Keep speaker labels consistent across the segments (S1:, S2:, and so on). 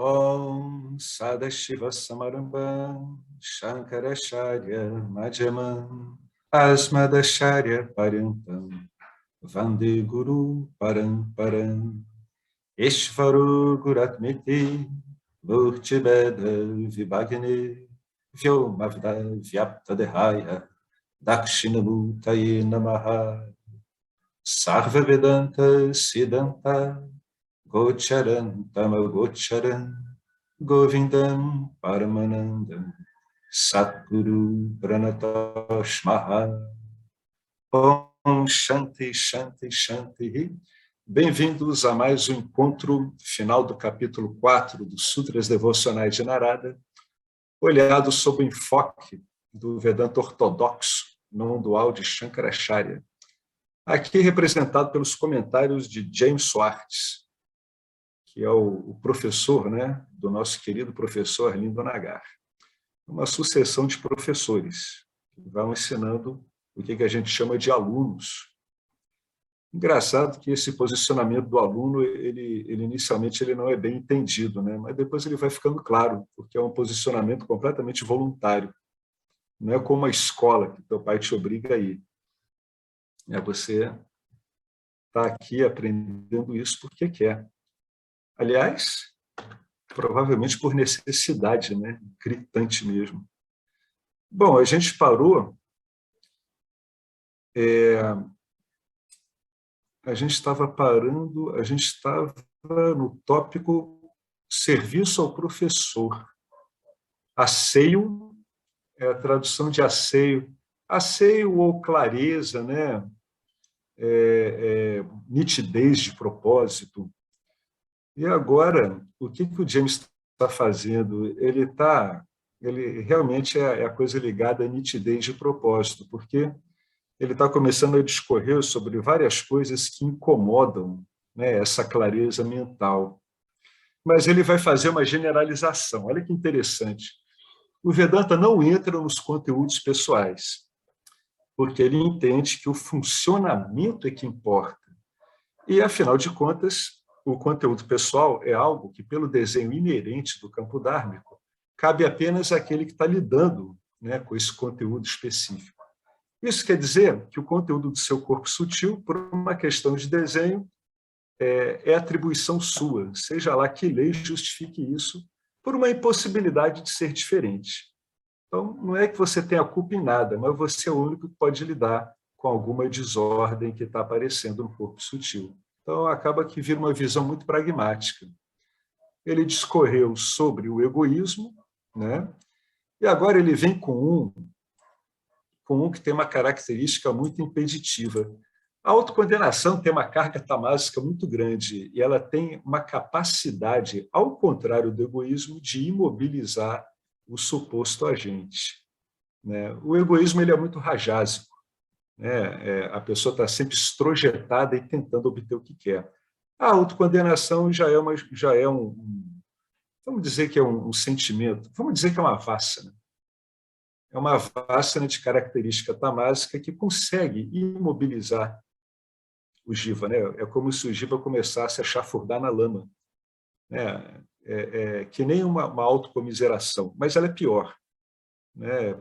S1: Om Sadashiva Samarambam Shankaracharya Madhyamam Asmadacharya Paryantam Vande Guru Paramparam Ishvaro Guratmiti Murtibeda Vibhagne Vyomavda Vyaptadehaya Dakshinamurtaye Namaha Sarva Vedanta Siddhanta Gocharantam Gocharan Govindam Paramanandam Satguru Pranatoshmaha Om Shanti Shanti Shanti. Bem-vindos a mais um encontro final do capítulo 4 dos Sutras Devocionais de Narada, olhado sob o enfoque do Vedanta ortodoxo, não dual de Shankaracharya, aqui representado pelos comentários de James Swartz, que é o professor, né, do nosso querido professor Arlindo Nagar. Uma sucessão de professores que vão ensinando o que a gente chama de alunos. Engraçado que esse posicionamento do aluno, ele inicialmente ele não é bem entendido, né? Mas depois ele vai ficando claro, porque é um posicionamento completamente voluntário. Não é como a escola que teu pai te obriga a ir. Você está aqui aprendendo isso porque quer. Aliás, provavelmente por necessidade, né? Gritante mesmo. Bom, a gente parou... A gente estava no tópico serviço ao professor. Asseio, é a tradução de asseio. Asseio ou clareza, né? Nitidez de propósito. E agora, o que o James está fazendo? Ele realmente é a coisa ligada à nitidez de propósito, porque ele está começando a discorrer sobre várias coisas que incomodam, né, essa clareza mental. Mas ele vai fazer uma generalização. Olha que interessante. O Vedanta não entra nos conteúdos pessoais, porque ele entende que o funcionamento é que importa. E, afinal de contas, o conteúdo pessoal é algo que, pelo desenho inerente do campo dármico, cabe apenas àquele que está lidando, né, com esse conteúdo específico. Isso quer dizer que o conteúdo do seu corpo sutil, por uma questão de desenho, é atribuição sua, seja lá que lei justifique isso, por uma impossibilidade de ser diferente. Então, não é que você tenha culpa em nada, mas você é o único que pode lidar com alguma desordem que está aparecendo no corpo sutil. Então, acaba que vira uma visão muito pragmática. Ele discorreu sobre o egoísmo, né? E agora ele vem com um que tem uma característica muito impeditiva. A autocondenação tem uma carga tamásica muito grande e ela tem uma capacidade, ao contrário do egoísmo, de imobilizar o suposto agente. O egoísmo ele é muito rajásico. A pessoa está sempre estrojetada e tentando obter o que quer. A autocondenação já é vamos dizer que é um sentimento, vamos dizer que é uma vássana. É uma vássana de característica tamásica que consegue imobilizar o jiva, né? É como se o jiva começasse a chafurdar na lama. Que nem uma autocomiseração, mas ela é pior.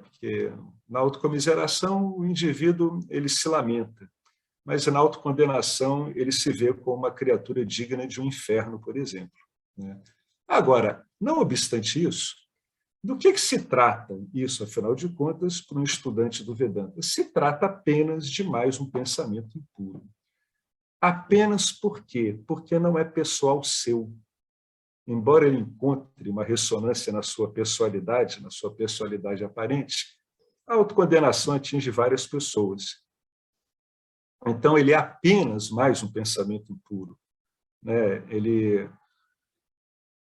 S1: Porque na autocomiseração o indivíduo ele se lamenta, mas na autocondenação ele se vê como uma criatura digna de um inferno, por exemplo. Agora, não obstante isso, do que se trata isso, afinal de contas, para um estudante do Vedanta? Se trata apenas de mais um pensamento impuro. Apenas por quê? Porque não é pessoal seu. Embora ele encontre uma ressonância na sua personalidade aparente, a autocondenação atinge várias pessoas. Então, ele é apenas mais um pensamento impuro.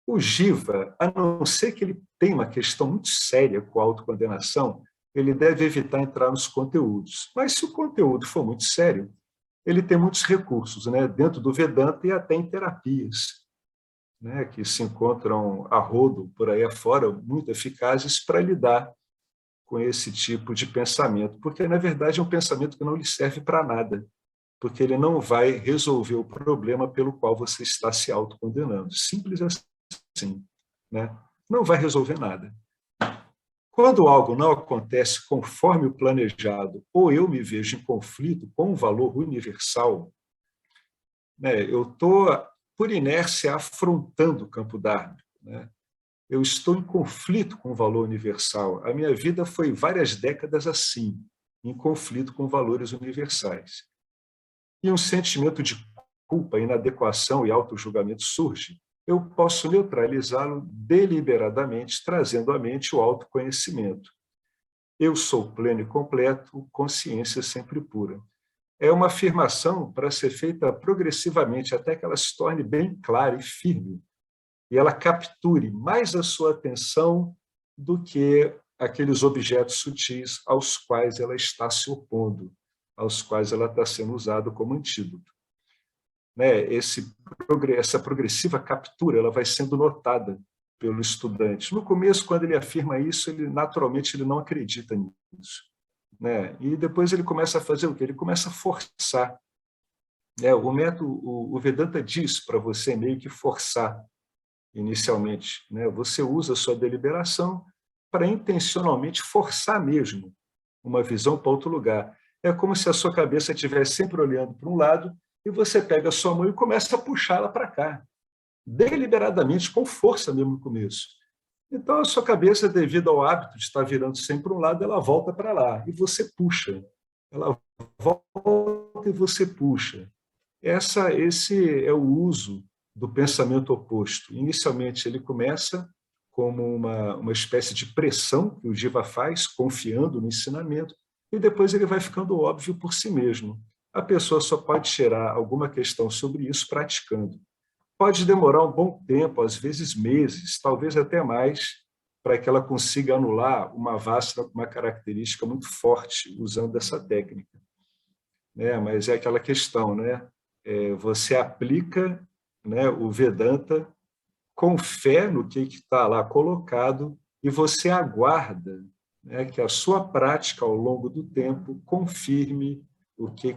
S1: O jiva, a não ser que ele tenha uma questão muito séria com a autocondenação, ele deve evitar entrar nos conteúdos. Mas se o conteúdo for muito sério, ele tem muitos recursos, dentro do Vedanta e até em terapias, que se encontram a rodo por aí afora, muito eficazes para lidar com esse tipo de pensamento, porque, na verdade, é um pensamento que não lhe serve para nada, porque ele não vai resolver o problema pelo qual você está se autocondenando. Simples assim. né? Não vai resolver nada. Quando algo não acontece conforme o planejado, ou eu me vejo em conflito com um valor universal, né, eu estou, por inércia, afrontando o campo dármico, né? Eu estou em conflito com o valor universal. A minha vida foi várias décadas assim, em conflito com valores universais. E um sentimento de culpa, inadequação e autojulgamento surge, eu posso neutralizá-lo deliberadamente, trazendo à mente o autoconhecimento. Eu sou pleno e completo, consciência sempre pura. É uma afirmação para ser feita progressivamente, até que ela se torne bem clara e firme, e ela capture mais a sua atenção do que aqueles objetos sutis aos quais ela está se opondo, aos quais ela está sendo usada como antídoto. Né? Essa progressiva captura ela vai sendo notada pelo estudante. No começo, quando ele afirma isso, naturalmente ele não acredita nisso, né? E depois ele começa a fazer o quê? Ele começa a forçar. Né? O Vedanta diz para você meio que forçar inicialmente, né? Você usa a sua deliberação para intencionalmente forçar mesmo uma visão para outro lugar. É como se a sua cabeça estivesse sempre olhando para um lado e você pega a sua mão e começa a puxá-la para cá, deliberadamente, com força mesmo no começo. Então, a sua cabeça, devido ao hábito de estar virando sempre para um lado, ela volta para lá, e você puxa. Ela volta e você puxa. Esse é o uso do pensamento oposto. Inicialmente, ele começa como uma espécie de pressão que o Jiva faz, confiando no ensinamento, e depois ele vai ficando óbvio por si mesmo. A pessoa só pode tirar alguma questão sobre isso praticando. Pode demorar um bom tempo, às vezes meses, talvez até mais, para que ela consiga anular uma vasta, uma característica muito forte usando essa técnica. Né? Mas é aquela questão, né? Você aplica, né, o Vedanta com fé no que está lá colocado e você aguarda, né, que a sua prática ao longo do tempo confirme o que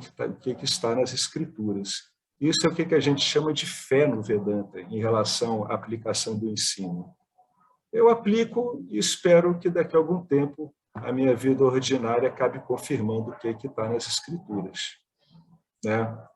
S1: está nas escrituras. Isso é o que a gente chama de fé no Vedanta em relação à aplicação do ensino. Eu aplico e espero que daqui a algum tempo a minha vida ordinária acabe confirmando o que está nas escrituras. Né?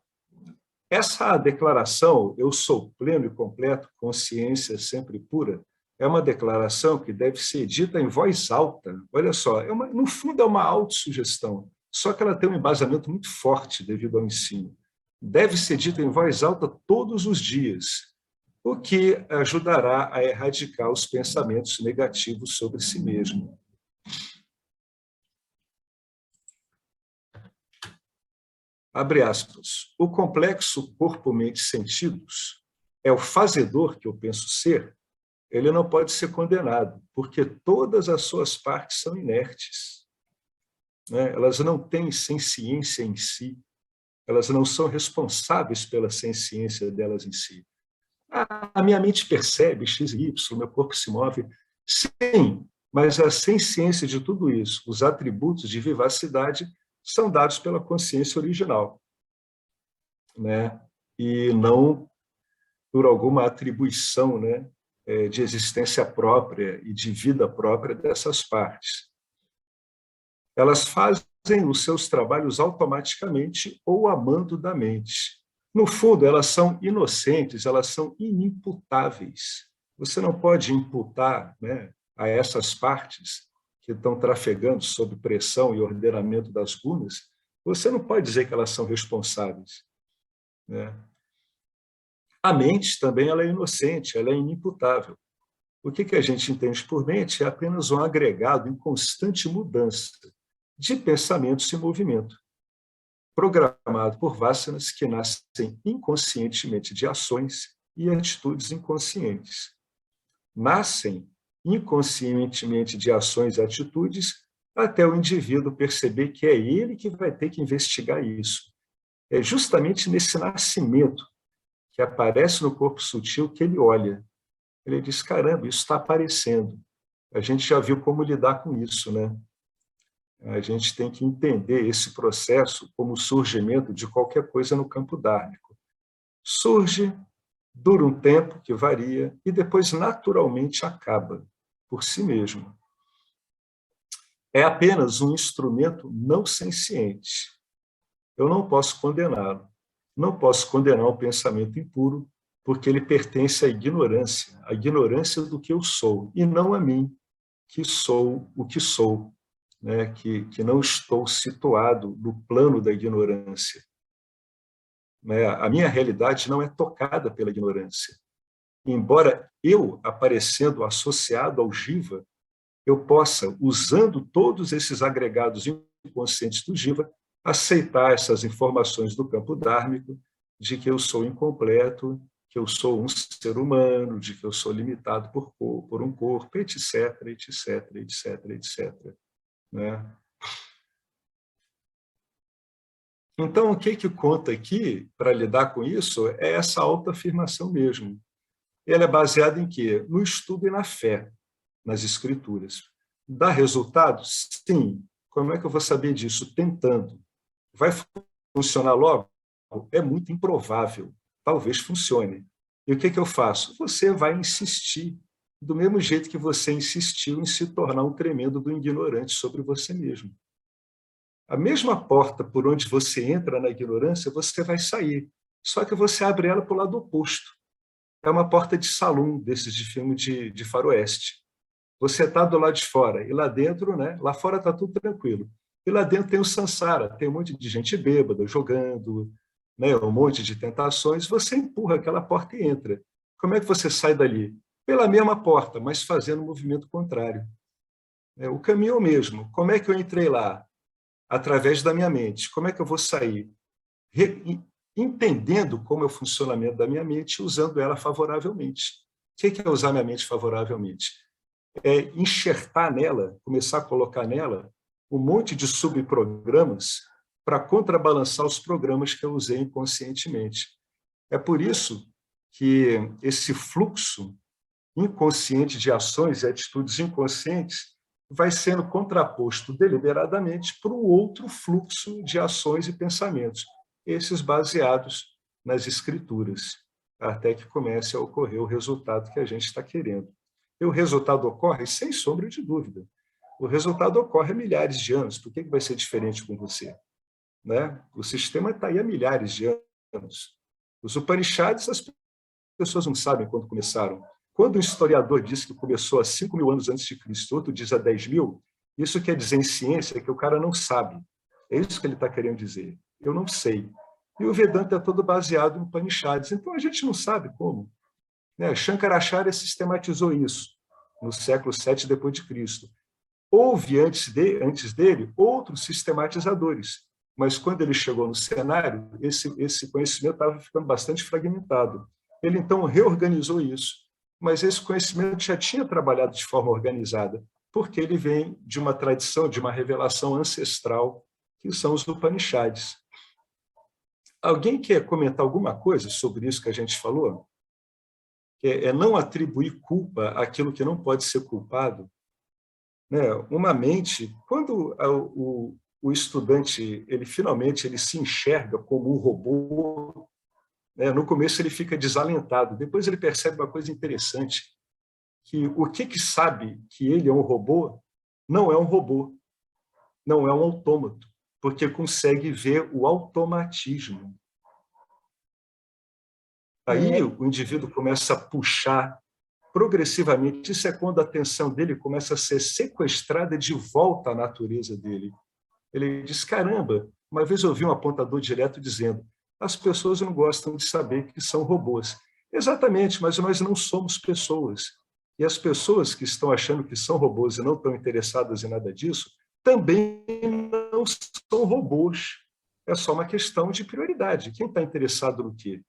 S1: Essa declaração, eu sou pleno e completo, consciência sempre pura, é uma declaração que deve ser dita em voz alta. Olha só, no fundo é uma autossugestão, só que ela tem um embasamento muito forte devido ao ensino. Deve ser dita em voz alta todos os dias, o que ajudará a erradicar os pensamentos negativos sobre si mesmo. Abre aspas. O complexo corpo-mente-sentidos é o fazedor que eu penso ser. Ele não pode ser condenado, porque todas as suas partes são inertes. Né? Elas não têm senciência em si, elas não são responsáveis pela senciência delas em si. A minha mente percebe X e Y, meu corpo se move. Sim, mas a senciência de tudo isso, os atributos de vivacidade, são dados pela consciência original, né? E não por alguma atribuição, né, de existência própria e de vida própria dessas partes. Elas fazem os seus trabalhos automaticamente ou a mando da mente. No fundo, elas são inocentes, elas são inimputáveis. Você não pode imputar, né, a essas partes que estão trafegando sob pressão e ordenamento das gunas, você não pode dizer que elas são responsáveis. Né? A mente também ela é inocente, ela é inimputável. O que a gente entende por mente é apenas um agregado em constante mudança de pensamentos e movimento, programado por vasanas que nascem inconscientemente de ações e atitudes inconscientes. Nascem inconscientemente de ações e atitudes até o indivíduo perceber que é ele que vai ter que investigar isso. É justamente nesse nascimento que aparece no corpo sutil que ele olha. Ele diz, caramba, isso está aparecendo. A gente já viu como lidar com isso, né? A gente tem que entender esse processo como o surgimento de qualquer coisa no campo dármico. Surge, dura um tempo que varia e depois naturalmente acaba por si mesmo. É apenas um instrumento não senciente. Eu não posso condená-lo. Não posso condenar o pensamento impuro, porque ele pertence à ignorância do que eu sou, e não a mim, que sou o que sou, né? que não estou situado no plano da ignorância. Né? A minha realidade não é tocada pela ignorância. Embora eu, aparecendo associado ao Jiva, eu possa, usando todos esses agregados inconscientes do Jiva, aceitar essas informações do campo dármico de que eu sou incompleto, que eu sou um ser humano, de que eu sou limitado por um corpo, etc, etc, etc, etc. Né? Então, o que conta aqui, para lidar com isso, é essa autoafirmação mesmo. Ela é baseada em quê? No estudo e na fé, nas escrituras. Dá resultado? Sim. Como é que eu vou saber disso? Tentando. Vai funcionar logo? É muito improvável. Talvez funcione. E o que eu faço? Você vai insistir, do mesmo jeito que você insistiu em se tornar um tremendo do ignorante sobre você mesmo. A mesma porta por onde você entra na ignorância, você vai sair. Só que você abre ela para o lado oposto. É uma porta de salão, desses de filme de faroeste. Você está do lado de fora, e lá dentro, né, lá fora está tudo tranquilo. E lá dentro tem o sansara, tem um monte de gente bêbada, jogando, né, um monte de tentações. Você empurra aquela porta e entra. Como é que você sai dali? Pela mesma porta, mas fazendo um movimento contrário. O caminho é o mesmo. Como é que eu entrei lá? Através da minha mente. Como é que eu vou sair? Entendendo como é o funcionamento da minha mente, usando ela favoravelmente. O que é usar minha mente favoravelmente? É enxertar nela, começar a colocar nela um monte de subprogramas para contrabalançar os programas que eu usei inconscientemente. É por isso que esse fluxo inconsciente de ações e atitudes inconscientes vai sendo contraposto deliberadamente para um outro fluxo de ações e pensamentos, esses baseados nas escrituras, até que comece a ocorrer o resultado que a gente está querendo. E o resultado ocorre sem sombra de dúvida. O resultado ocorre há milhares de anos. Por que vai ser diferente com você? Né? O sistema está aí há milhares de anos. Os Upanishads, as pessoas não sabem quando começaram. Quando um historiador diz que começou há 5.000 anos antes de Cristo, outro diz há 10.000, isso quer dizer em ciência que o cara não sabe. É isso que ele está querendo dizer. Eu não sei. E o Vedanta é todo baseado em Upanishads. Então a gente não sabe como. Shankaracharya sistematizou isso no século VII depois de Cristo. Houve antes dele outros sistematizadores, mas quando ele chegou no cenário, esse conhecimento estava ficando bastante fragmentado. Ele então reorganizou isso, mas esse conhecimento já tinha trabalhado de forma organizada, porque ele vem de uma tradição, de uma revelação ancestral, que são os Upanishads. Alguém quer comentar alguma coisa sobre isso que a gente falou? É não atribuir culpa àquilo que não pode ser culpado. Né? Uma mente, quando o estudante finalmente ele se enxerga como um robô, né? No começo ele fica desalentado, depois ele percebe uma coisa interessante, que o que sabe que ele é um robô não é um robô, não é um autômato, porque consegue ver o automatismo. Aí o indivíduo começa a puxar progressivamente. Isso é quando a atenção dele começa a ser sequestrada de volta à natureza dele. Ele diz, caramba, uma vez eu ouvi um apontador direto dizendo, as pessoas não gostam de saber que são robôs. Exatamente, mas nós não somos pessoas. E as pessoas que estão achando que são robôs e não estão interessadas em nada disso, também não são robôs. É só uma questão de prioridade. Quem está interessado no quê?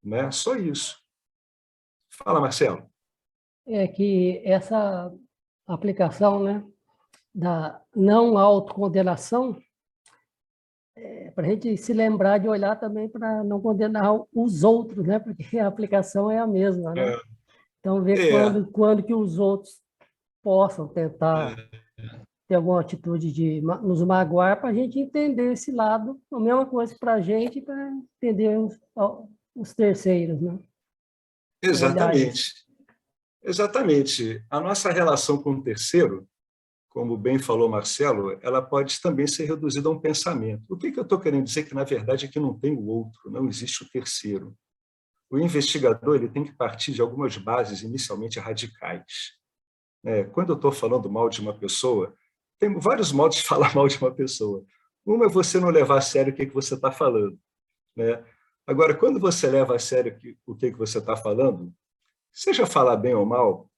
S1: Né? Só isso. Fala, Marcelo.
S2: É que essa aplicação, né, da não autocondenação, para a gente se lembrar de olhar também para não condenar os outros, né, porque a aplicação é a mesma, né? Então, ver quando que os outros possam tentar ter alguma atitude de nos magoar, para a gente entender esse lado, a mesma coisa para a gente, para entender os terceiros, né?
S1: Exatamente. Exatamente. A nossa relação com o terceiro, como bem falou Marcelo, ela pode também ser reduzida a um pensamento. O que eu estou querendo dizer? Que, na verdade, é que não tem o outro, não existe o terceiro. O investigador ele tem que partir de algumas bases inicialmente radicais. Quando eu estou falando mal de uma pessoa, tem vários modos de falar mal de uma pessoa. Uma é você não levar a sério o que você está falando. Né? Agora, quando você leva a sério o que você está falando, seja falar bem ou mal,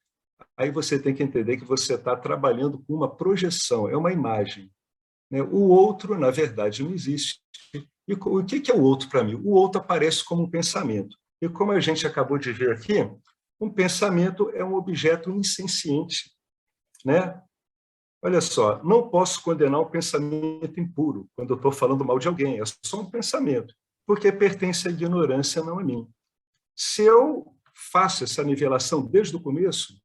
S1: aí você tem que entender que você está trabalhando com uma projeção, é uma imagem. Né? O outro, na verdade, não existe. E o que é o outro para mim? O outro aparece como um pensamento. E como a gente acabou de ver aqui, um pensamento é um objeto insenciente. Né? Olha só, não posso condenar um pensamento impuro quando eu estou falando mal de alguém, é só um pensamento, porque pertence à ignorância, não a mim. Se eu faço essa nivelação desde o começo,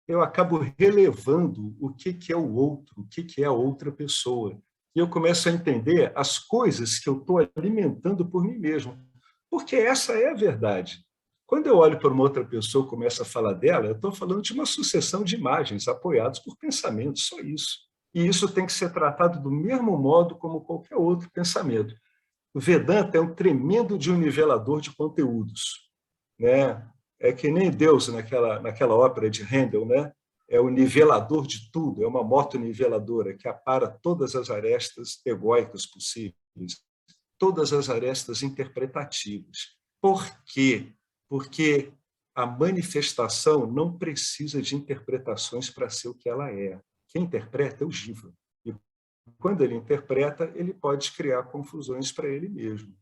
S1: eu acabo relevando o que é o outro, o que é a outra pessoa. E eu começo a entender as coisas que eu estou alimentando por mim mesmo. Porque essa é a verdade. Quando eu olho para uma outra pessoa e começo a falar dela, eu estou falando de uma sucessão de imagens apoiadas por pensamentos, só isso. E isso tem que ser tratado do mesmo modo como qualquer outro pensamento. O Vedanta é um tremendo de um nivelador de conteúdos. Né? É que nem Deus naquela ópera de Handel, né? É o nivelador de tudo, é uma moto niveladora que apara todas as arestas egóicas possíveis, todas as arestas interpretativas. Por quê? Porque a manifestação não precisa de interpretações para ser o que ela é. Quem interpreta é o Jiva. E quando ele interpreta, ele pode criar confusões para ele mesmo.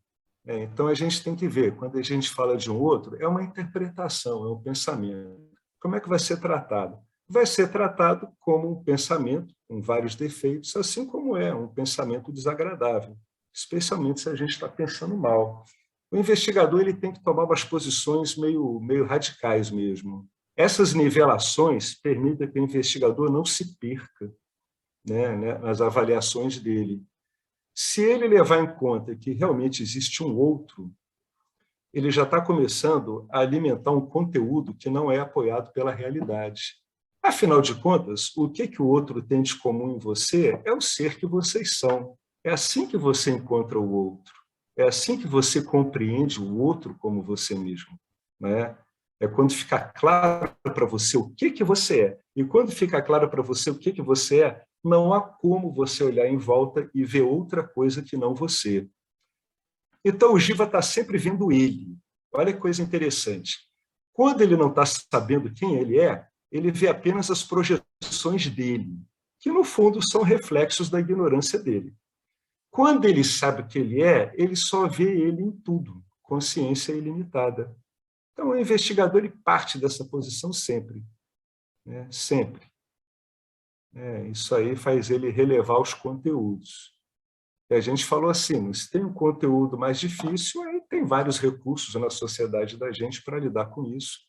S1: Então, a gente tem que ver, quando a gente fala de um outro, é uma interpretação, é um pensamento. Como é que vai ser tratado? Vai ser tratado como um pensamento com vários defeitos, assim como é um pensamento desagradável, especialmente se a gente está pensando mal. O investigador ele tem que tomar umas posições meio radicais mesmo. Essas nivelações permitem que o investigador não se perca, né, nas avaliações dele. Se ele levar em conta que realmente existe um outro, ele já está começando a alimentar um conteúdo que não é apoiado pela realidade. Afinal de contas, o que o outro tem de comum em você é o ser que vocês são. É assim que você encontra o outro. É assim que você compreende o outro como você mesmo. Né? É quando fica claro para você o que você é. E quando fica claro para você o que você é, não há como você olhar em volta e ver outra coisa que não você. Então, o Jiva está sempre vendo ele. Olha que coisa interessante. Quando ele não está sabendo quem ele é, ele vê apenas as projeções dele, que, no fundo, são reflexos da ignorância dele. Quando ele sabe o que ele só vê ele em tudo, consciência ilimitada. Então, o investigador ele parte dessa posição sempre. Né? Sempre. Isso aí faz ele relevar os conteúdos. E a gente falou assim, se tem um conteúdo mais difícil, aí tem vários recursos na sociedade da gente para lidar com isso.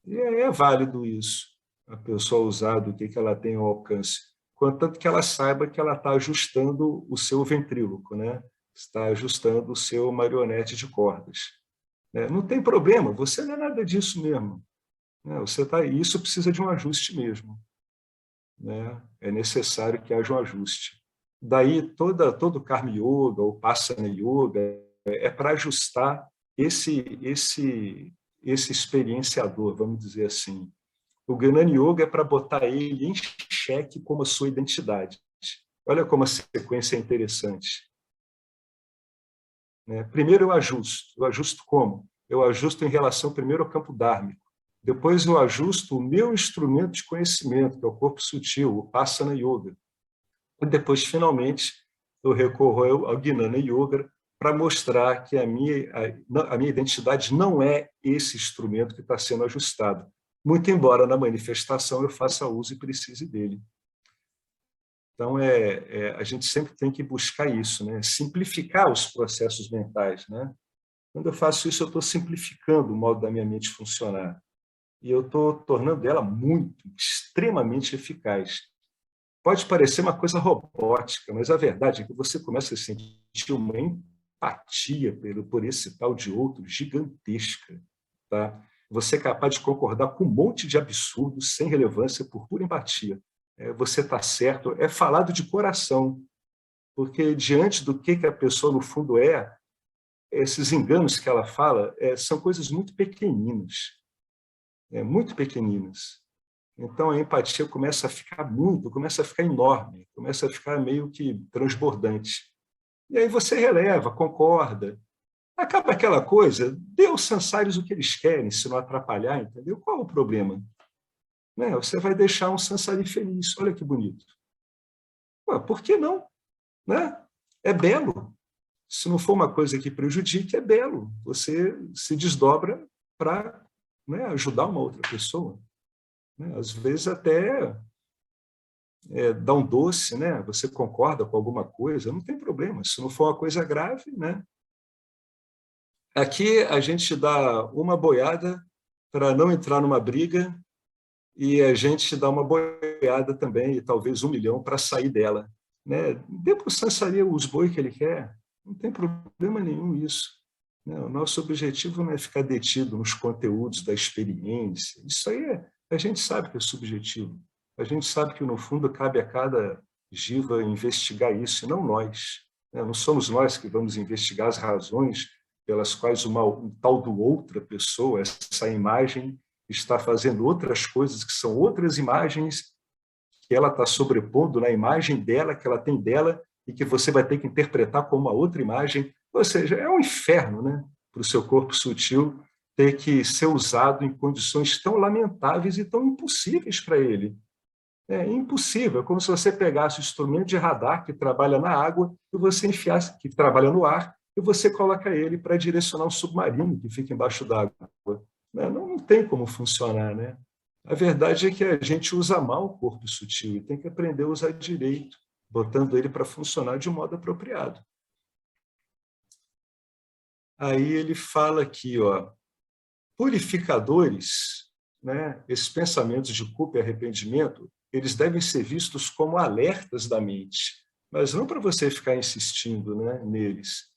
S1: E é válido isso, a pessoa usar do que ela tem ao alcance, contanto que ela saiba que ela está ajustando o seu ventríloco, né? Está ajustando o seu marionete de cordas. Não tem problema, você não é nada disso mesmo. Você tá, isso precisa de um ajuste mesmo. Né? É necessário que haja um ajuste. Daí, todo o Karma Yoga, ou Passana Yoga, é para ajustar esse experienciador, vamos dizer assim. O Gnana Yoga é para botar ele em xeque como a sua identidade. Olha como a sequência é interessante. Primeiro eu ajusto. Eu ajusto como? Eu ajusto em relação primeiro ao campo dármico. Depois eu ajusto o meu instrumento de conhecimento, que é o corpo sutil, o Passana Yoga. E depois, finalmente, eu recorro ao Gnana Yoga para mostrar que a minha identidade não é esse instrumento que está sendo ajustado. Muito embora na manifestação eu faça uso e precise dele. Então, a gente sempre tem que buscar isso, né? Simplificar os processos mentais. Né? Quando eu faço isso, eu estou simplificando o modo da minha mente funcionar. E eu estou tornando ela extremamente eficaz. Pode parecer uma coisa robótica, mas a verdade é que você começa a sentir uma empatia por esse tal de outro gigantesca. Tá? você é capaz de concordar com um monte de absurdos sem relevância por pura empatia. Você está certo, é falado de coração, porque diante do que a pessoa no fundo esses enganos que ela fala são coisas muito pequeninas, muito pequeninas. Então a empatia começa a ficar enorme, começa a ficar meio que transbordante. E aí você releva, concorda. Acaba aquela coisa, dê aos sansários o que eles querem, se não atrapalhar, entendeu? Qual é o problema? Você vai deixar um sansari feliz, olha que bonito. Ué, por que não? Né? É belo. Se não for uma coisa que prejudique, é belo. Você se desdobra para ajudar uma outra pessoa. Às vezes até dar um doce, você concorda com alguma coisa, não tem problema. Se não for uma coisa grave, Aqui a gente dá uma boiada para não entrar numa briga e a gente dá uma boiada também, e talvez 1 milhão para sair dela. Dê para o Sansari os boi que ele quer, não tem problema nenhum isso. O nosso objetivo não é ficar detido nos conteúdos da experiência. Isso aí a gente sabe que é subjetivo. A gente sabe que, no fundo, cabe a cada Jiva investigar isso, e não nós. Não somos nós que vamos investigar as razões pelas quais o tal do outra pessoa, essa imagem, está fazendo outras coisas que são outras imagens que ela está sobrepondo na imagem dela, que ela tem dela, e que você vai ter que interpretar como uma outra imagem. Ou seja, é um inferno, para o seu corpo sutil ter que ser usado em condições tão lamentáveis e tão impossíveis para ele. É impossível, é como se você pegasse o instrumento de radar que trabalha na água e você enfiasse, que trabalha no ar, e você coloca ele para direcionar um submarino que fica embaixo d'água. Não tem como funcionar, A verdade é que a gente usa mal o corpo sutil e tem que aprender a usar direito, botando ele para funcionar de um modo apropriado. Aí ele fala aqui, purificadores, esses pensamentos de culpa e arrependimento, eles devem ser vistos como alertas da mente, mas não para você ficar insistindo neles.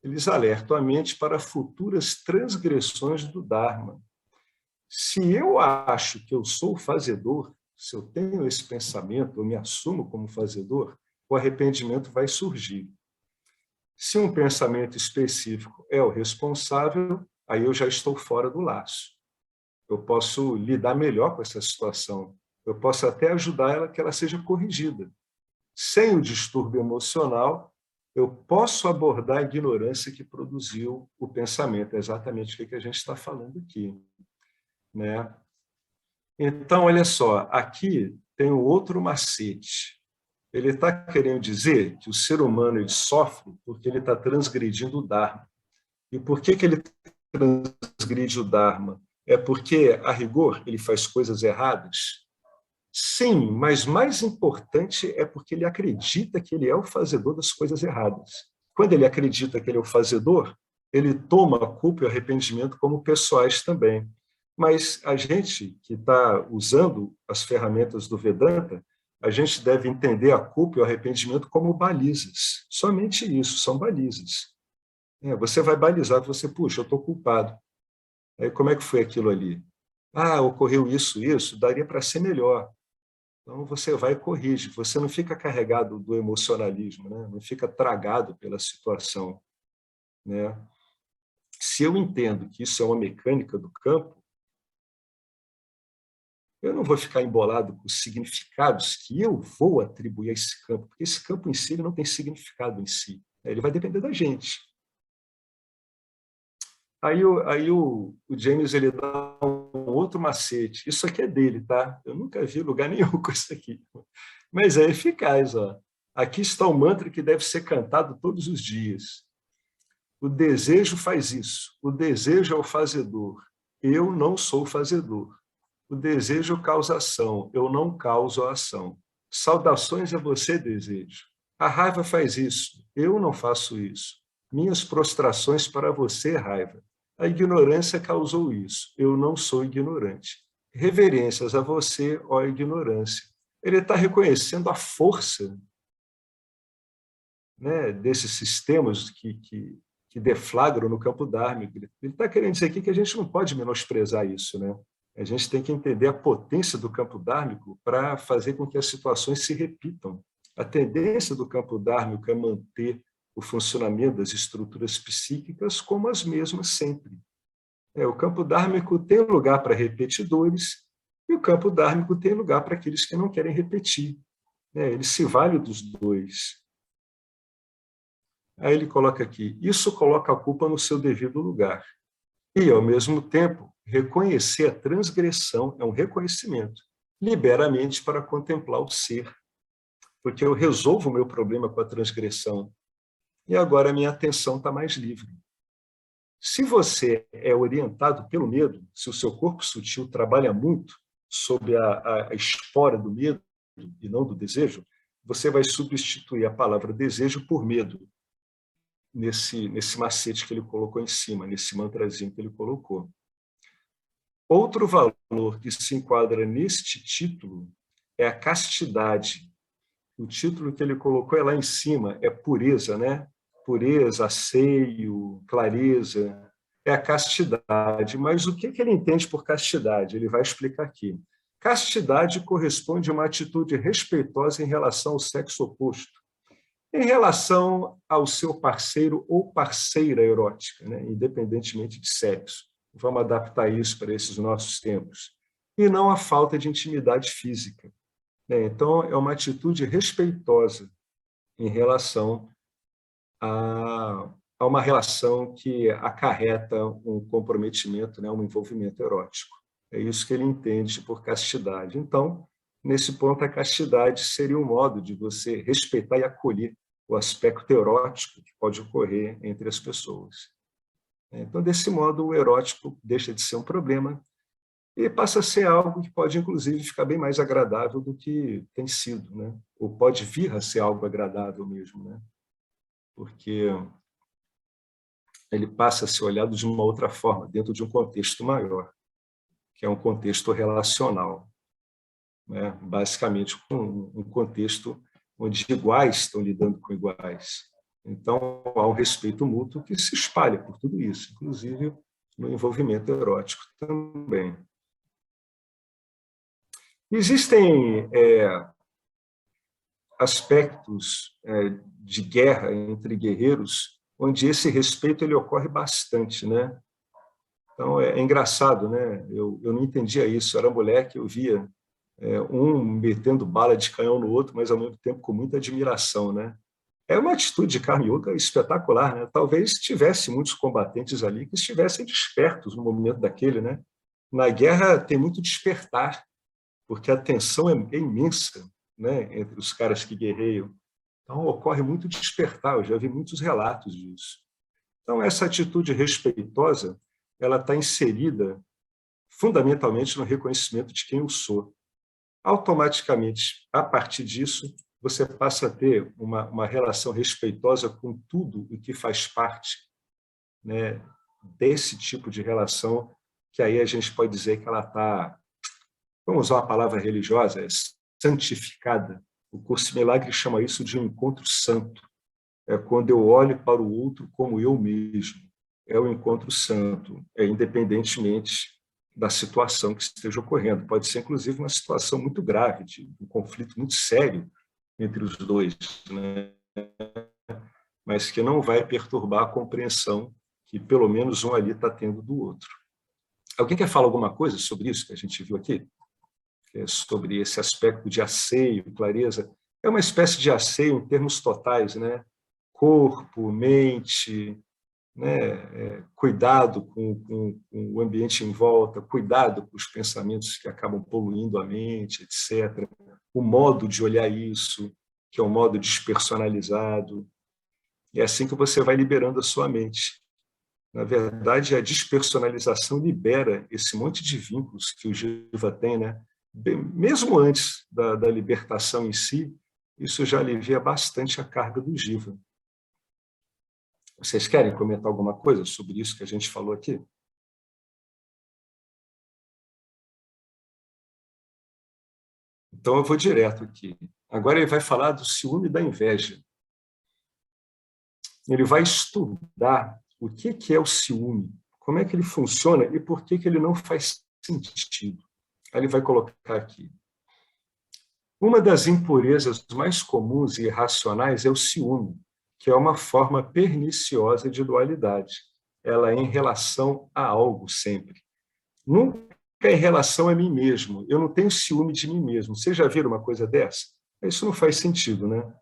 S1: Eles alertam a mente para futuras transgressões do Dharma. Se eu acho que eu sou fazedor, se eu tenho esse pensamento, eu me assumo como fazedor, o arrependimento vai surgir. Se um pensamento específico é o responsável, aí eu já estou fora do laço. Eu posso lidar melhor com essa situação. Eu posso até ajudar ela que ela seja corrigida. Sem o distúrbio emocional, eu posso abordar a ignorância que produziu o pensamento. É exatamente o que a gente está falando aqui. Então, olha só, aqui tem um outro macete. Ele está querendo dizer que o ser humano ele sofre porque ele está transgredindo o Dharma. E por que ele transgride o Dharma? É porque, a rigor, ele faz coisas erradas? Sim, mas mais importante é porque ele acredita que ele é o fazedor das coisas erradas. Quando ele acredita que ele é o fazedor, ele toma a culpa e o arrependimento como pessoais também. Mas a gente que está usando as ferramentas do Vedanta, a gente deve entender a culpa e o arrependimento como balizas. Somente isso, são balizas. Você vai balizar, você, puxa, eu estou culpado. Aí como é que foi aquilo ali? Ocorreu isso, daria para ser melhor. Então você vai e corrige, você não fica carregado do emocionalismo, não fica tragado pela situação. Se eu entendo que isso é uma mecânica do campo, eu não vou ficar embolado com os significados que eu vou atribuir a esse campo, porque esse campo em si ele não tem significado em si. Ele vai depender da gente. Aí o James ele dá um outro macete. Isso aqui é dele, tá? Eu nunca vi lugar nenhum com isso aqui. Mas é eficaz. Aqui está o mantra que deve ser cantado todos os dias. O desejo faz isso. O desejo é o fazedor. Eu não sou fazedor. O desejo causa ação. Eu não causo a ação. Saudações a você, desejo. A raiva faz isso. Eu não faço isso. Minhas prostrações para você, raiva. A ignorância causou isso. Eu não sou ignorante. Reverências a você, ó ignorância. Ele está reconhecendo a força desses sistemas que que deflagram no campo dármico. Ele está querendo dizer aqui que a gente não pode menosprezar isso, né? A gente tem que entender a potência do campo dármico para fazer com que as situações se repitam. A tendência do campo dármico é manter o funcionamento das estruturas psíquicas como as mesmas sempre. O campo dármico tem lugar para repetidores e o campo dármico tem lugar para aqueles que não querem repetir. Ele se vale dos dois. Aí ele coloca aqui, isso coloca a culpa no seu devido lugar. E, ao mesmo tempo, reconhecer a transgressão é um reconhecimento. Libera a mente para contemplar o ser. Porque eu resolvo o meu problema com a transgressão. E agora a minha atenção está mais livre. Se você é orientado pelo medo, se o seu corpo sutil trabalha muito sob a espora do medo e não do desejo, você vai substituir a palavra desejo por medo, nesse macete que ele colocou em cima, nesse mantrazinho que ele colocou. Outro valor que se enquadra neste título é a castidade. O título que ele colocou é lá em cima, é pureza, né? Pureza, asseio, clareza, é a castidade. Mas o que ele entende por castidade? Ele vai explicar aqui. Castidade corresponde a uma atitude respeitosa em relação ao sexo oposto, em relação ao seu parceiro ou parceira erótica, né? Independentemente de sexo. Vamos adaptar isso para esses nossos tempos. E não a falta de intimidade física. Então, é uma atitude respeitosa em relação a uma relação que acarreta um comprometimento, né? Um envolvimento erótico. É isso que ele entende por castidade. Então, nesse ponto, a castidade seria um modo de você respeitar e acolher o aspecto erótico que pode ocorrer entre as pessoas. Então, desse modo, o erótico deixa de ser um problema e passa a ser algo que pode, inclusive, ficar bem mais agradável do que tem sido, né? Ou pode vir a ser algo agradável mesmo, né? Porque ele passa a ser olhado de uma outra forma, dentro de um contexto maior, que é um contexto relacional, né? Basicamente, um contexto onde iguais estão lidando com iguais. Então, há um respeito mútuo que se espalha por tudo isso, inclusive no envolvimento erótico também. Existem aspectos de guerra entre guerreiros onde esse respeito ele ocorre bastante, né? Então, é engraçado, né? Eu não entendia isso. Era moleque, eu via um metendo bala de canhão no outro, mas ao mesmo tempo com muita admiração, né? É uma atitude de carne e oca espetacular, né? Talvez tivesse muitos combatentes ali que estivessem despertos no momento daquele, né? Na guerra tem muito despertar, porque a tensão é imensa, né? Entre os caras que guerreiam. Então ocorre muito despertar. Eu já vi muitos relatos disso. Então essa atitude respeitosa, ela está inserida fundamentalmente no reconhecimento de quem eu sou. Automaticamente, a partir disso, você passa a ter uma relação respeitosa com tudo o que faz parte, né, desse tipo de relação, que aí a gente pode dizer que ela está, vamos usar uma palavra religiosa, é santificada. O curso Milagre chama isso de um encontro santo. É quando eu olho para o outro como eu mesmo. É o encontro santo, independentemente da situação que esteja ocorrendo. Pode ser, inclusive, uma situação muito grave, de um conflito muito sério entre os dois, né? Mas que não vai perturbar a compreensão que pelo menos um ali está tendo do outro. Alguém quer falar alguma coisa sobre isso que a gente viu aqui? Sobre esse aspecto de asseio, clareza. É uma espécie de asseio em termos totais, né? Corpo, mente, né? Cuidado com o ambiente em volta, cuidado com os pensamentos que acabam poluindo a mente, etc. O modo de olhar isso, que é um modo despersonalizado. É assim que você vai liberando a sua mente. Na verdade, a despersonalização libera esse monte de vínculos que o Jiva tem, né? Mesmo antes da libertação em si, isso já alivia bastante a carga do Jiva. Vocês querem comentar alguma coisa sobre isso que a gente falou aqui? Então, eu vou direto aqui. Agora ele vai falar do ciúme e da inveja. ele vai estudar o que é o ciúme, como é que ele funciona e por que ele não faz sentido. Aí ele vai colocar aqui. Uma das impurezas mais comuns e irracionais é o ciúme, que é uma forma perniciosa de dualidade. Ela é em relação a algo sempre. Nunca é em relação a mim mesmo. Eu não tenho ciúme de mim mesmo. Vocês já viram uma coisa dessa? Isso não faz sentido, né?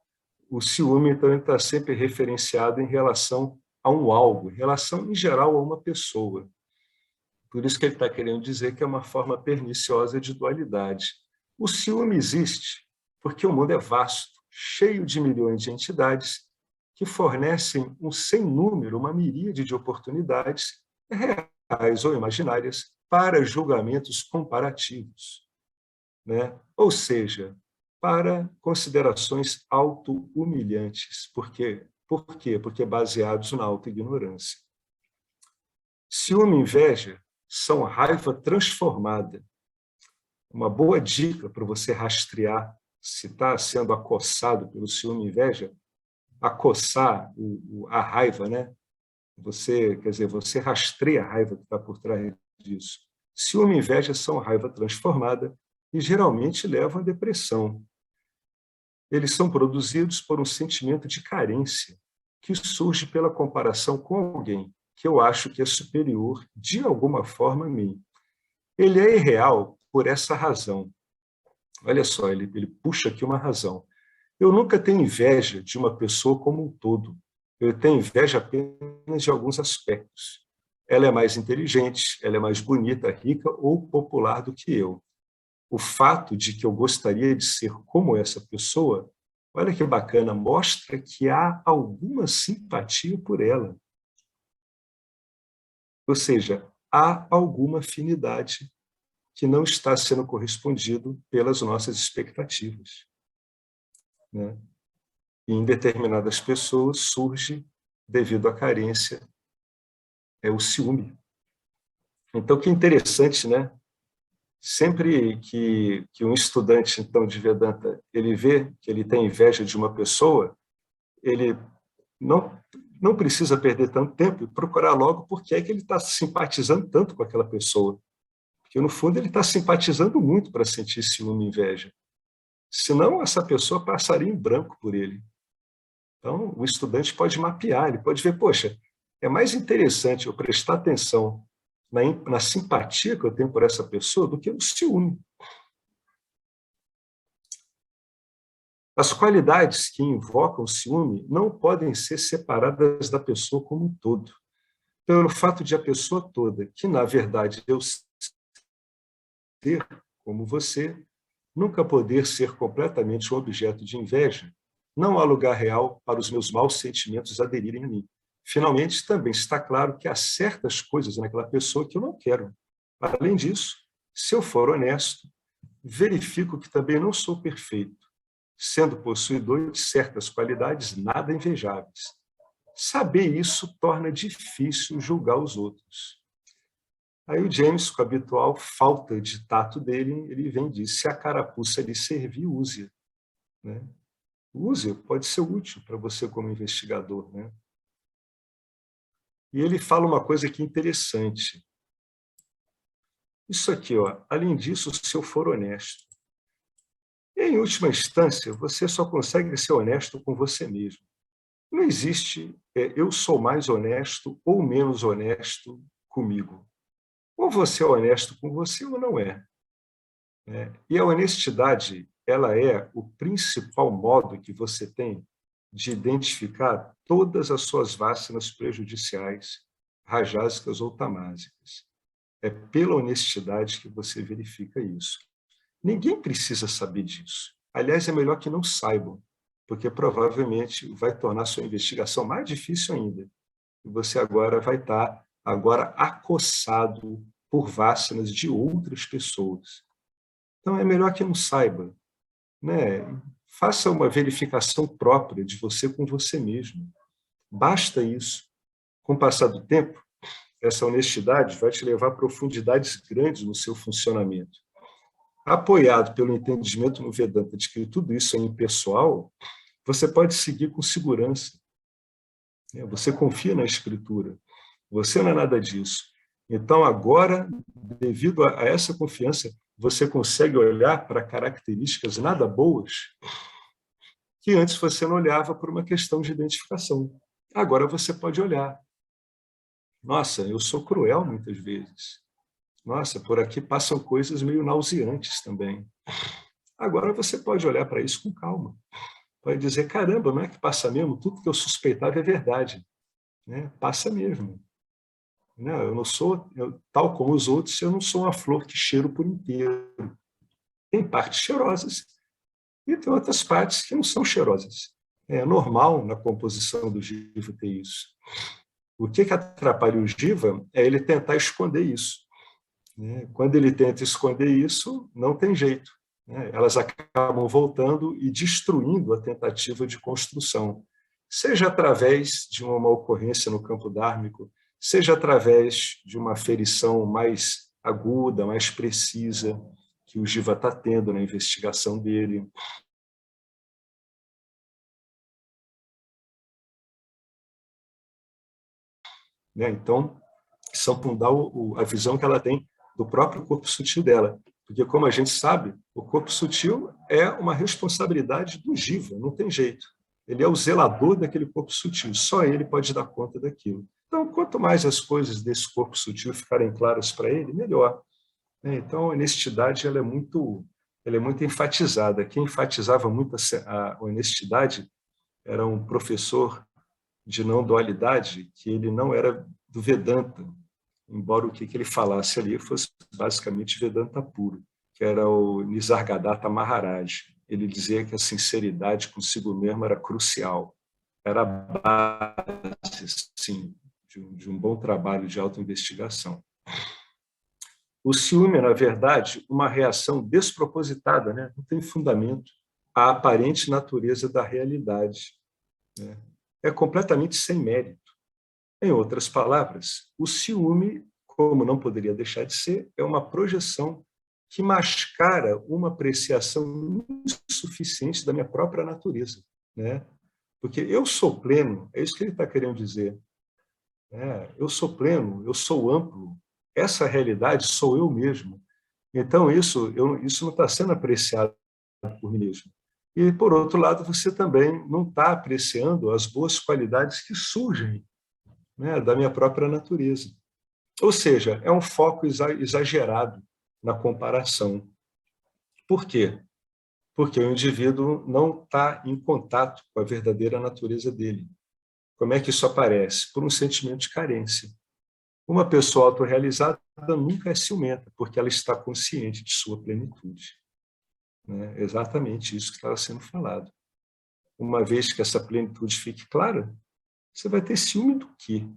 S1: O ciúme, então, está sempre referenciado em relação a um algo, em relação, em geral, a uma pessoa. Por isso que ele está querendo dizer que é uma forma perniciosa de dualidade. O ciúme existe porque o mundo é vasto, cheio de milhões de entidades que fornecem um sem número, uma miríade de oportunidades reais ou imaginárias para julgamentos comparativos, né? Ou seja, para considerações auto-humilhantes. Por quê? Porque baseados na auto-ignorância. Ciúme e inveja são raiva transformada. Uma boa dica para você rastrear se está sendo acossado pelo ciúme e inveja, acossar a raiva, né? Você rastreia a raiva que está por trás disso. Ciúme e inveja são raiva transformada e geralmente levam à depressão. Eles são produzidos por um sentimento de carência que surge pela comparação com alguém que eu acho que é superior de alguma forma a mim. Ele é irreal por essa razão. Olha só, ele puxa aqui uma razão. Eu nunca tenho inveja de uma pessoa como um todo. Eu tenho inveja apenas de alguns aspectos. Ela é mais inteligente, ela é mais bonita, rica ou popular do que eu. O fato de que eu gostaria de ser como essa pessoa, olha que bacana, mostra que há alguma simpatia por ela. Ou seja, há alguma afinidade que não está sendo correspondido pelas nossas expectativas, né? E em determinadas pessoas surge, devido à carência, o ciúme. Então, que interessante, né? Sempre que um estudante, então, de Vedanta, ele vê que ele tem inveja de uma pessoa, ele não precisa perder tanto tempo e procurar logo por que é que ele está simpatizando tanto com aquela pessoa. Porque, no fundo, ele está simpatizando muito para sentir ciúme e inveja. Senão, essa pessoa passaria em branco por ele. Então, o estudante pode mapear, ele pode ver, poxa, é mais interessante eu prestar atenção na simpatia que eu tenho por essa pessoa do que no ciúme. As qualidades que invocam o ciúme não podem ser separadas da pessoa como um todo. Pelo fato de a pessoa toda, que na verdade eu ser como você, nunca poder ser completamente um objeto de inveja, não há lugar real para os meus maus sentimentos aderirem a mim. Finalmente, também está claro que há certas coisas naquela pessoa que eu não quero. Além disso, se eu for honesto, verifico que também não sou perfeito, sendo possuidor de certas qualidades nada invejáveis. Saber isso torna difícil julgar os outros. Aí o James, com a habitual falta de tato dele, ele vem e diz, se a carapuça lhe servir, use-a, né? Use, pode ser útil para você como investigador, né? E ele fala uma coisa aqui interessante. Isso aqui, ó, além disso, se eu for honesto. E, em última instância, você só consegue ser honesto com você mesmo. Não existe eu sou mais honesto ou menos honesto comigo. Ou você é honesto com você ou não é. E a honestidade, ela é o principal modo que você tem de identificar todas as suas vácinas prejudiciais, rajásicas ou tamásicas. É pela honestidade que você verifica isso. Ninguém precisa saber disso. Aliás, é melhor que não saibam, porque provavelmente vai tornar sua investigação mais difícil ainda. E você agora vai estar acossado por vácinas de outras pessoas. Então, é melhor que não saiba, né? Faça uma verificação própria de você com você mesmo. Basta isso. Com o passar do tempo, essa honestidade vai te levar a profundidades grandes no seu funcionamento. Apoiado pelo entendimento no Vedanta de que tudo isso é impessoal, você pode seguir com segurança. Você confia na Escritura. Você não é nada disso. Então, agora, devido a essa confiança, você consegue olhar para características nada boas que antes você não olhava por uma questão de identificação. Agora você pode olhar. Nossa, eu sou cruel muitas vezes. Nossa, por aqui passam coisas meio nauseantes também. Agora você pode olhar para isso com calma. Pode dizer, caramba, não é que passa mesmo? Tudo que eu suspeitava é verdade. Né? Passa mesmo. Não, eu não sou, tal como os outros, eu não sou uma flor que cheiro por inteiro. Tem partes cheirosas e tem outras partes que não são cheirosas. É normal na composição do Jiva ter isso. O que atrapalha o Jiva é ele tentar esconder isso. Quando ele tenta esconder isso, não tem jeito. Elas acabam voltando e destruindo a tentativa de construção, seja através de uma ocorrência no campo dármico, seja através de uma ferição mais aguda, mais precisa, que o Jiva está tendo na investigação dele. Então, isso aprofundar a visão que ela tem do próprio corpo sutil dela. Porque, como a gente sabe, o corpo sutil é uma responsabilidade do Jiva, não tem jeito. Ele é o zelador daquele corpo sutil, só ele pode dar conta daquilo. Então, quanto mais as coisas desse corpo sutil ficarem claras para ele, melhor. Então, a honestidade ela é muito enfatizada. Quem enfatizava muito a honestidade era um professor de não dualidade, que ele não era do Vedanta, embora o que ele falasse ali fosse basicamente Vedanta puro, que era o Nisargadatta Maharaj. Ele dizia que a sinceridade consigo mesmo era crucial, era a base, sim, de um bom trabalho de autoinvestigação. O ciúme, na verdade, uma reação despropositada, né? Não tem fundamento, à aparente natureza da realidade. Né? É completamente sem mérito. Em outras palavras, o ciúme, como não poderia deixar de ser, é uma projeção que mascara uma apreciação insuficiente da minha própria natureza. Né? Porque eu sou pleno, é isso que ele está querendo dizer. Eu sou pleno, eu sou amplo, essa realidade sou eu mesmo. Então, isso não está sendo apreciado por mim mesmo. E, por outro lado, você também não está apreciando as boas qualidades que surgem, né, da minha própria natureza. Ou seja, é um foco exagerado na comparação. Por quê? Porque o indivíduo não está em contato com a verdadeira natureza dele. Como é que isso aparece? Por um sentimento de carência. Uma pessoa autorrealizada nunca é ciumenta, porque ela está consciente de sua plenitude. É exatamente isso que estava sendo falado. Uma vez que essa plenitude fique clara, você vai ter ciúme do quê?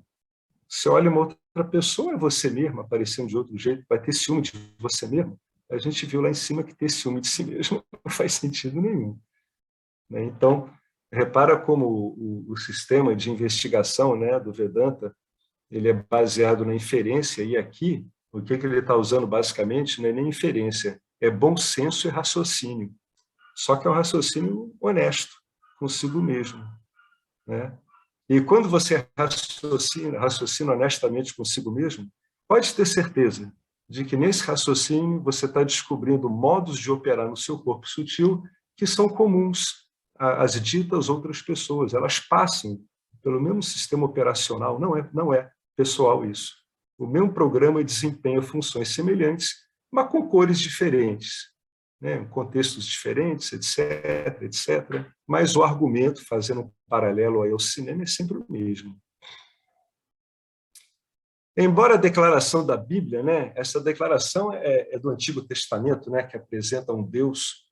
S1: Você olha uma outra pessoa, é você mesmo, aparecendo de outro jeito, vai ter ciúme de você mesmo? A gente viu lá em cima que ter ciúme de si mesmo não faz sentido nenhum. Então, repara como o sistema de investigação, né, do Vedanta, ele é baseado na inferência, e aqui, o que ele está usando basicamente não é nem inferência, é bom senso e raciocínio. Só que é um raciocínio honesto, consigo mesmo. Né? E quando você raciocina honestamente consigo mesmo, pode ter certeza de que nesse raciocínio você está descobrindo modos de operar no seu corpo sutil que são comuns às ditas outras pessoas. Elas passam pelo mesmo sistema operacional, não é pessoal isso. O mesmo programa desempenha funções semelhantes, mas com cores diferentes, né? Contextos diferentes, etc., etc. Mas o argumento, fazendo um paralelo aí ao cinema, é sempre o mesmo. Embora a declaração da Bíblia, né, essa declaração é do Antigo Testamento, né, que apresenta um Deus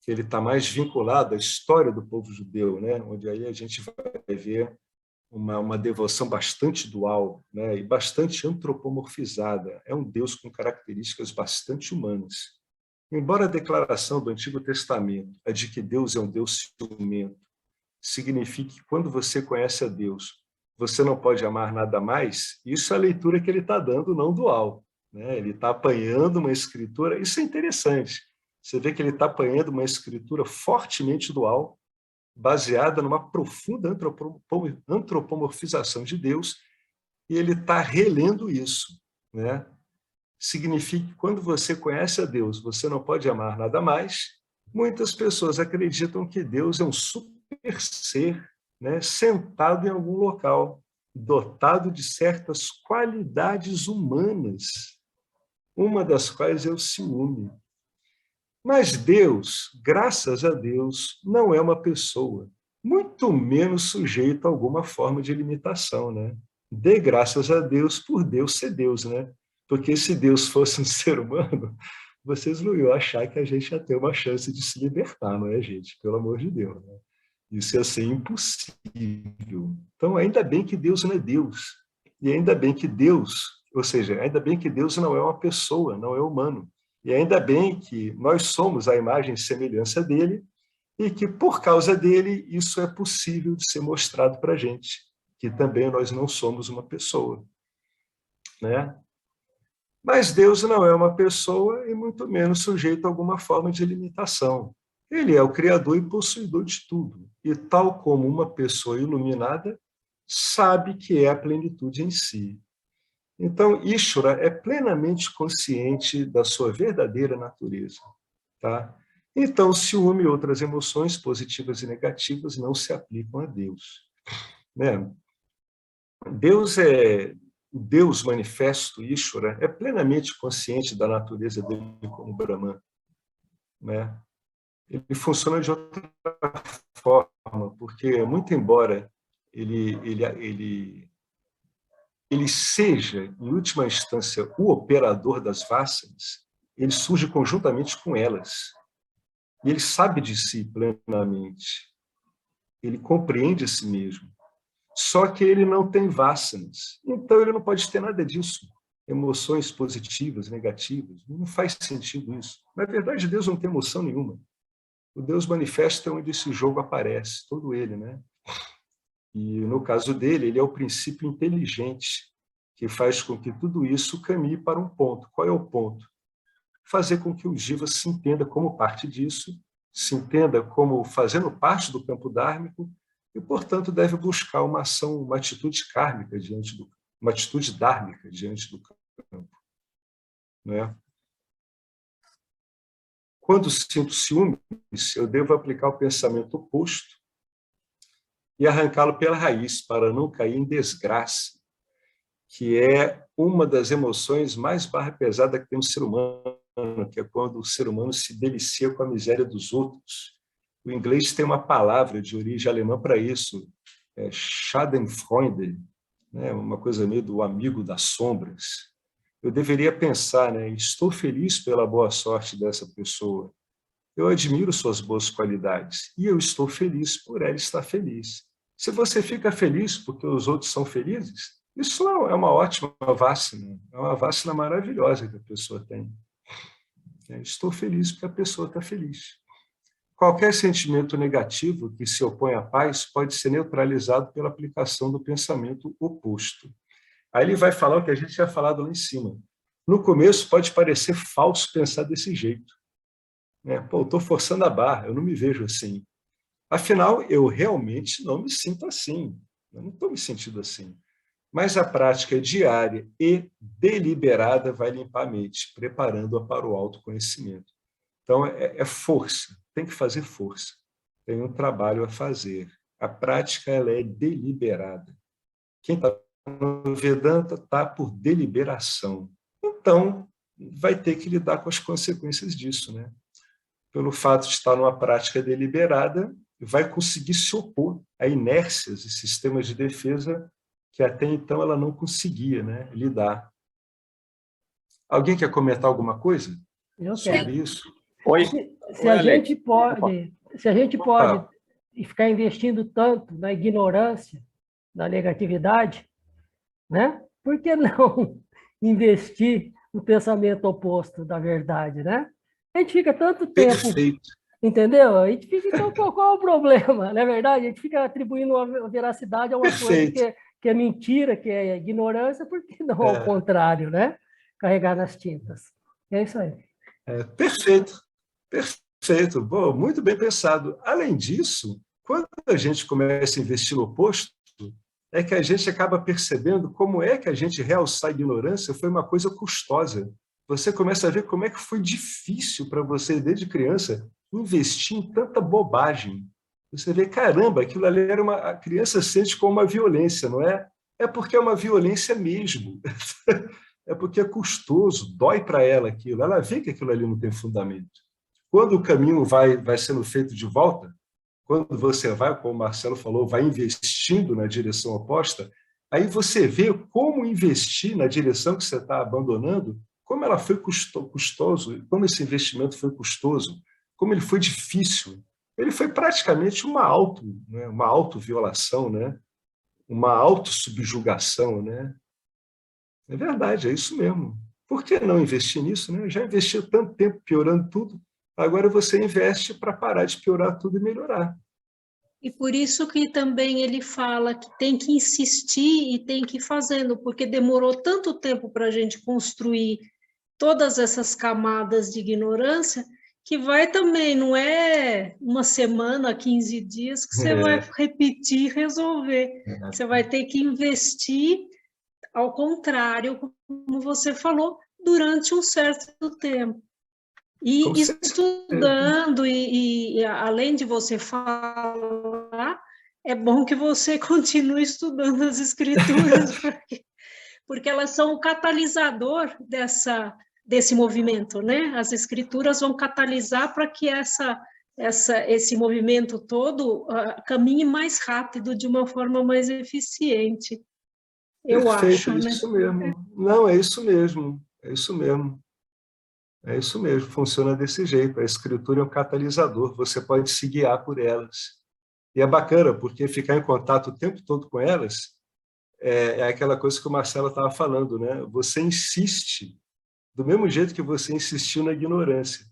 S1: que ele está mais vinculado à história do povo judeu, né, onde aí a gente vai ver uma devoção bastante dual, né, e bastante antropomorfizada. É um Deus com características bastante humanas. Embora a declaração do Antigo Testamento, a de que Deus é um Deus ciumento, signifique que quando você conhece a Deus, você não pode amar nada mais, isso é a leitura que ele está dando, não dual. Né? Ele está apanhando uma escritura, isso é interessante. Você vê que ele está apanhando uma escritura fortemente dual baseada numa profunda antropomorfização de Deus, e ele está relendo isso, né? Significa que quando você conhece a Deus, você não pode amar nada mais. Muitas pessoas acreditam que Deus é um super ser, né, sentado em algum local, dotado de certas qualidades humanas, uma das quais é o ciúme. Mas Deus, graças a Deus, não é uma pessoa, muito menos sujeito a alguma forma de limitação, né? Dê graças a Deus por Deus ser Deus, né? Porque se Deus fosse um ser humano, vocês não iam achar que a gente ia ter uma chance de se libertar, não é, gente? Pelo amor de Deus, né? Isso ia ser impossível. Então, ainda bem que Deus não é Deus. E ainda bem que Deus, ou seja, ainda bem que Deus não é uma pessoa, não é humano. E ainda bem que nós somos a imagem e semelhança dele e que, por causa dele, isso é possível de ser mostrado para a gente, que também nós não somos uma pessoa, né? Mas Deus não é uma pessoa e muito menos sujeito a alguma forma de limitação. Ele é o Criador e possuidor de tudo. E tal como uma pessoa iluminada, sabe que é a plenitude em si. Então, Ishvara é plenamente consciente da sua verdadeira natureza. Tá? Então, ciúme e outras emoções positivas e negativas não se aplicam a Deus. Né? Deus manifesto, Ishvara, é plenamente consciente da natureza dele como Brahman. Né? Ele funciona de outra forma, porque, muito embora ele seja, em última instância, o operador das vássanas, ele surge conjuntamente com elas. E ele sabe de si plenamente. Ele compreende a si mesmo. Só que ele não tem vássanas. Então, ele não pode ter nada disso. Emoções positivas, negativas. Não faz sentido isso. Na verdade, Deus não tem emoção nenhuma. O Deus manifesto é onde esse jogo aparece, todo ele, né? E, no caso dele, ele é o princípio inteligente que faz com que tudo isso caminhe para um ponto. Qual é o ponto? Fazer com que o jiva se entenda como parte disso, se entenda como fazendo parte do campo dármico e, portanto, deve buscar uma ação, uma atitude kármica uma atitude dármica diante do campo, né? Quando sinto ciúmes, eu devo aplicar o pensamento oposto e arrancá-lo pela raiz para não cair em desgraça, que é uma das emoções mais barra pesada que tem no ser humano, que é quando o ser humano se delicia com a miséria dos outros. O inglês tem uma palavra de origem alemã para isso, Schadenfreude, né? Uma coisa meio do amigo das sombras. Eu deveria pensar, né? Estou feliz pela boa sorte dessa pessoa. Eu admiro suas boas qualidades e eu estou feliz por ela estar feliz. Se você fica feliz porque os outros são felizes, isso é uma ótima vássina, é uma vássina maravilhosa que a pessoa tem. Estou feliz porque a pessoa está feliz. Qualquer sentimento negativo que se opõe à paz pode ser neutralizado pela aplicação do pensamento oposto. Aí ele vai falar o que a gente tinha falado lá em cima. No começo pode parecer falso pensar desse jeito. Pô, estou forçando a barra, eu não me vejo assim. Afinal, eu realmente não me sinto assim. Eu não estou me sentindo assim. Mas a prática diária e deliberada vai limpar a mente, preparando-a para o autoconhecimento. Então, é força, tem que fazer força. Tem um trabalho a fazer. A prática ela é deliberada. Quem está no Vedanta está por deliberação. Então, vai ter que lidar com as consequências disso, né? Pelo fato de estar numa prática deliberada, vai conseguir se opor a inércias e sistemas de defesa que até então ela não conseguia, né, lidar. Alguém quer comentar alguma coisa sobre isso?
S3: Oi.
S2: Se a gente pode ficar investindo tanto na ignorância, na negatividade, né? Por que não investir no pensamento oposto da verdade, né? A gente fica tanto tempo...
S1: Perfeito.
S2: Entendeu? A gente fica, então, qual é o problema? Não é verdade? A gente fica atribuindo uma veracidade a uma coisa que é mentira, que é ignorância, por que não ao contrário, né? Carregar nas tintas. É isso aí.
S1: Perfeito. Perfeito. Bom, muito bem pensado. Além disso, Quando a gente começa a investir no oposto, é que a gente acaba percebendo como é que a gente realçar a ignorância foi uma coisa custosa. Você começa a ver como é que foi difícil para você, desde criança, investir em tanta bobagem. Você vê, caramba, aquilo ali era uma... A criança sente como uma violência, não é? É porque é uma violência mesmo. É porque é custoso, dói para ela aquilo. Ela vê que aquilo ali não tem fundamento. Quando o caminho vai sendo feito de volta, quando você vai, como o Marcelo falou, vai investindo na direção oposta, aí você vê como investir na direção que você está abandonando, como ela foi custoso, como esse investimento foi custoso, como ele foi difícil. Ele foi praticamente uma autoviolação, né? Uma autossubjugação, né? É verdade, é isso mesmo. Por que não investir nisso, né? Já investiu tanto tempo piorando tudo, agora você investe para parar de piorar tudo e melhorar.
S3: E por isso que também ele fala que tem que insistir e tem que ir fazendo, porque demorou tanto tempo para a gente construir todas essas camadas de ignorância, que vai também, não é uma semana, 15 dias, que você vai repetir e resolver. Você vai ter que investir, ao contrário, como você falou, durante um certo tempo. E estudando, e além de você falar, é bom que você continue estudando as escrituras, porque elas são o catalisador desse movimento, né? As escrituras vão catalisar para que esse movimento todo caminhe mais rápido, de uma forma mais eficiente. Eu
S1: Perfeito,
S3: acho,
S1: é
S3: né?
S1: isso mesmo. Não, é isso mesmo, é isso mesmo. É isso mesmo, funciona desse jeito. A escritura é um catalisador, você pode se guiar por elas. E é bacana, porque ficar em contato o tempo todo com elas é aquela coisa que o Marcelo estava falando, né? Você insiste, do mesmo jeito que você insistiu na ignorância.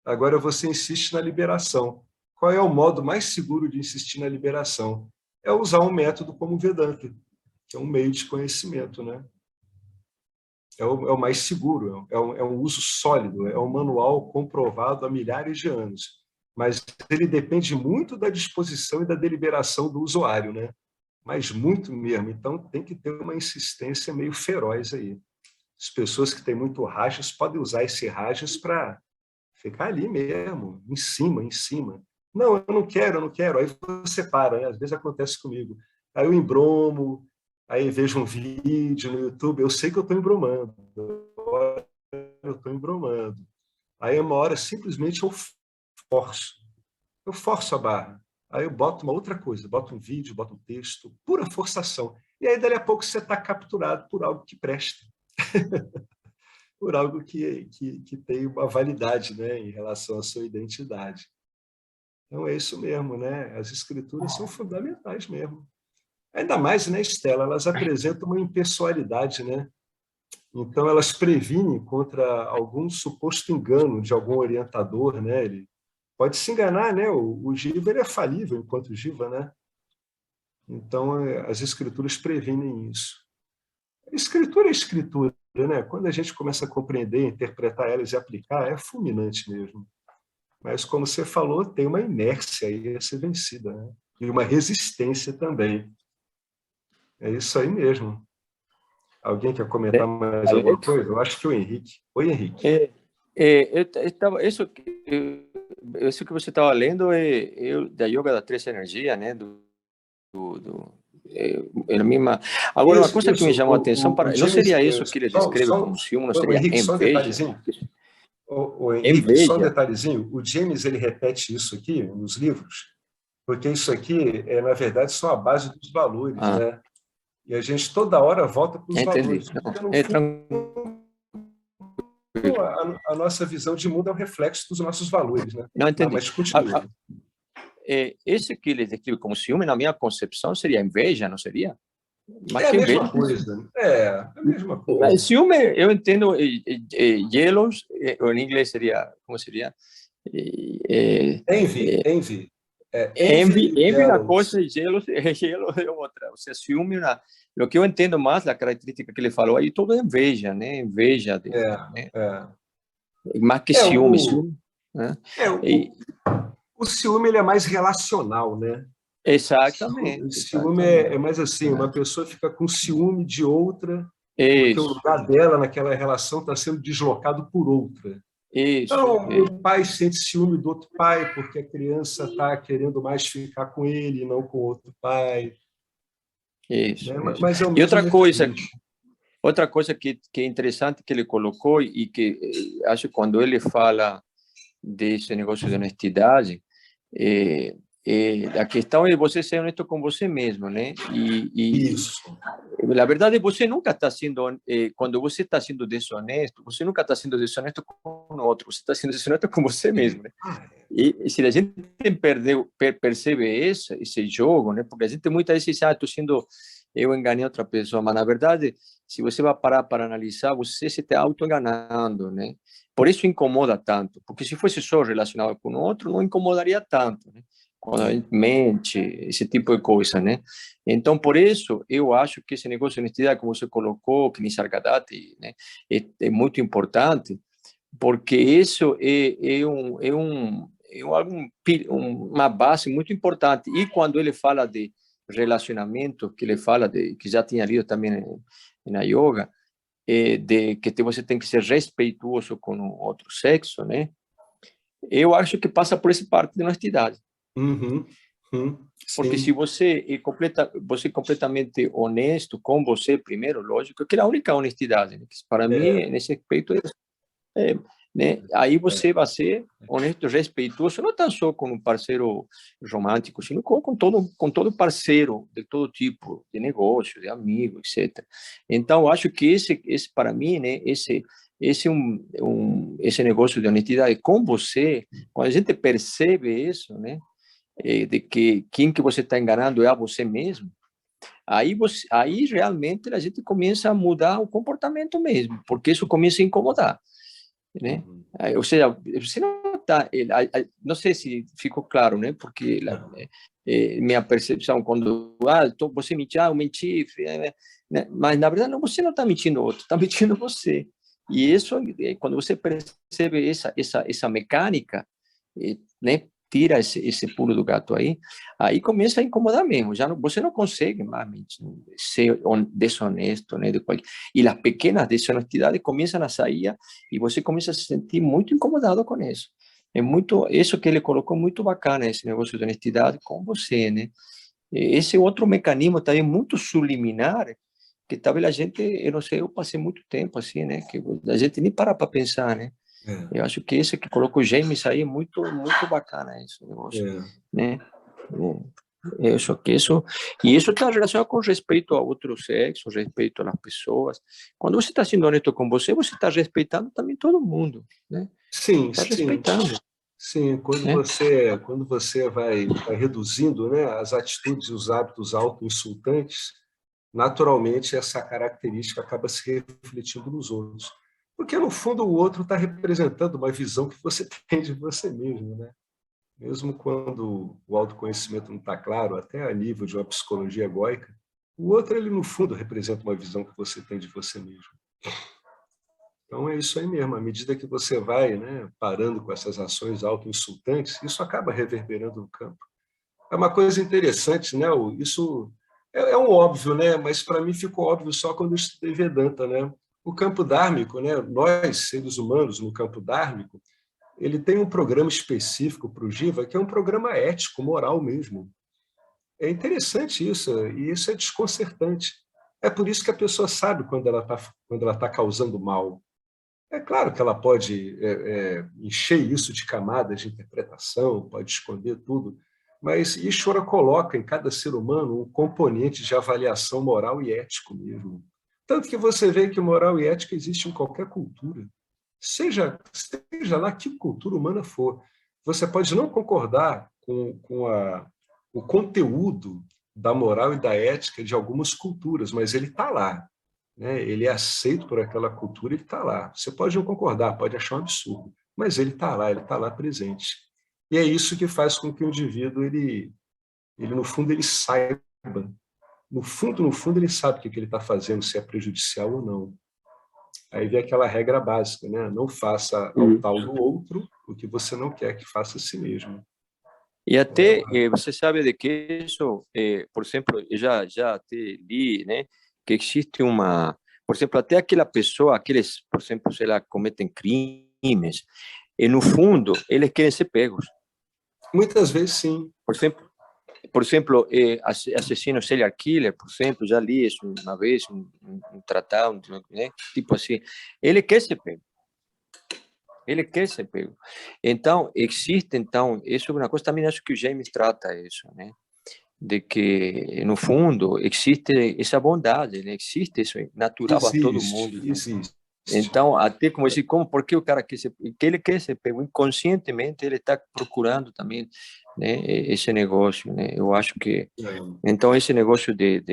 S1: Agora você insiste na liberação. Qual é o modo mais seguro de insistir na liberação? É usar um método como o Vedanta, que é um meio de conhecimento, né? É o mais seguro, é um uso sólido, é um manual comprovado há milhares de anos. Mas ele depende muito da disposição e da deliberação do usuário, né? Mas muito mesmo. Então, tem que ter uma insistência meio feroz aí. As pessoas que têm muito rajas podem usar esse rajas para ficar ali mesmo, em cima, em cima. Não, eu não quero, eu não quero. Aí você para, né? Às vezes acontece comigo. Aí eu embromo, aí vejo um vídeo no YouTube, eu sei que eu estou embromando. Eu estou embromando. Aí uma hora simplesmente eu forço a barra. Aí eu boto uma outra coisa, boto um vídeo, boto um texto, pura forçação. E aí, dali a pouco, você está capturado por algo que presta. Por algo que tem uma validade, né, em relação à sua identidade. Então, é isso mesmo, né? As escrituras são fundamentais mesmo. Ainda mais, né, Estela, elas apresentam uma impessoalidade, né? Então, elas previnem contra algum suposto engano de algum orientador, né? Ele pode se enganar, né? O Jiva ele é falível enquanto Jiva, né? Então, as escrituras previnem isso. Escritura é escritura, né? Quando a gente começa a compreender, interpretar elas e aplicar, é fulminante mesmo. Mas, como você falou, tem uma inércia aí a ser vencida, né? E uma resistência também. É isso aí mesmo. Alguém quer comentar mais alguma coisa? Eu acho que o Henrique. Oi, Henrique.
S4: Isso que você estava lendo é da Yoga das Três Energias, né? É a mesma. Agora, uma coisa que me chamou a atenção, não seria isso que ele descreve como ciúme, não seria
S1: Henrique, só um
S4: inveja?
S1: detalhezinho. Henrique, só um detalhezinho. O James ele repete isso aqui nos livros, porque isso aqui, na verdade, são a base dos valores, né? E a gente toda hora volta para os valores. A nossa visão de mundo é um reflexo dos nossos valores, né?
S4: Não entendi.
S1: Mas continua.
S4: Esse que ele descreve como ciúme, na minha concepção, seria inveja, não seria?
S1: Mas é a mesma coisa. É a mesma coisa.
S4: Ciúme, eu entendo, jealous, ou em inglês seria, como seria?
S1: Envy.
S4: Envy é uma coisa e jealous é outra. Ou seja, ciúme, o que eu entendo mais, a característica que ele falou aí, todo é inveja, né? Inveja. Mais que ciúme.
S1: O ciúme ele é mais relacional, né?
S4: Exatamente.
S1: Ciúme é mais assim, uma pessoa fica com ciúme de outra porque o
S4: Isso,
S1: lugar dela naquela relação está sendo deslocado por outra.
S4: isso,
S1: Então, o pai sente ciúme do outro pai porque a criança está querendo mais ficar com ele e não com o outro pai.
S4: isso,
S1: Né?
S4: isso.
S1: Mas é o
S4: E
S1: mesmo mecanismo.
S4: outra coisa que é interessante que ele colocou e que acho que quando ele fala desse negócio de honestidade, a questão é você ser honesto com você mesmo, né?
S1: Isso.
S4: Na verdade, você nunca está sendo, quando você está sendo desonesto, você nunca está sendo desonesto com o outro, você está sendo desonesto com você mesmo, né? E se a gente percebe esse jogo, né? Porque a gente muitas vezes diz, eu enganei outra pessoa, mas na verdade, se você vai parar para analisar, você se está auto-enganando, né? Por isso incomoda tanto, porque se fosse só relacionado com o outro, não incomodaria tanto, né? Quando a gente mente, esse tipo de coisa, né? Então, por isso, eu acho que esse negócio de honestidade, como você colocou, que Nisargadatta, né, é muito importante, porque isso uma base muito importante. E quando ele fala de relacionamento, que ele fala de, que já tinha lido também na yoga, de que você tem que ser respeituoso com o outro sexo, né? Eu acho que passa por essa parte de honestidade. Porque se você é completamente honesto com você primeiro, lógico, que é a única honestidade, né? Para mim, nesse aspecto, né? Aí você vai ser honesto, respeitoso, não tão só com um parceiro romântico, sino com todo parceiro de todo tipo, de negócio, de amigo, etc. Então, acho que esse para mim, né, esse negócio de honestidade com você, quando a gente percebe isso, né, de que quem que você está enganando é a você mesmo, aí realmente a gente começa a mudar o comportamento mesmo, porque isso começa a incomodar, né? Ou seja, você não está, não sei se ficou claro, né? Porque minha percepção quando você mentiu, eu menti, né? Mas na verdade não, você não está mentindo outro, está mentindo você. E isso, quando você percebe essa mecânica, né? Tira esse pulo do gato aí começa a incomodar mesmo. Já não, você não consegue mais ser desonesto, né? E as pequenas desonestidades começam a sair e você começa a se sentir muito incomodado com isso. É muito isso que ele colocou, muito bacana esse negócio de honestidade com você, né? Esse outro mecanismo também muito subliminar que talvez a gente, eu não sei, eu passei muito tempo assim, né? Que a gente nem para pensar, né? Eu acho que esse que colocou o James aí é muito bacana esse negócio, né? Isso que isso e isso está relacionado com respeito ao outro sexo, respeito às pessoas. Quando você está sendo honesto com você está respeitando também todo mundo, né?
S1: Sim,
S4: Está
S1: sim.
S4: respeitando.
S1: Sim, quando você vai reduzindo, né, as atitudes e os hábitos auto-insultantes, naturalmente essa característica acaba se refletindo nos outros. Porque, no fundo, o outro está representando uma visão que você tem de você mesmo, né? Mesmo quando o autoconhecimento não está claro, até a nível de uma psicologia egóica, o outro, ele, no fundo, representa uma visão que você tem de você mesmo. Então, é isso aí mesmo. À medida que você vai, né, parando com essas ações autoinsultantes, isso acaba reverberando no campo. É uma coisa interessante, né? Isso é um óbvio, né? Mas para mim ficou óbvio só quando eu estudei Vedanta, né? O campo dármico, né? Nós, seres humanos, no campo dármico, ele tem um programa específico para o Jiva, que é um programa ético, moral mesmo. É interessante isso, e isso é desconcertante. É por isso que a pessoa sabe quando ela está causando mal. É claro que ela pode encher isso de camadas de interpretação, pode esconder tudo, mas Ishvara coloca em cada ser humano um componente de avaliação moral e ético mesmo. Tanto que você vê que moral e ética existem em qualquer cultura. Seja lá que cultura humana for. Você pode não concordar com o conteúdo da moral e da ética de algumas culturas, mas ele está lá. Né? Ele é aceito por aquela cultura, ele está lá. Você pode não concordar, pode achar um absurdo, mas ele está lá presente. E é isso que faz com que o indivíduo, ele no fundo, ele saiba. No fundo, ele sabe o que ele está fazendo, se é prejudicial ou não. Aí vem aquela regra básica, né? Não faça ao tal do outro o que você não quer que faça a si mesmo.
S4: E até você sabe de que isso, por exemplo, eu já te li, né, que existe uma, por exemplo, até aquela pessoa, aqueles, por exemplo, se ela cometem crimes, e no fundo eles querem ser pegos.
S1: Muitas vezes, sim.
S4: Por exemplo, assassino serial killer, por exemplo, já li isso uma vez, um tratado, né, tipo assim, ele quer ser pego. Ele quer ser pego. Então, existe, então, isso é uma coisa, também acho que o James trata isso, né? De que, no fundo, existe essa bondade, né? Existe isso natural a todo mundo. Né?
S1: Existe.
S4: Então, até como esse, como, por que o cara quer ser, que ele quer ser pego? Inconscientemente, ele está procurando também, né? Esse negócio, né? Eu acho que, então, esse negócio de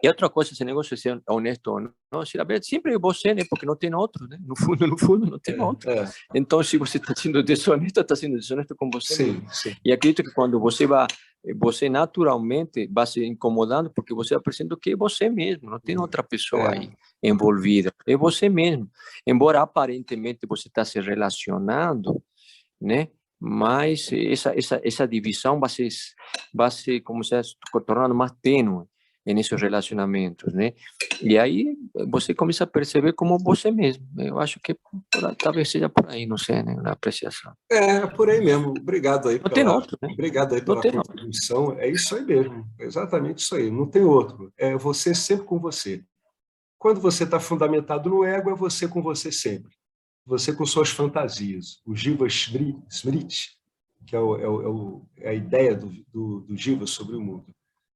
S4: e outra coisa, esse negócio de ser honesto ou não, sempre você, né? Porque não tem outro, né? No fundo, não tem outro. Então, se você está sendo desonesto com você mesmo.
S1: Sim.
S4: E acredito que quando você naturalmente vai se incomodando, porque você apresenta que é você mesmo, não tem outra pessoa aí envolvida, é você mesmo. Embora aparentemente você está se relacionando, né? Mas essa divisão vai se como se tornando mais tênue nesses relacionamentos, né? E aí você começa a perceber como você mesmo. Eu acho que talvez seja por aí, não sei, né? Na apreciação.
S1: Por aí mesmo. Obrigado aí
S4: Obrigado aí
S1: pela contribuição. É isso aí mesmo. É exatamente isso aí. Não tem outro. É você sempre com você. Quando você está fundamentado no ego, é você com você sempre. Você com suas fantasias. O Jiva Smriti, que é a ideia do Jiva sobre o mundo.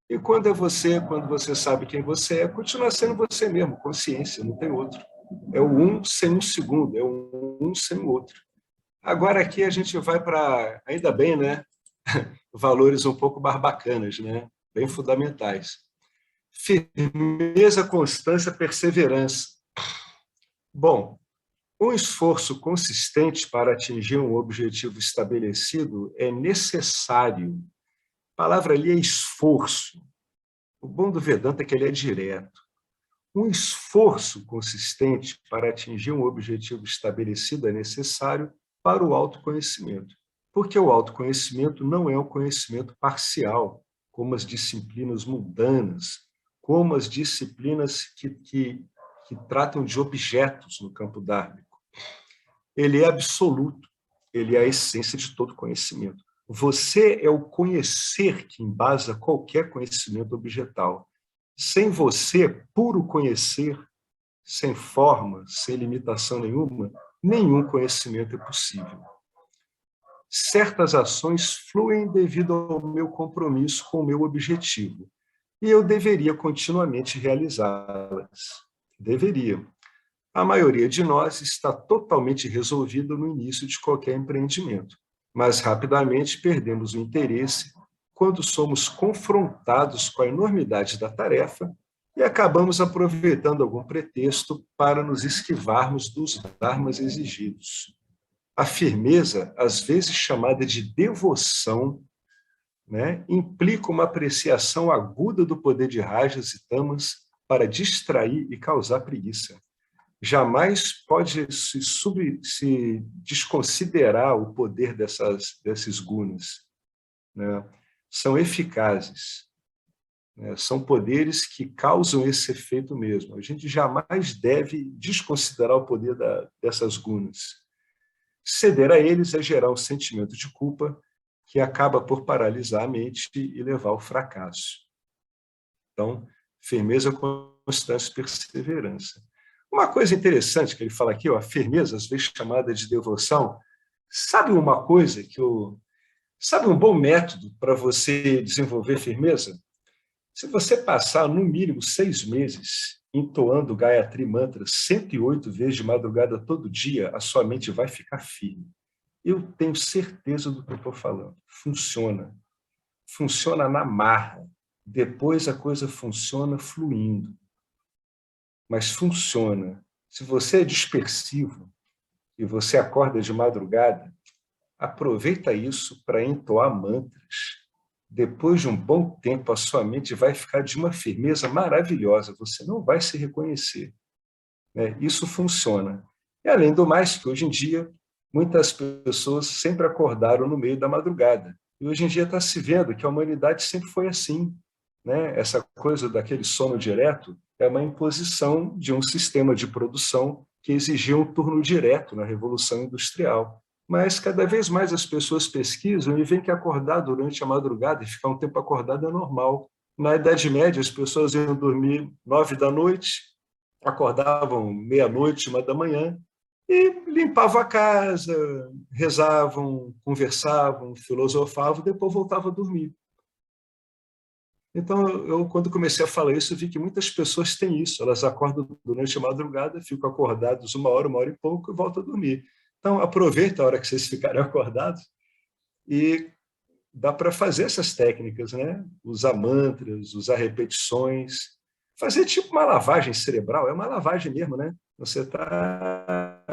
S1: E quando você sabe quem você é, continua sendo você mesmo, consciência, não tem outro. É o um sem um segundo, é o um sem o outro. Agora aqui a gente vai para, ainda bem, né? Valores um pouco mais bacanas, né? Bem fundamentais. Firmeza, constância, perseverança. Bom, um esforço consistente para atingir um objetivo estabelecido é necessário. A palavra ali é esforço. O bom do Vedanta é que ele é direto. Um esforço consistente para atingir um objetivo estabelecido é necessário para o autoconhecimento. Porque o autoconhecimento não é um conhecimento parcial, como as disciplinas mundanas, como as disciplinas que tratam de objetos no campo dármico. Ele é absoluto, ele é a essência de todo conhecimento. Você é o conhecer que embasa qualquer conhecimento objetal. Sem você, puro conhecer, sem forma, sem limitação nenhuma, nenhum conhecimento é possível. Certas ações fluem devido ao meu compromisso com o meu objetivo, e eu deveria continuamente realizá-las. Deveria. A maioria de nós está totalmente resolvida no início de qualquer empreendimento, mas rapidamente perdemos o interesse quando somos confrontados com a enormidade da tarefa e acabamos aproveitando algum pretexto para nos esquivarmos dos dharmas exigidos. A firmeza, às vezes chamada de devoção, né, implica uma apreciação aguda do poder de rajas e tamas para distrair e causar preguiça. Jamais pode se desconsiderar o poder desses gunas, né? São eficazes, né? São poderes que causam esse efeito mesmo. A gente jamais deve desconsiderar o poder dessas gunas. Ceder a eles é gerar um sentimento de culpa que acaba por paralisar a mente e levar ao fracasso. Então, firmeza, constância e perseverança. Uma coisa interessante que ele fala aqui, a firmeza, às vezes chamada de devoção, sabe uma coisa sabe um bom método para você desenvolver firmeza? Se você passar, no mínimo, 6 meses entoando o Gayatri Mantra 108 vezes de madrugada todo dia, a sua mente vai ficar firme. Eu tenho certeza do que eu estou falando. Funciona. Funciona na marra. Depois a coisa funciona fluindo. Mas funciona. Se você é dispersivo e você acorda de madrugada, aproveita isso para entoar mantras. Depois de um bom tempo, a sua mente vai ficar de uma firmeza maravilhosa. Você não vai se reconhecer. Isso funciona. E, além do mais, que hoje em dia muitas pessoas sempre acordaram no meio da madrugada. E hoje em dia está se vendo que a humanidade sempre foi assim, né? Essa coisa daquele sono direto é uma imposição de um sistema de produção que exigia um turno direto na Revolução Industrial. Mas cada vez mais as pessoas pesquisam e veem que acordar durante a madrugada e ficar um tempo acordado é normal. Na Idade Média, as pessoas iam dormir 9 da noite, acordavam meia-noite, 1 da manhã, e limpavam a casa, rezavam, conversavam, filosofavam, depois voltavam a dormir. Então, eu, quando comecei a falar isso, vi que muitas pessoas têm isso. Elas acordam durante a madrugada, ficam acordadas 1 hora e pouco, e voltam a dormir. Então, aproveita a hora que vocês ficarem acordados e dá para fazer essas técnicas, né? Usar mantras, usar repetições, fazer tipo uma lavagem cerebral. É uma lavagem mesmo, né? Você está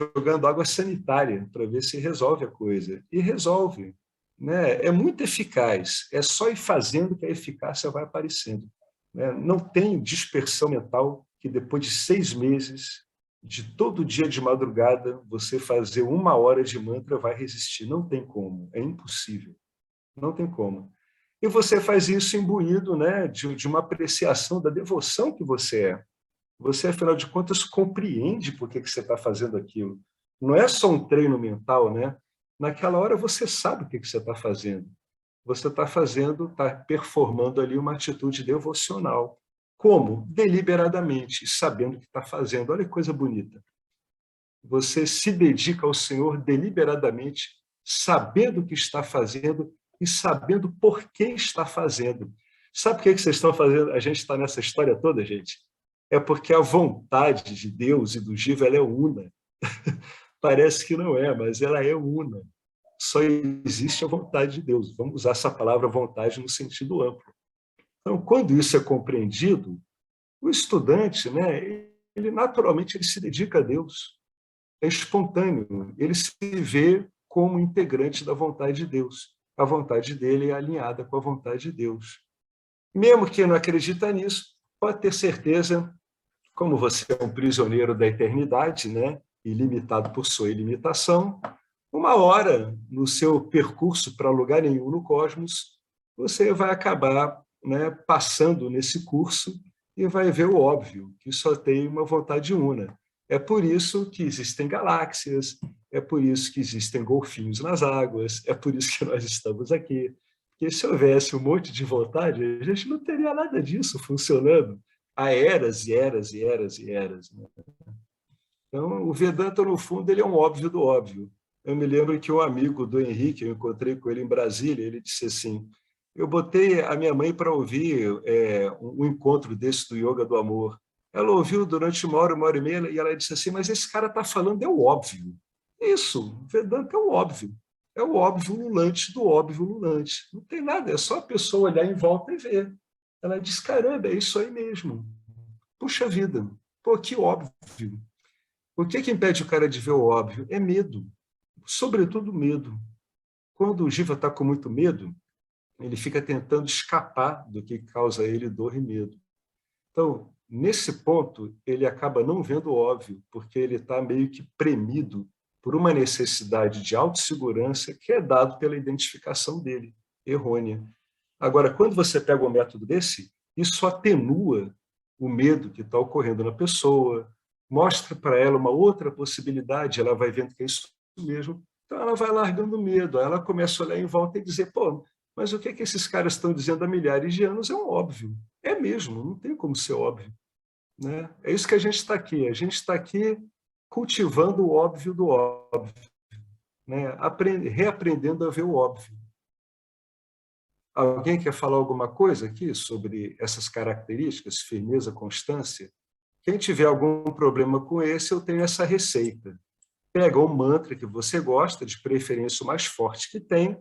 S1: jogando água sanitária para ver se resolve a coisa. E resolve. Né? É muito eficaz. É só ir fazendo que a eficácia vai aparecendo. Né? Não tem dispersão mental que depois de 6 meses, de todo dia de madrugada, você fazer 1 hora de mantra vai resistir. Não tem como. É impossível. Não tem como. E você faz isso imbuído, né, de uma apreciação da devoção que você é. Você, afinal de contas, compreende por que você está fazendo aquilo. Não é só um treino mental, né? Naquela hora você sabe o que você está fazendo. Você está fazendo, está performando ali uma atitude devocional. Como? Deliberadamente, sabendo o que está fazendo. Olha que coisa bonita. Você se dedica ao Senhor deliberadamente, sabendo o que está fazendo e sabendo por que está fazendo. Sabe por que vocês estão fazendo? A gente está nessa história toda, gente. É porque a vontade de Deus e do Jiva ela é una. Parece que não é, mas ela é una. Só existe a vontade de Deus. Vamos usar essa palavra vontade no sentido amplo. Então, quando isso é compreendido, o estudante, né, ele naturalmente ele se dedica a Deus. É espontâneo. Ele se vê como integrante da vontade de Deus. A vontade dele é alinhada com a vontade de Deus. Mesmo que não acredita nisso, pode ter certeza, como você é um prisioneiro da eternidade, né, ilimitado por sua ilimitação, 1 hora no seu percurso para lugar nenhum no cosmos, você vai acabar, né, passando nesse curso e vai ver o óbvio, que só tem uma vontade una. É por isso que existem galáxias, é por isso que existem golfinhos nas águas, é por isso que nós estamos aqui. Porque se houvesse um monte de vontade, a gente não teria nada disso funcionando há eras e eras e eras e eras. Né? Então, o Vedanta, no fundo, ele é um óbvio do óbvio. Eu me lembro que um amigo do Henrique, eu encontrei com ele em Brasília, ele disse assim, eu botei a minha mãe para ouvir um encontro desse do Yoga do Amor. Ela ouviu durante 1 hora e meia, e ela disse assim, mas esse cara está falando é o óbvio. Isso, Vedanta é o óbvio. É o óbvio ululante do óbvio ululante. Não tem nada, é só a pessoa olhar em volta e ver. Ela diz, caramba, é isso aí mesmo. Puxa vida, pô, que óbvio. O que impede o cara de ver o óbvio? É medo. Sobretudo medo. Quando o Jiva está com muito medo, ele fica tentando escapar do que causa a ele dor e medo. Então, nesse ponto, ele acaba não vendo o óbvio, porque ele está meio que premido por uma necessidade de autossegurança que é dado pela identificação dele, errônea. Agora, quando você pega um método desse, isso atenua o medo que está ocorrendo na pessoa, mostra para ela uma outra possibilidade, ela vai vendo que é isso mesmo, então ela vai largando o medo, aí ela começa a olhar em volta e dizer, pô, mas o que esses caras estão dizendo há milhares de anos é um óbvio. É mesmo, não tem como ser óbvio. Né? É isso que a gente está aqui. A gente está aqui cultivando o óbvio do óbvio. Né? Reaprendendo a ver o óbvio. Alguém quer falar alguma coisa aqui sobre essas características, firmeza, constância? Quem tiver algum problema com esse, eu tenho essa receita. Pega um mantra que você gosta, de preferência o mais forte que tem,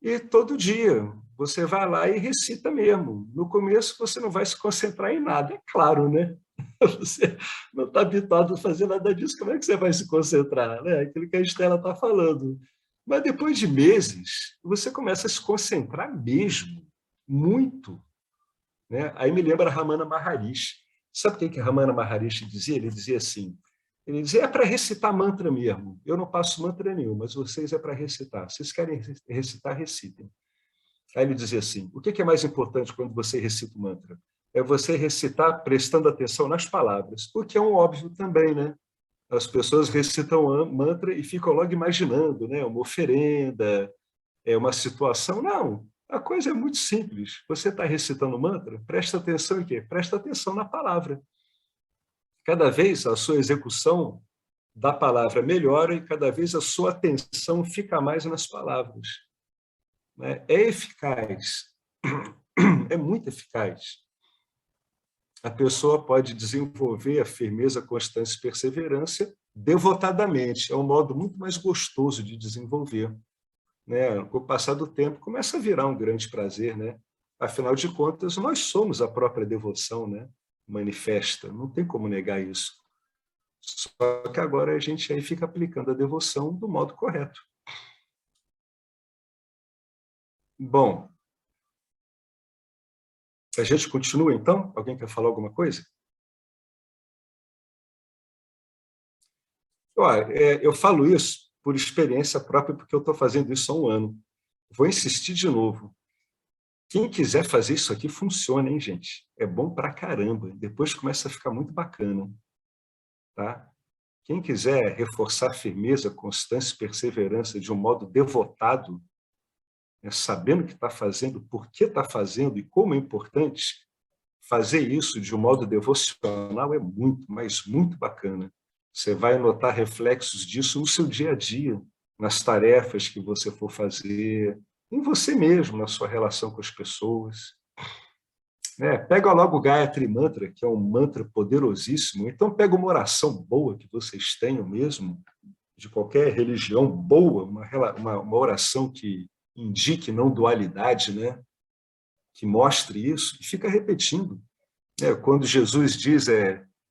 S1: e todo dia você vai lá e recita mesmo. No começo você não vai se concentrar em nada, é claro, né? Você não está habituado a fazer nada disso, como é que você vai se concentrar? Né? Aquilo que a Estela está falando. Mas depois de meses, você começa a se concentrar mesmo, muito. Né? Aí me lembra Ramana Maharishi. Sabe o que Ramana Maharishi dizia? Ele dizia assim, Ele diz, é para recitar mantra mesmo. Eu não passo mantra nenhum, mas vocês é para recitar. Vocês querem recitar, recitem. Aí ele dizia assim, o que é mais importante quando você recita o mantra? É você recitar prestando atenção nas palavras, o que é um óbvio também, né? As pessoas recitam mantra e ficam logo imaginando, né? Uma oferenda, uma situação. Não, a coisa é muito simples. Você está recitando mantra, presta atenção em quê? Presta atenção na palavra. Cada vez a sua execução da palavra melhora e cada vez a sua atenção fica mais nas palavras. É eficaz, é muito eficaz. A pessoa pode desenvolver a firmeza, constância e perseverança devotadamente. É um modo muito mais gostoso de desenvolver. Né? Com o passar do tempo, começa a virar um grande prazer. Né? Afinal de contas, nós somos a própria devoção, né? Manifesta. Não tem como negar isso. Só que agora a gente aí fica aplicando a devoção do modo correto. Bom, a gente continua, então? Alguém quer falar alguma coisa? Olha, eu falo isso por experiência própria, porque eu estou fazendo isso há um ano. Vou insistir de novo. Quem quiser fazer isso aqui, funciona, hein, gente? É bom pra caramba. Depois começa a ficar muito bacana. Tá? Quem quiser reforçar firmeza, constância e perseverança de um modo devotado, sabendo o que está fazendo, por que está fazendo e como é importante, fazer isso de um modo devocional é muito, mas muito bacana. Você vai notar reflexos disso no seu dia a dia, nas tarefas que você for fazer, em você mesmo, na sua relação com as pessoas. Pega logo o Gayatri Mantra, que é um mantra poderosíssimo. Então, pega uma oração boa que vocês tenham mesmo, de qualquer religião boa, uma oração que indique não dualidade, né? Que mostre isso, e fica repetindo. Quando Jesus diz,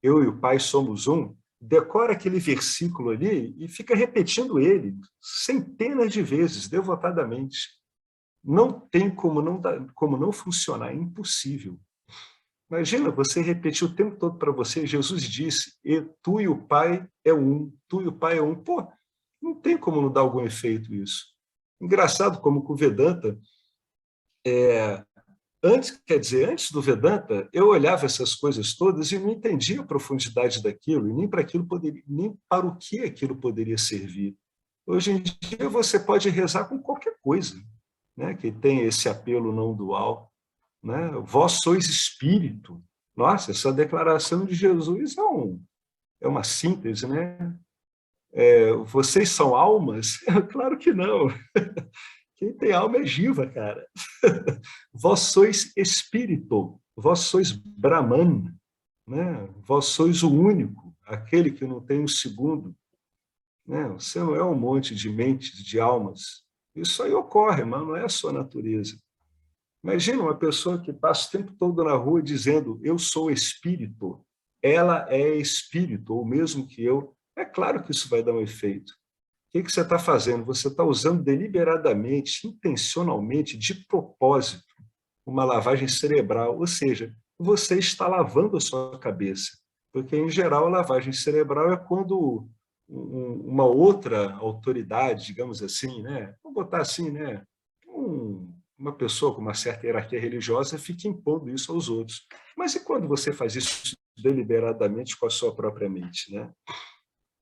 S1: eu e o Pai somos um, decora aquele versículo ali e fica repetindo ele centenas de vezes, devotadamente. Não tem como não funcionar, é impossível. Imagina você repetir o tempo todo para você, Jesus disse, tu e o Pai é um, tu e o Pai é um. Pô, não tem como não dar algum efeito isso. Engraçado como com o Vedanta, antes do Vedanta, eu olhava essas coisas todas e não entendia a profundidade daquilo, e nem para o que aquilo poderia servir. Hoje em dia você pode rezar com qualquer coisa, né, que tem esse apelo não dual. Né? Vós sois espírito. Nossa, essa declaração de Jesus é uma síntese, né? Vocês são almas? Claro que não. Quem tem alma é Jiva, cara. Vós sois espírito, vós sois Brahman, né? Vós sois o único, aquele que não tem um segundo. Né? Você não é um monte de mentes, de almas. Isso aí ocorre, mas não é a sua natureza. Imagina uma pessoa que passa o tempo todo na rua dizendo eu sou espírito, ela é espírito, ou mesmo que eu. É claro que isso vai dar um efeito. O que você está fazendo? Você está usando deliberadamente, intencionalmente, de propósito, uma lavagem cerebral, ou seja, você está lavando a sua cabeça. Porque, em geral, a lavagem cerebral é quando uma outra autoridade, digamos assim, né? Vamos botar assim, né? Uma pessoa com uma certa hierarquia religiosa fica impondo isso aos outros. Mas e quando você faz isso deliberadamente com a sua própria mente, né?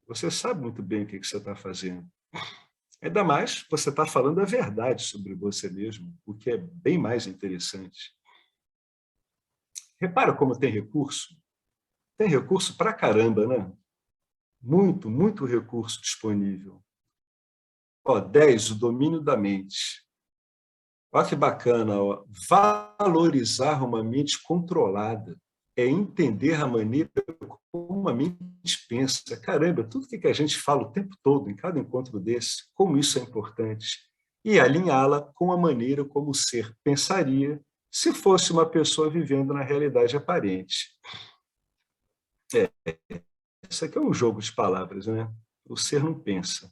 S1: Você sabe muito bem o que você está fazendo. Ainda mais, você está falando a verdade sobre você mesmo, o que é bem mais interessante. Repara como tem recurso. Tem recurso pra caramba, né? Muito, muito recurso disponível. 10, o domínio da mente. Olha que bacana, valorizar uma mente controlada é entender a maneira como a mente pensa. Caramba, tudo que a gente fala o tempo todo, em cada encontro desse, como isso é importante. E alinhá-la com a maneira como o ser pensaria se fosse uma pessoa vivendo na realidade aparente. Isso aqui é um jogo de palavras, né? O ser não pensa.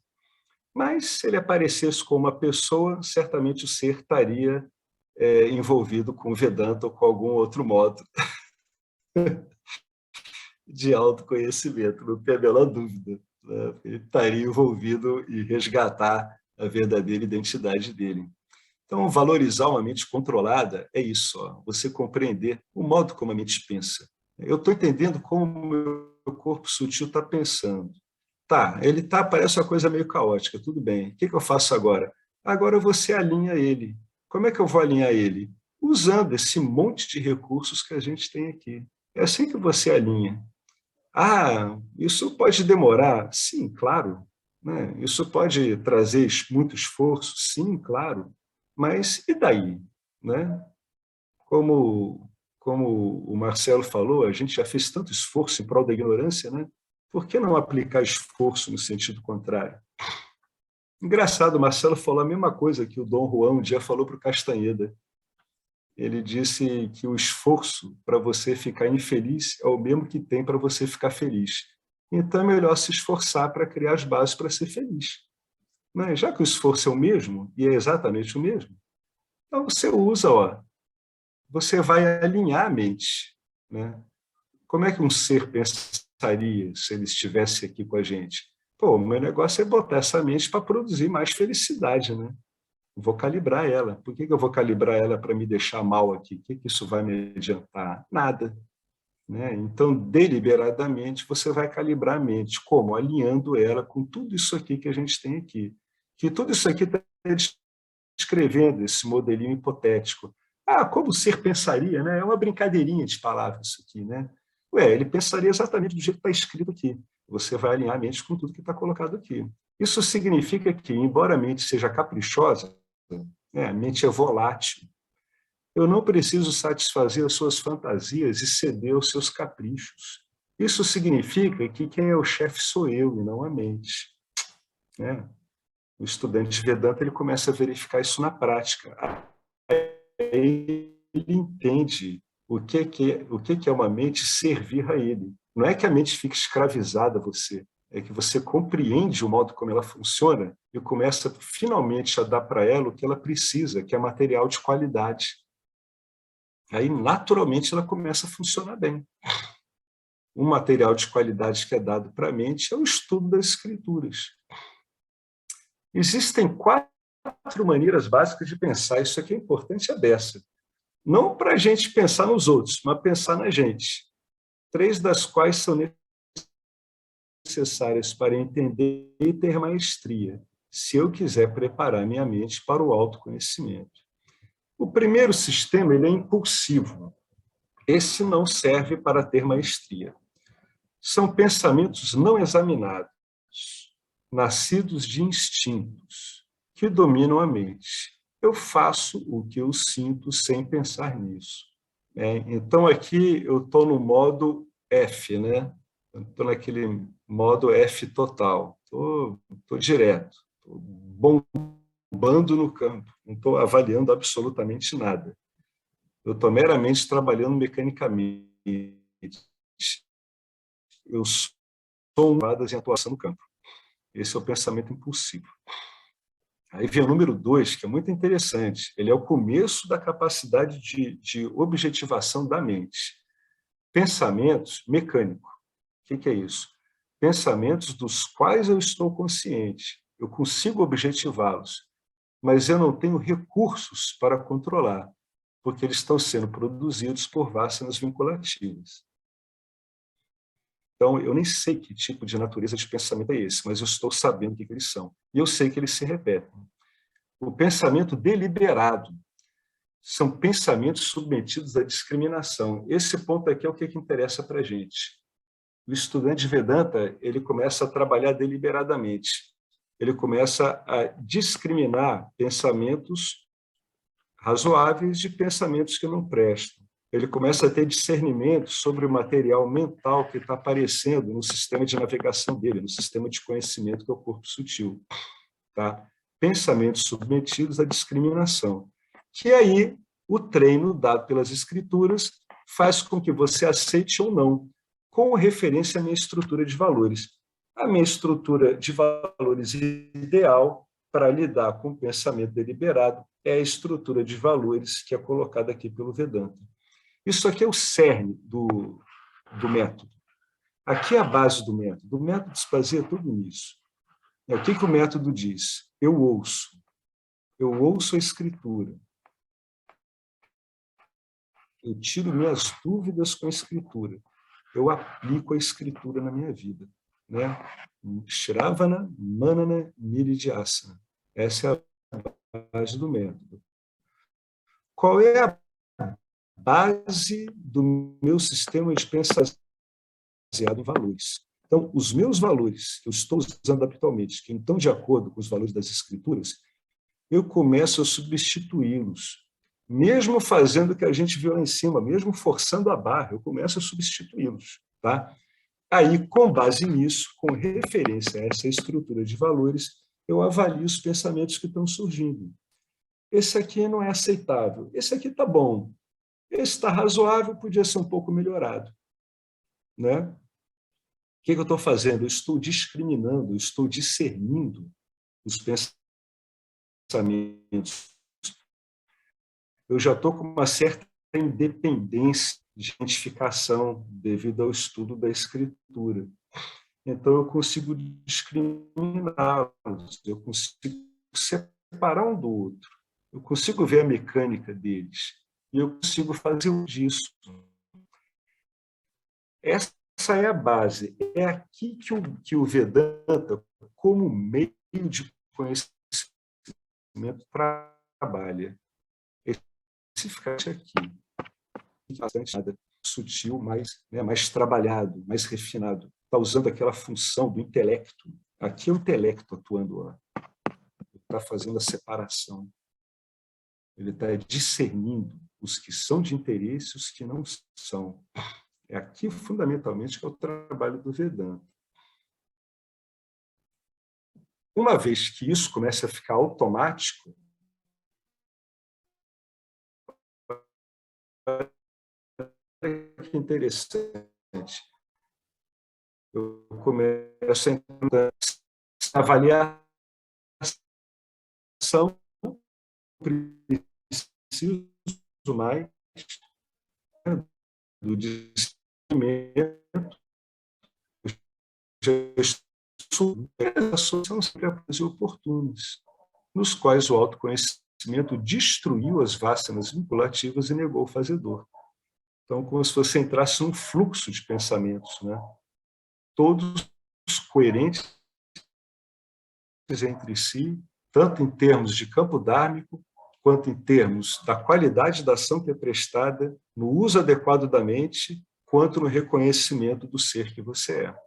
S1: Mas se ele aparecesse como uma pessoa, certamente o ser estaria envolvido com Vedanta ou com algum outro modo. de autoconhecimento, não tem a menor dúvida, né? Ele estaria envolvido em resgatar a verdadeira identidade dele. Então, valorizar uma mente controlada é isso, ó, você compreender o modo como a mente pensa. Eu estou entendendo como o meu corpo sutil está pensando. Tá, ele tá, parece uma coisa meio caótica, tudo bem. O que eu faço agora? Agora você alinha ele. Como é que eu vou alinhar ele? Usando esse monte de recursos que a gente tem aqui. É assim que você alinha. Ah, isso pode demorar? Sim, claro. Né? Isso pode trazer muito esforço? Sim, claro. Mas e daí? Né? Como o Marcelo falou, a gente já fez tanto esforço em prol da ignorância, né? Por que não aplicar esforço no sentido contrário? Engraçado, o Marcelo falou a mesma coisa que o Dom Juan um dia falou para o Castanheda. Ele disse que o esforço para você ficar infeliz é o mesmo que tem para você ficar feliz. Então é melhor se esforçar para criar as bases para ser feliz. Né? Já que o esforço é o mesmo, e é exatamente o mesmo, então você usa, ó, você vai alinhar a mente. Né? Como é que um ser pensaria se ele estivesse aqui com a gente? Pô, o meu negócio é botar essa mente para produzir mais felicidade, né? Vou calibrar ela. Por que eu vou calibrar ela para me deixar mal aqui? O que isso vai me adiantar? Nada. Né? Então, deliberadamente, você vai calibrar a mente. Como? Alinhando ela com tudo isso aqui que a gente tem aqui. Que tudo isso aqui está descrevendo esse modelinho hipotético. Ah, como o ser pensaria, né? É uma brincadeirinha de palavras isso aqui, né? Ué, ele pensaria exatamente do jeito que está escrito aqui. Você vai alinhar a mente com tudo que está colocado aqui. Isso significa que, embora a mente seja caprichosa, né, a mente é volátil, eu não preciso satisfazer as suas fantasias e ceder aos seus caprichos. Isso significa que quem é o chefe sou eu e não a mente. Né? O estudante de Vedanta ele começa a verificar isso na prática. Ele entende o que é uma mente servir a ele. Não é que a mente fique escravizada a você, é que você compreende o modo como ela funciona e começa finalmente a dar para ela o que ela precisa, que é material de qualidade. Aí, naturalmente, ela começa a funcionar bem. Um material de qualidade que é dado para a mente é o estudo das escrituras. Existem 4 maneiras básicas de pensar, isso aqui é importante, é dessa. Não para a gente pensar nos outros, mas pensar na gente. 3 das quais são necessárias para entender e ter maestria, se eu quiser preparar minha mente para o autoconhecimento. O primeiro sistema ele é impulsivo. Esse não serve para ter maestria. São pensamentos não examinados, nascidos de instintos, que dominam a mente. Eu faço o que eu sinto sem pensar nisso. Então, aqui eu estou no modo F, né? Estou naquele modo F total. Estou direto, estou bombando no campo, não estou avaliando absolutamente nada. Eu estou meramente trabalhando mecanicamente. Eu sou em atuação no campo. Esse é o pensamento impulsivo. Aí vem o número 2, que é muito interessante. Ele é o começo da capacidade de objetivação da mente. Pensamentos mecânicos. O que é isso? Pensamentos dos quais eu estou consciente. Eu consigo objetivá-los, mas eu não tenho recursos para controlar, porque eles estão sendo produzidos por vásanas vinculativas. Então, eu nem sei que tipo de natureza de pensamento é esse, mas eu estou sabendo o que eles são. E eu sei que eles se repetem. O pensamento deliberado são pensamentos submetidos à discriminação. Esse ponto aqui é o que interessa para a gente. O estudante de Vedanta, ele começa a trabalhar deliberadamente. Ele começa a discriminar pensamentos razoáveis de pensamentos que não prestam. Ele começa a ter discernimento sobre o material mental que está aparecendo no sistema de navegação dele, no sistema de conhecimento que é o corpo sutil. Tá? Pensamentos submetidos à discriminação. Que aí o treino dado pelas escrituras faz com que você aceite ou não, com referência à minha estrutura de valores. A minha estrutura de valores ideal para lidar com o pensamento deliberado é a estrutura de valores que é colocada aqui pelo Vedanta. Isso aqui é o cerne do método. Aqui é a base do método. O método se baseia tudo nisso. O que o método diz? Eu ouço a escritura. Eu tiro minhas dúvidas com a escritura. Eu aplico a escritura na minha vida. Né? Shravana, Manana, Nididhyasana. Essa é a base do método. Qual é a base do meu sistema de pensamento baseado em valores? Então, os meus valores que eu estou usando habitualmente, que não estão de acordo com os valores das escrituras, eu começo a substituí-los. Mesmo fazendo o que a gente viu lá em cima, mesmo forçando a barra, eu começo a substituí-los. Tá? Aí, com base nisso, com referência a essa estrutura de valores, eu avalio os pensamentos que estão surgindo. Esse aqui não é aceitável, esse aqui está bom, esse está razoável, podia ser um pouco melhorado. Né? O que eu estou fazendo? Eu estou discriminando, eu estou discernindo os pensamentos. Eu já estou com uma certa independência de identificação devido ao estudo da escritura. Então, eu consigo discriminá-los, eu consigo separar um do outro, eu consigo ver a mecânica deles, e eu consigo fazer disso. Essa é a base. É aqui que o Vedanta, como meio de conhecimento, trabalha. Especificamente aqui. Bastante nada sutil, mais trabalhado, mais refinado. Está usando aquela função do intelecto. Aqui é o intelecto atuando lá. Ele está fazendo a separação. Ele está discernindo os que são de interesse e os que não são. É aqui, fundamentalmente, que é o trabalho do Vedanta. Uma vez que isso começa a ficar automático, que interessante. Eu começo a avaliação, preciso mais do discernimento, as soluções sempre oportunas, nos quais o autoconhecimento destruiu as vássanas vinculativas e negou o fazedor. Então, como se você entrasse num fluxo de pensamentos, né? Todos coerentes entre si, tanto em termos de campo dármico, quanto em termos da qualidade da ação que é prestada, no uso adequado da mente, quanto no reconhecimento do ser que você é.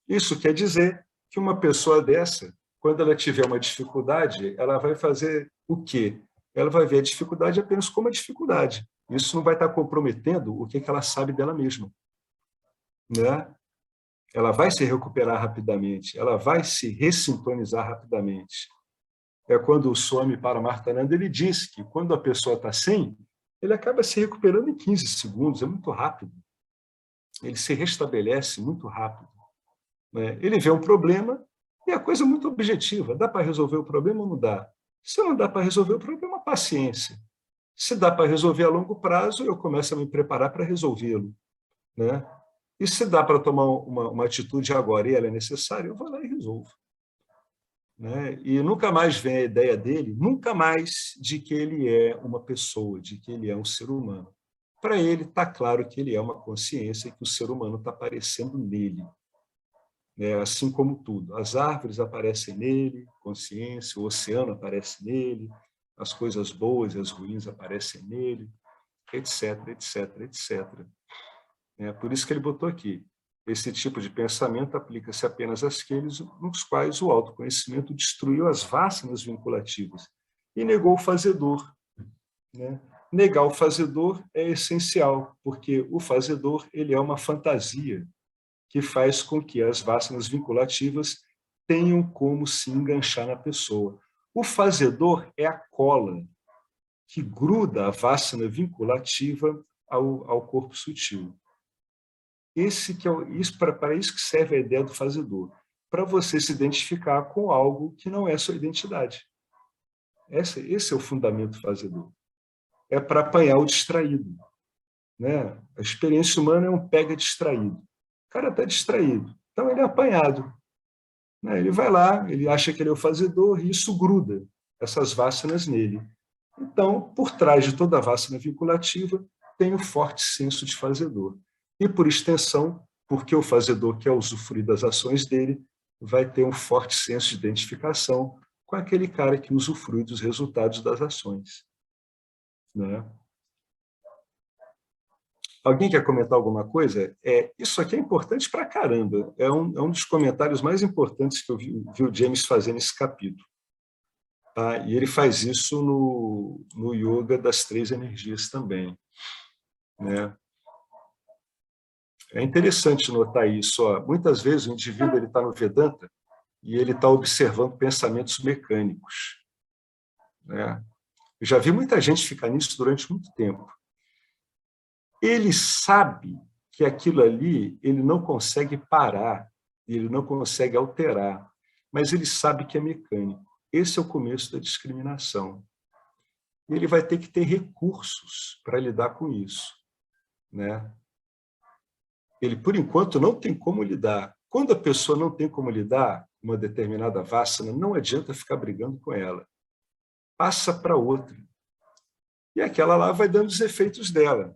S1: Isso quer dizer que uma pessoa dessa, quando ela tiver uma dificuldade, ela vai fazer o quê? Ela vai ver a dificuldade apenas como uma dificuldade. Isso não vai estar comprometendo o que ela sabe dela mesma. Né? Ela vai se recuperar rapidamente, ela vai se ressintonizar rapidamente. É quando o Swami Paramarthananda ele diz que quando a pessoa está sem, ele acaba se recuperando em 15 segundos, é muito rápido. Ele se restabelece muito rápido. Né? Ele vê um problema e a coisa é muito objetiva. Dá para resolver o problema ou não dá? Se não dá para resolver o problema, paciência. Se dá para resolver a longo prazo, eu começo a me preparar para resolvê-lo. Né? E se dá para tomar uma atitude agora e ela é necessária, eu vou lá e resolvo. Né? E nunca mais vem a ideia dele, nunca mais de que ele é uma pessoa, de que ele é um ser humano. Para ele, está claro que ele é uma consciência e que o ser humano está aparecendo nele. Assim como tudo. As árvores aparecem nele, consciência, o oceano aparece nele, as coisas boas e as ruins aparecem nele, etc, etc, etc. Por isso que ele botou aqui. Esse tipo de pensamento aplica-se apenas àqueles nos quais o autoconhecimento destruiu as vássanas vinculativas e negou o fazedor. Negar o fazedor é essencial, porque o fazedor ele é uma fantasia que faz com que as vássanas vinculativas tenham como se enganchar na pessoa. O fazedor é a cola que gruda a vássana vinculativa ao corpo sutil. Para isso que serve a ideia do fazedor, para você se identificar com algo que não é sua identidade. Esse é o fundamento do fazedor. É para apanhar o distraído. A experiência humana é um pega distraído. cara está distraído. Então, ele é apanhado. Né? Ele vai lá, ele acha que ele é o fazedor, e isso gruda essas vássanas nele. Então, por trás de toda a vássana vinculativa, tem o forte senso de fazedor. E, por extensão, porque o fazedor quer usufruir das ações dele, vai ter um forte senso de identificação com aquele cara que usufrui dos resultados das ações. Né? Alguém quer comentar alguma coisa? Isso aqui é importante pra caramba. É um dos comentários mais importantes que eu vi o James fazer nesse capítulo. Tá? E ele faz isso no Yoga das Três Energias também. Né? É interessante notar isso. Ó. Muitas vezes o indivíduo está no Vedanta e ele está observando pensamentos mecânicos. Né? Eu já vi muita gente ficar nisso durante muito tempo. Ele sabe que aquilo ali ele não consegue parar, ele não consegue alterar, mas ele sabe que é mecânico. Esse é o começo da discriminação. Ele vai ter que ter recursos para lidar com isso. Né? Ele, por enquanto, não tem como lidar. Quando a pessoa não tem como lidar com uma determinada vássana, não adianta ficar brigando com ela. Passa para outra. E aquela lá vai dando os efeitos dela.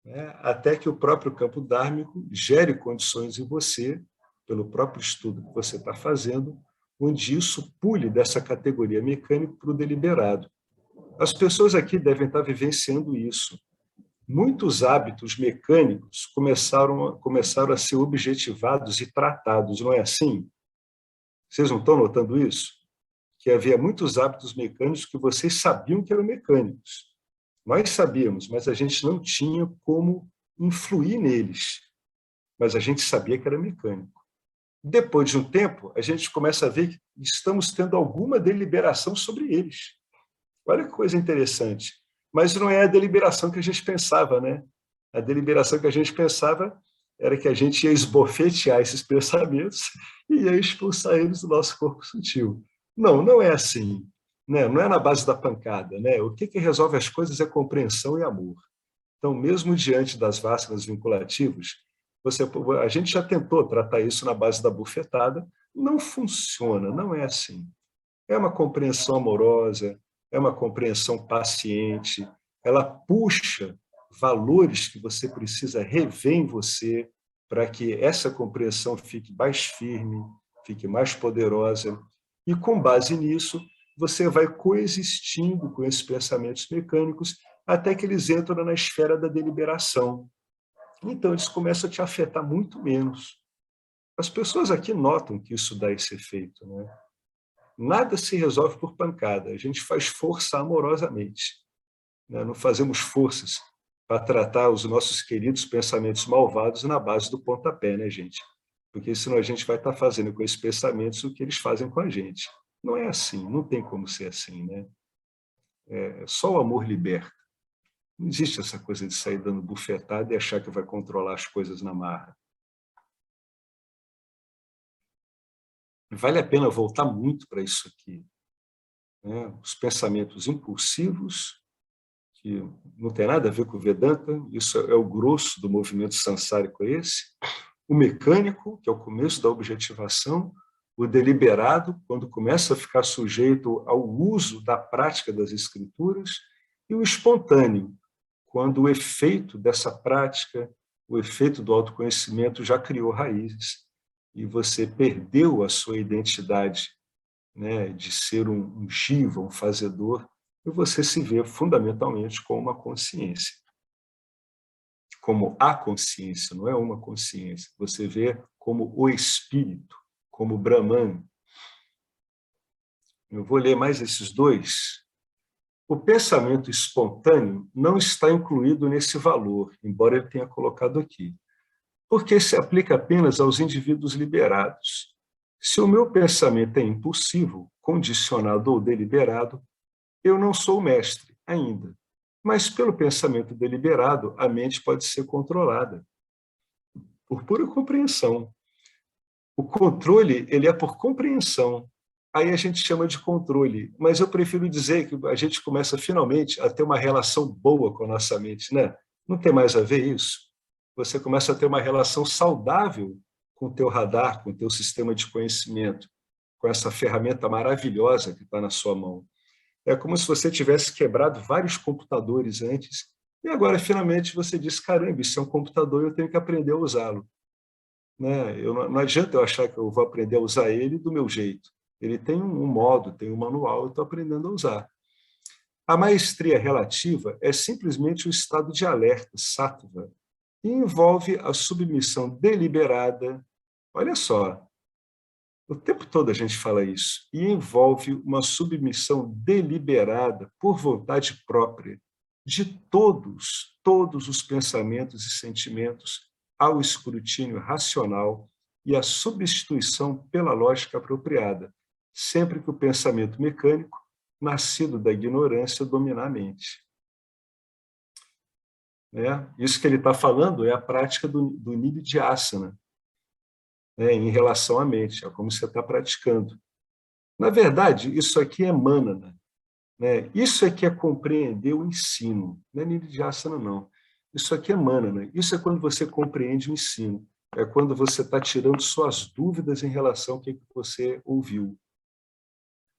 S1: Né? Até que o próprio campo dármico gere condições em você, pelo próprio estudo que você está fazendo, onde isso pule dessa categoria mecânico para o deliberado. As pessoas aqui devem estar vivenciando isso. Muitos hábitos mecânicos começaram a ser objetivados e tratados, não é assim? Vocês não estão notando isso? Que havia muitos hábitos mecânicos que vocês sabiam que eram mecânicos. Nós sabíamos, mas a gente não tinha como influir neles. Mas a gente sabia que era mecânico. Depois de um tempo, a gente começa a ver que estamos tendo alguma deliberação sobre eles. Olha que coisa interessante. Mas não é a deliberação que a gente pensava, né? A deliberação que a gente pensava era que a gente ia esbofetear esses pensamentos e ia expulsar eles do nosso corpo sutil. Não, não é assim. Né? Não é na base da pancada. Né? O que resolve as coisas é compreensão e amor. Então, mesmo diante das vássanas vinculativas, a gente já tentou tratar isso na base da bufetada, não funciona, não é assim. É uma compreensão amorosa, é uma compreensão paciente, ela puxa valores que você precisa rever em você para que essa compreensão fique mais firme, fique mais poderosa, e com base nisso, você vai coexistindo com esses pensamentos mecânicos até que eles entram na esfera da deliberação. Então, eles começam a te afetar muito menos. As pessoas aqui notam que isso dá esse efeito, né? Nada se resolve por pancada, a gente faz força amorosamente. Né? Não fazemos forças para tratar os nossos queridos pensamentos malvados na base do pontapé, né, gente? Porque senão a gente vai estar fazendo com esses pensamentos o que eles fazem com a gente. Não é assim, não tem como ser assim, né? Só o amor liberta. Não existe essa coisa de sair dando bufetada e achar que vai controlar as coisas na marra. Vale a pena voltar muito para isso aqui. Né? Os pensamentos impulsivos, que não tem nada a ver com o Vedanta, isso é o grosso do movimento sansárico esse. O mecânico, que é o começo da objetivação. O deliberado, quando começa a ficar sujeito ao uso da prática das escrituras. E o espontâneo, quando o efeito dessa prática, o efeito do autoconhecimento já criou raízes e você perdeu a sua identidade, né, de ser um jiva, um fazedor, e você se vê fundamentalmente como uma consciência. Como a consciência, não é uma consciência. Você vê como o espírito, como Brahman. Eu vou ler mais esses dois. O pensamento espontâneo não está incluído nesse valor, embora ele tenha colocado aqui, porque se aplica apenas aos indivíduos liberados. Se o meu pensamento é impulsivo, condicionado ou deliberado, eu não sou mestre ainda, mas pelo pensamento deliberado, a mente pode ser controlada, por pura compreensão. O controle, ele é por compreensão. Aí a gente chama de controle, mas eu prefiro dizer que a gente começa finalmente a ter uma relação boa com a nossa mente, né? Não tem mais a ver isso? você começa a ter uma relação saudável com o teu radar, com o teu sistema de conhecimento, com essa ferramenta maravilhosa que está na sua mão. É como se você tivesse quebrado vários computadores antes, e agora, finalmente, você diz, caramba, isso é um computador e eu tenho que aprender a usá-lo. Né? Não adianta eu achar que eu vou aprender a usar ele do meu jeito. Ele tem um modo, tem um manual, eu estou aprendendo a usar. A maestria relativa é simplesmente o estado de alerta, sattva, e envolve a submissão deliberada. Olha só, o tempo todo a gente fala isso, e envolve uma submissão deliberada, por vontade própria, de todos os pensamentos e sentimentos ao escrutínio racional e à substituição pela lógica apropriada, sempre que o pensamento mecânico, nascido da ignorância, dominar a mente. Isso que ele está falando é a prática do Nididhyasana, em relação à mente, é como você está praticando. Na verdade, isso aqui é manana. Isso aqui é compreender o ensino, não é Nididhyasana, não. Isso aqui é manana, isso é quando você compreende o ensino, é quando você está tirando suas dúvidas em relação ao que você ouviu.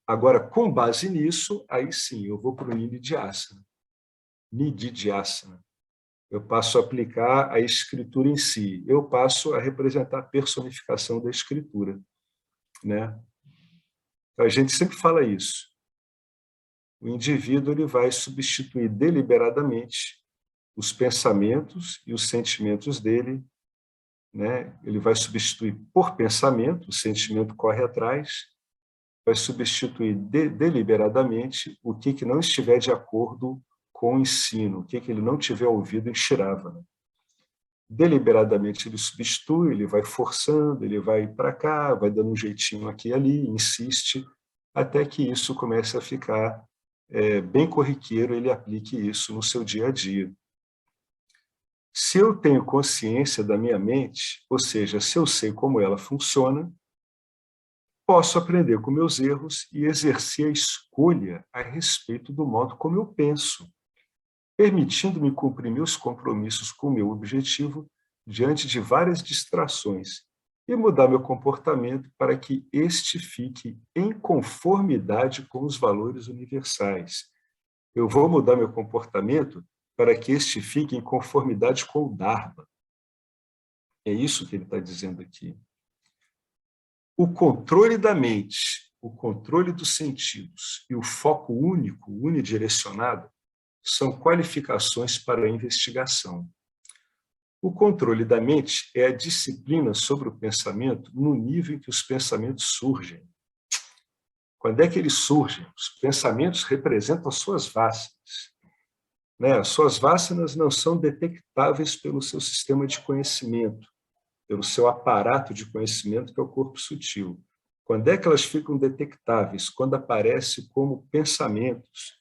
S1: Agora, com base nisso, aí sim, eu vou para o Nididhyasana. Nididhyasana. Eu passo a aplicar a escritura em si, eu passo a representar a personificação da escritura. A gente sempre fala isso. O indivíduo ele vai substituir deliberadamente os pensamentos e os sentimentos dele, ele vai substituir por pensamento, o sentimento corre atrás, vai substituir deliberadamente o que não estiver de acordo com o ensino, o que ele não tiver ouvido em Shiravana. Deliberadamente ele substitui, ele vai forçando, ele vai para cá, vai dando um jeitinho aqui e ali, insiste, até que isso comece a ficar bem corriqueiro, ele aplique isso no seu dia a dia. Se eu tenho consciência da minha mente, ou seja, se eu sei como ela funciona, posso aprender com meus erros e exercer a escolha a respeito do modo como eu penso, permitindo-me cumprir meus compromissos com o meu objetivo diante de várias distrações e mudar meu comportamento para que este fique em conformidade com os valores universais. Eu vou mudar meu comportamento para que este fique em conformidade com o Dharma. É isso que ele está dizendo aqui. O controle da mente, o controle dos sentidos e o foco único, unidirecionado, são qualificações para a investigação. O controle da mente é a disciplina sobre o pensamento no nível em que os pensamentos surgem. Quando é que eles surgem? Os pensamentos representam as suas vássanas. As suas vássanas não são detectáveis pelo seu sistema de conhecimento, pelo seu aparato de conhecimento, que é o corpo sutil. Quando é que elas ficam detectáveis? Quando aparecem como pensamentos.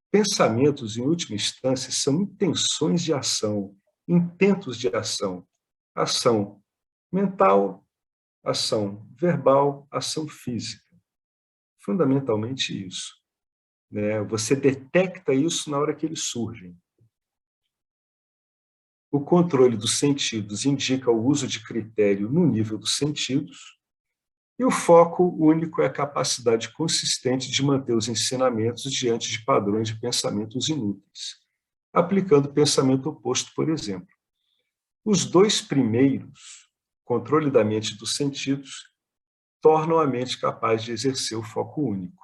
S1: Pensamentos, em última instância, são intenções de ação, intentos de ação. Ação mental, ação verbal, ação física. Fundamentalmente isso. Você detecta isso na hora que eles surgem. O controle dos sentidos indica o uso de critério no nível dos sentidos, e o foco único é a capacidade consistente de manter os ensinamentos diante de padrões de pensamentos inúteis, aplicando o pensamento oposto, por exemplo. Os dois primeiros, controle da mente e dos sentidos, tornam a mente capaz de exercer o foco único.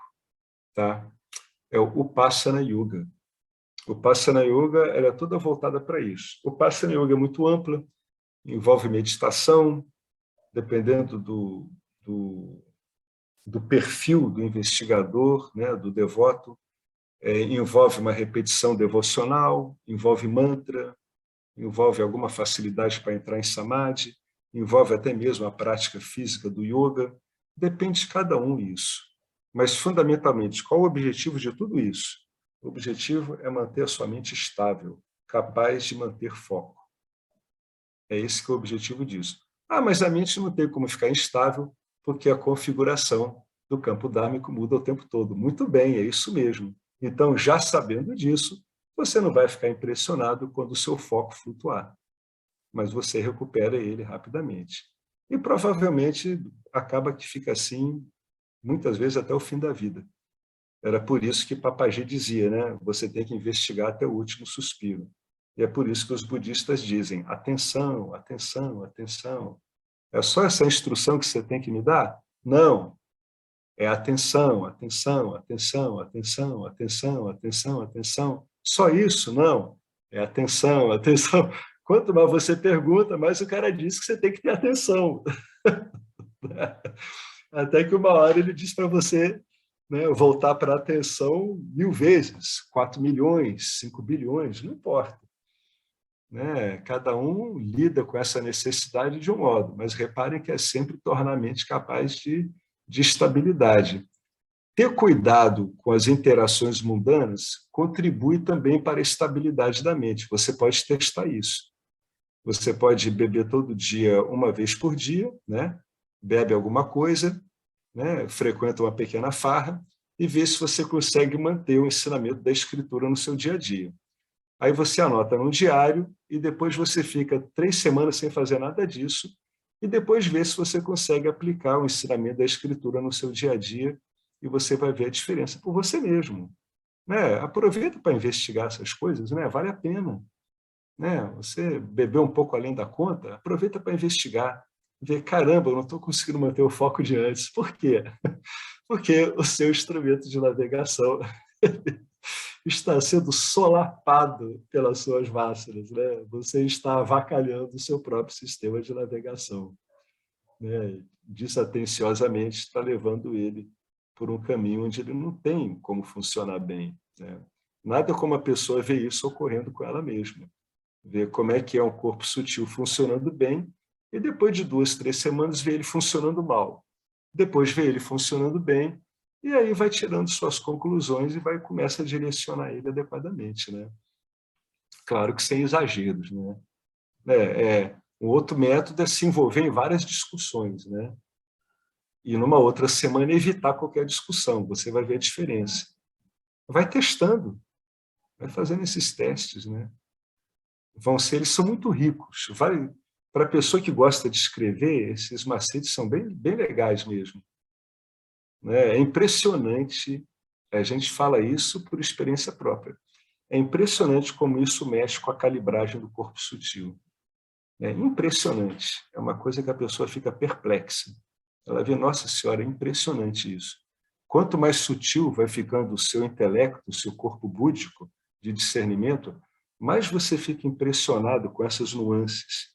S1: É o Upasana Yoga. O Upasana Yoga ela é toda voltada para isso. O Upasana Yoga é muito ampla, envolve meditação, dependendo do perfil do investigador, do devoto, envolve uma repetição devocional, envolve mantra, envolve alguma facilidade para entrar em samadhi, envolve até mesmo a prática física do yoga, depende de cada um isso. Mas, fundamentalmente, qual o objetivo de tudo isso? O objetivo é manter a sua mente estável, capaz de manter foco. É esse que é o objetivo disso. Mas a mente não tem como ficar instável, porque a configuração do campo dármico muda o tempo todo. Muito bem, é isso mesmo. Então, já sabendo disso, você não vai ficar impressionado quando o seu foco flutuar. mas você recupera ele rapidamente. E provavelmente acaba que fica assim, muitas vezes até o fim da vida. Era por isso que Papaji dizia, né? Você tem que investigar até o último suspiro. E é por isso que os budistas dizem, atenção, atenção, atenção. É só essa instrução que você tem que me dar? Não. É atenção, atenção, atenção, atenção, atenção, atenção, atenção. Só isso? Não. É atenção, atenção. Quanto mais você pergunta, mais o cara diz que você tem que ter atenção. Até que uma hora ele diz para você, né, voltar para a atenção 1000 vezes, 4 milhões, 5 bilhões, não importa. Né? Cada um lida com essa necessidade de um modo, mas reparem que é sempre tornar a mente capaz de estabilidade. Ter cuidado com as interações mundanas contribui também para a estabilidade da mente. Você pode testar isso. Você pode beber todo dia, uma vez por dia, né? Bebe alguma coisa, né? Frequenta uma pequena farra e vê se você consegue manter o ensinamento da escritura no seu dia a dia. Aí você anota no diário e depois você fica 3 semanas sem fazer nada disso e depois vê se você consegue aplicar o ensinamento da escritura no seu dia a dia e você vai ver a diferença por você mesmo. Né? Aproveita para investigar essas coisas, né? Vale a pena. Né? Você bebeu um pouco além da conta, aproveita para investigar. Ver, caramba, eu não estou conseguindo manter o foco de antes. Por quê? Porque o seu instrumento de navegação está sendo solapado pelas suas vássaras. Né? Você está avacalhando o seu próprio sistema de navegação. Né? Desatenciosamente está levando ele por um caminho onde ele não tem como funcionar bem. Né? Nada como a pessoa ver isso ocorrendo com ela mesma. Ver como é que é um corpo sutil funcionando bem e depois de 2, 3 semanas ver ele funcionando mal. Depois ver ele funcionando bem e aí vai tirando suas conclusões e começa a direcionar ele adequadamente. Né? Claro que sem exageros. Né? Um outro método é se envolver em várias discussões. Né? E numa outra semana evitar qualquer discussão, você vai ver a diferença. Vai testando, vai fazendo esses testes, né? Eles são muito ricos. Para a pessoa que gosta de escrever, esses macetes são bem, bem legais mesmo. Né? É impressionante, a gente fala isso por experiência própria, é impressionante como isso mexe com a calibragem do corpo sutil. É impressionante, é uma coisa que a pessoa fica perplexa. Ela vê, nossa senhora, é impressionante isso. Quanto mais sutil vai ficando o seu intelecto, o seu corpo búdico de discernimento, mais você fica impressionado com essas nuances,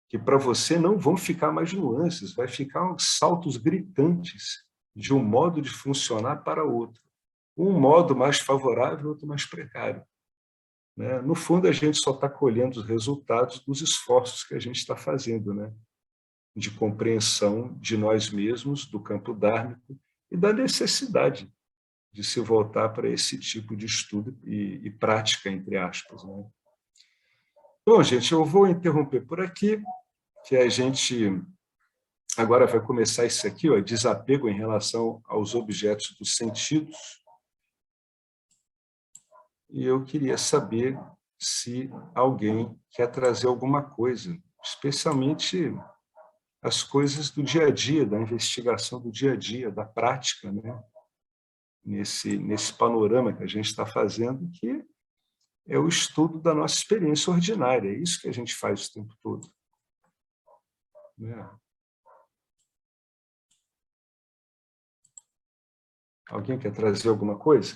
S1: que para você não vão ficar mais nuances, vai ficar uns saltos gritantes de um modo de funcionar para outro. Um modo mais favorável, outro mais precário. Né? No fundo, a gente só está colhendo os resultados dos esforços que a gente está fazendo, né? De compreensão de nós mesmos, do campo dármico e da necessidade de se voltar para esse tipo de estudo e prática, entre aspas. Né? Bom, gente, eu vou interromper por aqui, que a gente agora vai começar isso aqui, ó, desapego em relação aos objetos dos sentidos. E eu queria saber se alguém quer trazer alguma coisa, especialmente as coisas do dia a dia, da investigação do dia a dia, da prática, né? Nesse panorama que a gente está fazendo, que é o estudo da nossa experiência ordinária, é isso que a gente faz o tempo todo. Né? Alguém quer trazer alguma coisa?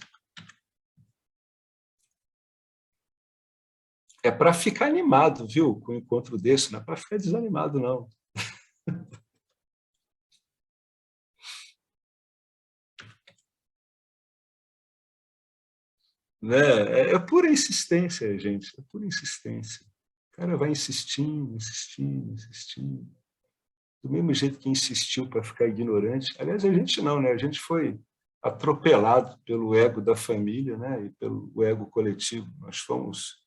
S1: É para ficar animado, viu, com um encontro desse, não é para ficar desanimado, não. Né? É pura insistência, gente, é pura insistência. O cara vai insistindo, insistindo, insistindo. Do mesmo jeito que insistiu para ficar ignorante. Aliás, a gente não, né? A gente foi atropelado pelo ego da família, né? E pelo ego coletivo. Nós fomos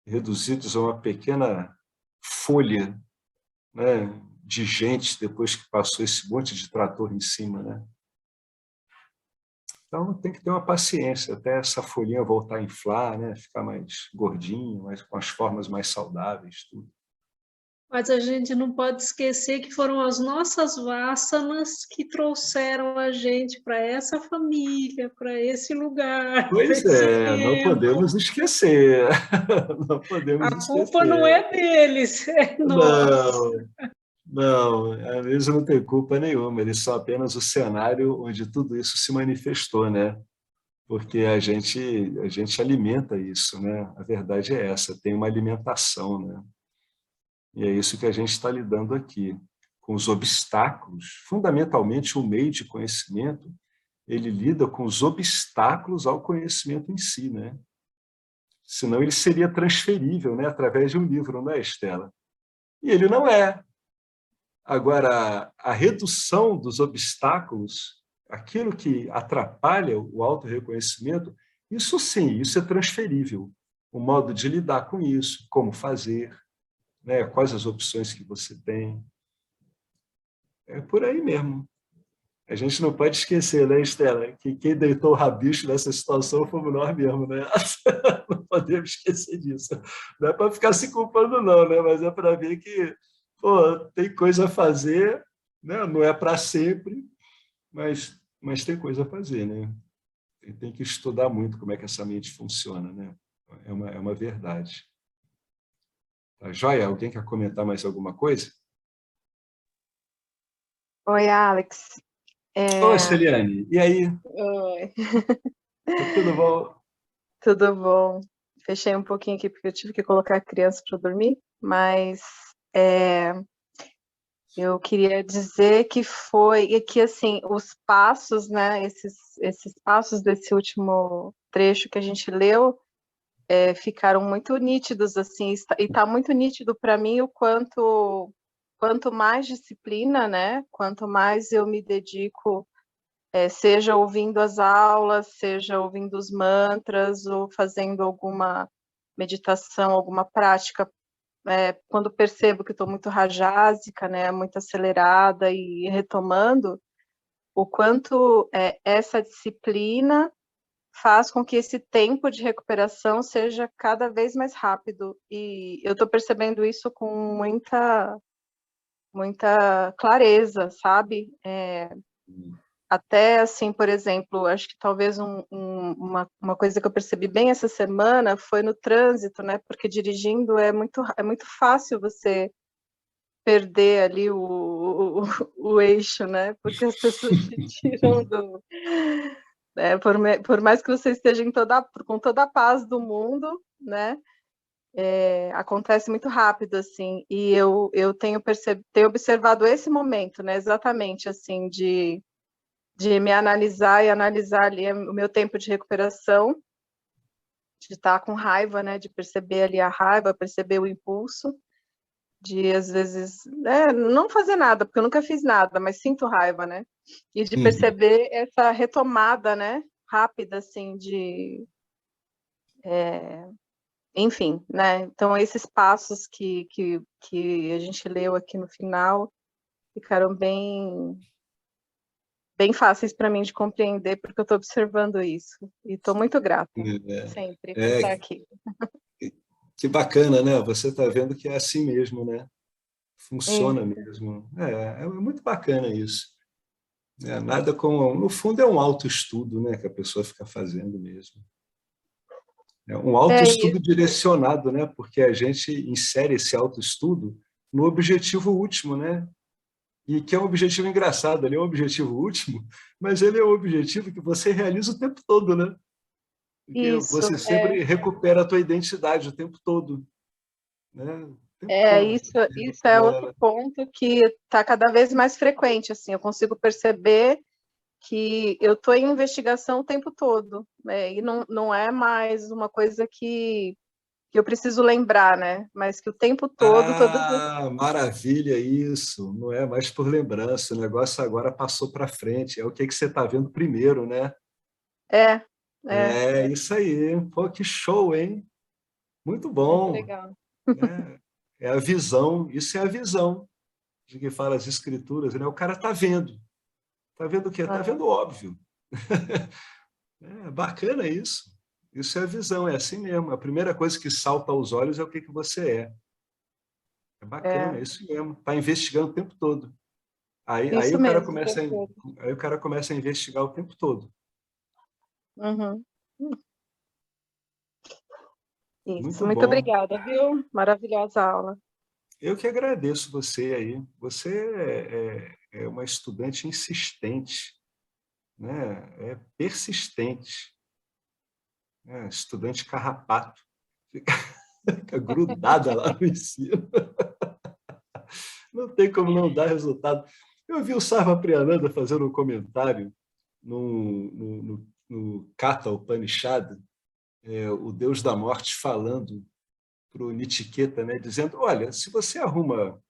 S1: reduzidos a uma pequena folha, né? De gente depois que passou esse monte de trator em cima, né? Então, tem que ter uma paciência até essa folhinha voltar a inflar, né? Ficar mais gordinho, mas com as formas mais saudáveis, tudo.
S3: Mas a gente não pode esquecer que foram as nossas vásanas que trouxeram a gente para essa família, para esse lugar, para
S1: Pois
S3: esse
S1: é, não
S3: tempo.
S1: podemos esquecer. Não podemos
S3: A culpa não
S1: esquecer.
S3: é deles, é nossa.
S1: Não, não, eles não têm culpa nenhuma, eles são apenas o cenário onde tudo isso se manifestou, né? Porque a gente alimenta isso, né? A verdade é essa, tem uma alimentação, né? E é isso que a gente está lidando aqui, com os obstáculos. Fundamentalmente, o meio de conhecimento, ele lida com os obstáculos ao conhecimento em si, né? Senão ele seria transferível, né? Através de um livro, não é, Estela? E ele não é. Agora, a redução dos obstáculos, aquilo que atrapalha o autorreconhecimento, isso sim, isso é transferível. O modo de lidar com isso, como fazer, né? Quais as opções que você tem. É por aí mesmo. A gente não pode esquecer, né, Estela, que quem deitou o rabicho nessa situação fomos nós mesmos, né? Não podemos esquecer disso. Não é para ficar se culpando, não, né? Mas é para ver que, pô, tem coisa a fazer, né? Não é para sempre, mas tem coisa a fazer, né? Tem que estudar muito como é que essa mente funciona, né? É uma verdade. Tá joia? Alguém quer comentar mais alguma coisa?
S5: Oi, Alex.
S1: Ô, Celiane, e aí?
S5: Oi.
S1: Tá tudo bom?
S5: Tudo bom? Fechei um pouquinho aqui porque eu tive que colocar a criança para dormir, mas eu queria dizer que assim, os passos, né, esses passos desse último trecho que a gente leu, ficaram muito nítidos, assim, e está muito nítido para mim o quanto mais disciplina, né, quanto mais eu me dedico, seja ouvindo as aulas, seja ouvindo os mantras, ou fazendo alguma meditação, alguma prática, quando percebo que estou muito rajásica, né, muito acelerada e retomando, o quanto essa disciplina faz com que esse tempo de recuperação seja cada vez mais rápido. E eu estou percebendo isso com muita clareza, sabe? Até, assim, por exemplo, acho que talvez uma coisa que eu percebi bem essa semana foi no trânsito, né? Porque dirigindo é muito fácil você perder ali o eixo, né? Porque as pessoas te tiram do... por mais que você esteja com toda a paz do mundo, né? Acontece muito rápido, assim. E eu tenho observado esse momento, né? Exatamente, assim, de me analisar e analisar ali o meu tempo de recuperação, de estar com raiva, né, de perceber ali a raiva, perceber o impulso, de às vezes não fazer nada, porque eu nunca fiz nada, mas sinto raiva, né, e de perceber essa retomada, né, rápida, assim, enfim, né, então esses passos que a gente leu aqui no final ficaram bem fáceis para mim de compreender, porque eu estou observando isso. E estou muito grata, sempre, por estar aqui.
S1: Que bacana, né? Você está vendo que é assim mesmo, né? Funciona mesmo. É muito bacana isso. Nada como... No fundo, é um autoestudo, né? Que a pessoa fica fazendo mesmo. É um autoestudo direcionado, né? Porque a gente insere esse autoestudo no objetivo último, né? E que é um objetivo engraçado, ele é um objetivo último, mas ele é um objetivo que você realiza o tempo todo, né? Porque você sempre recupera a tua identidade o tempo todo, né?
S5: Isso é outro ponto que está cada vez mais frequente, assim, eu consigo perceber que eu estou em investigação o tempo todo, e não é mais uma coisa que eu preciso lembrar, né? Mas que o tempo todo...
S1: Maravilha isso! Não é mais por lembrança, o negócio agora passou para frente, é o que você está vendo primeiro, né? É isso aí. Pô, que show, hein? Muito bom.
S5: Legal.
S1: É a visão, isso é a visão de que fala as escrituras, né? O cara está vendo. Está vendo o quê? Está vendo o óbvio. Bacana isso. Isso é a visão, é assim mesmo. A primeira coisa que salta aos olhos é o que você é. É bacana, é isso mesmo. Está investigando o tempo todo. Aí
S5: Isso
S1: o cara
S5: mesmo,
S1: começa a,
S5: perfeito.
S1: aí o cara começa a investigar o tempo todo.
S5: Uhum. Isso,
S1: Muito
S5: muito
S1: bom.
S5: obrigada, viu? Maravilhosa aula.
S1: Eu que agradeço você aí. Você é uma estudante insistente, né? É persistente, né? Estudante carrapato. Fica grudada lá no ensino. Não tem como não dar resultado. Eu vi o Sarva Priyananda fazendo um comentário no Katha Upanishad, o Deus da Morte falando para o Nitiqueta, né, dizendo, olha, se você arruma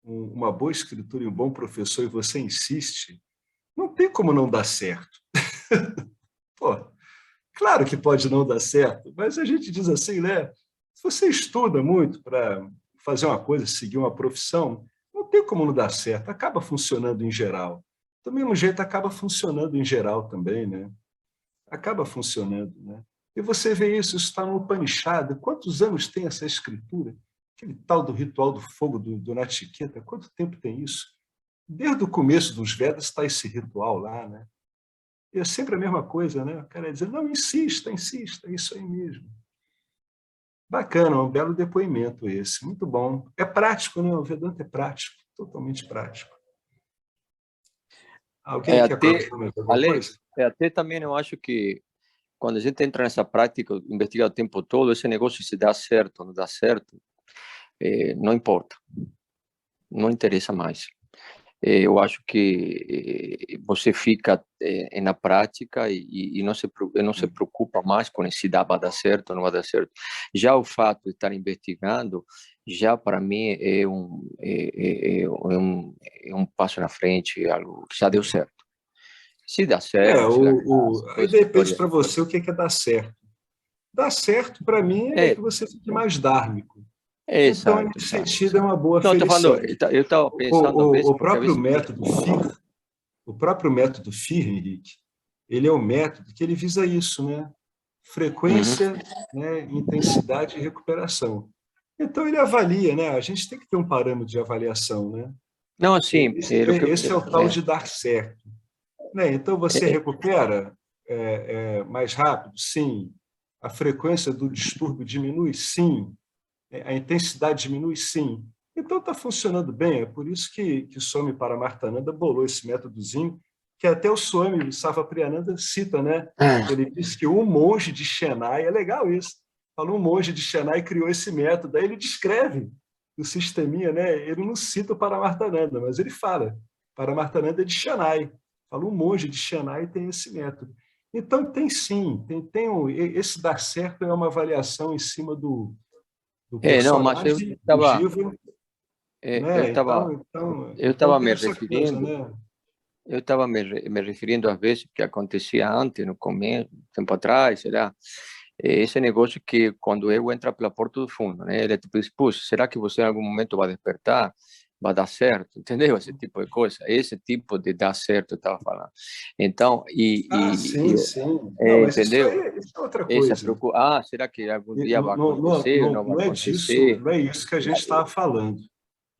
S1: uma boa escritura e um bom professor e você insiste, não tem como não dar certo. Pô, claro que pode não dar certo, mas a gente diz assim, né? Se você estuda muito para fazer uma coisa, seguir uma profissão, não tem como não dar certo, acaba funcionando em geral. Do mesmo jeito, acaba funcionando em geral também, né? Acaba funcionando, né? E você vê isso está no Upanishad. Quantos anos tem essa escritura? Aquele tal do ritual do fogo do Nachiqueta, quanto tempo tem isso? Desde o começo dos Vedas está esse ritual lá, né? E é sempre a mesma coisa, né? O cara dizer, não, insista, insista, é isso aí mesmo. Bacana, um belo depoimento esse, muito bom. É prático, né? O Vedanta é prático, totalmente prático. Alguém quer
S4: Até,
S1: comentar mais alguma coisa?
S4: Alex, até também eu acho que quando a gente entra nessa prática, investigar o tempo todo, esse negócio se dá certo ou não dá certo, não importa, não interessa mais. Eu acho que você fica na prática e não se preocupa mais com se dá vai dar certo ou não vai dar certo. Já o fato de estar investigando, já para mim é um passo na frente, algo que já deu certo. Se dá certo, se dá graça, toda
S1: Aí
S4: essa
S1: depende
S4: história.
S1: para você o que é dar certo. Dar certo, para mim, é
S4: É,
S1: que você fique mais dármico. Então,
S4: exato,
S1: nesse
S4: exato,
S1: sentido, é
S4: exato.
S1: uma boa
S4: Não, estou falando,
S1: aferição.
S4: eu estava pensando às vezes,
S1: O
S4: porque às
S1: próprio
S4: vezes...
S1: método FIR, Henrique, ele é um método que ele visa isso, né?
S4: Uhum.
S1: Frequência, né? Intensidade e recuperação. Então, ele avalia, né? A gente tem que ter um parâmetro de avaliação, né?
S4: Não, assim,
S1: Esse é o tal de dar certo. Né? Então, você
S4: é,
S1: recupera mais rápido? Sim. A frequência do distúrbio diminui? Sim. A intensidade diminui? Sim. Então, está funcionando bem. É por isso que Swami Paramartananda bolou esse métodozinho, que até o Swami Sarvapriyananda cita, né? Ele diz que um monge de Chennai, é legal isso, falou um monge de Chennai criou esse método, aí ele descreve o sisteminha, né? Ele não cita o Paramartananda, mas ele fala, Paramartananda é de Chennai, falou um monge de Chennai tem esse método. Então, tem sim, esse dar certo é uma avaliação em cima do
S4: não, mas
S1: personagem, do Jiva,
S4: eu
S1: né?
S4: estava eu
S1: Então
S4: estava
S1: tem
S4: me
S1: essa coisa,
S4: referindo,
S1: né?
S4: me referindo às vezes que acontecia antes, no começo, tempo atrás, será? Esse negócio que quando eu entro pela porta do fundo, né? Ele tipo diz, puxa, será que você em algum momento vai despertar? Vai dar certo? Entendeu? Esse tipo de coisa. Esse tipo de dar certo eu estava falando. Então,
S1: Sim, sim. Não, mas
S4: entendeu?
S1: isso é outra
S4: Essa
S1: coisa.
S4: preocupação, será que algum dia
S1: Não,
S4: vai
S1: não, não,
S4: acontecer ou
S1: não,
S4: não vai
S1: não é disso,
S4: acontecer?
S1: não é isso que a gente estava falando,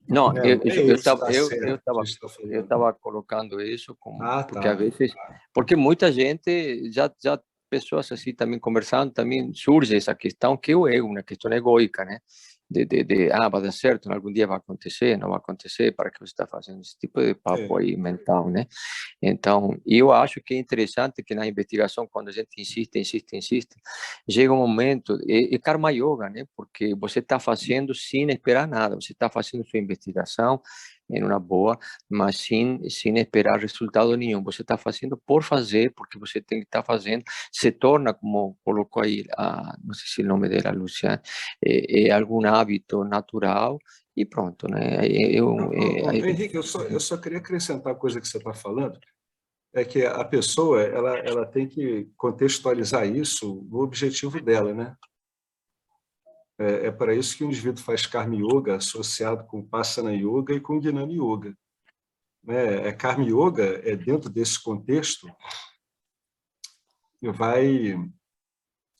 S4: Não,
S1: né? Não é
S4: eu
S1: esse
S4: estava
S1: dar certo que a gente está
S4: eu
S1: falando.
S4: estava colocando isso como
S1: Ah,
S4: porque às
S1: tá.
S4: vezes porque muita gente já pessoas assim também conversando também surge essa questão que é o ego, uma questão egoica, né? Vai dar certo, algum dia vai acontecer, não vai acontecer, para que você está fazendo esse tipo de papo
S1: É,
S4: aí mental, né? Então, eu acho que é interessante que na investigação, quando a gente insiste, chega um momento, é karma yoga, né? Porque você está fazendo sem esperar nada, você está fazendo sua investigação em uma boa, mas sem esperar resultado nenhum. Você está fazendo por fazer, porque você tem que estar fazendo, se torna, como colocou aí, não sei se o nome dela, Luciana, é algum hábito natural e pronto, né?
S1: Henrique, eu só queria acrescentar a coisa que você está falando, é que a pessoa ela tem que contextualizar isso no objetivo dela, né? É para isso que o indivíduo faz Karma Yoga associado com Passana Yoga e com Gnana Yoga. Né? Karma Yoga é dentro desse contexto e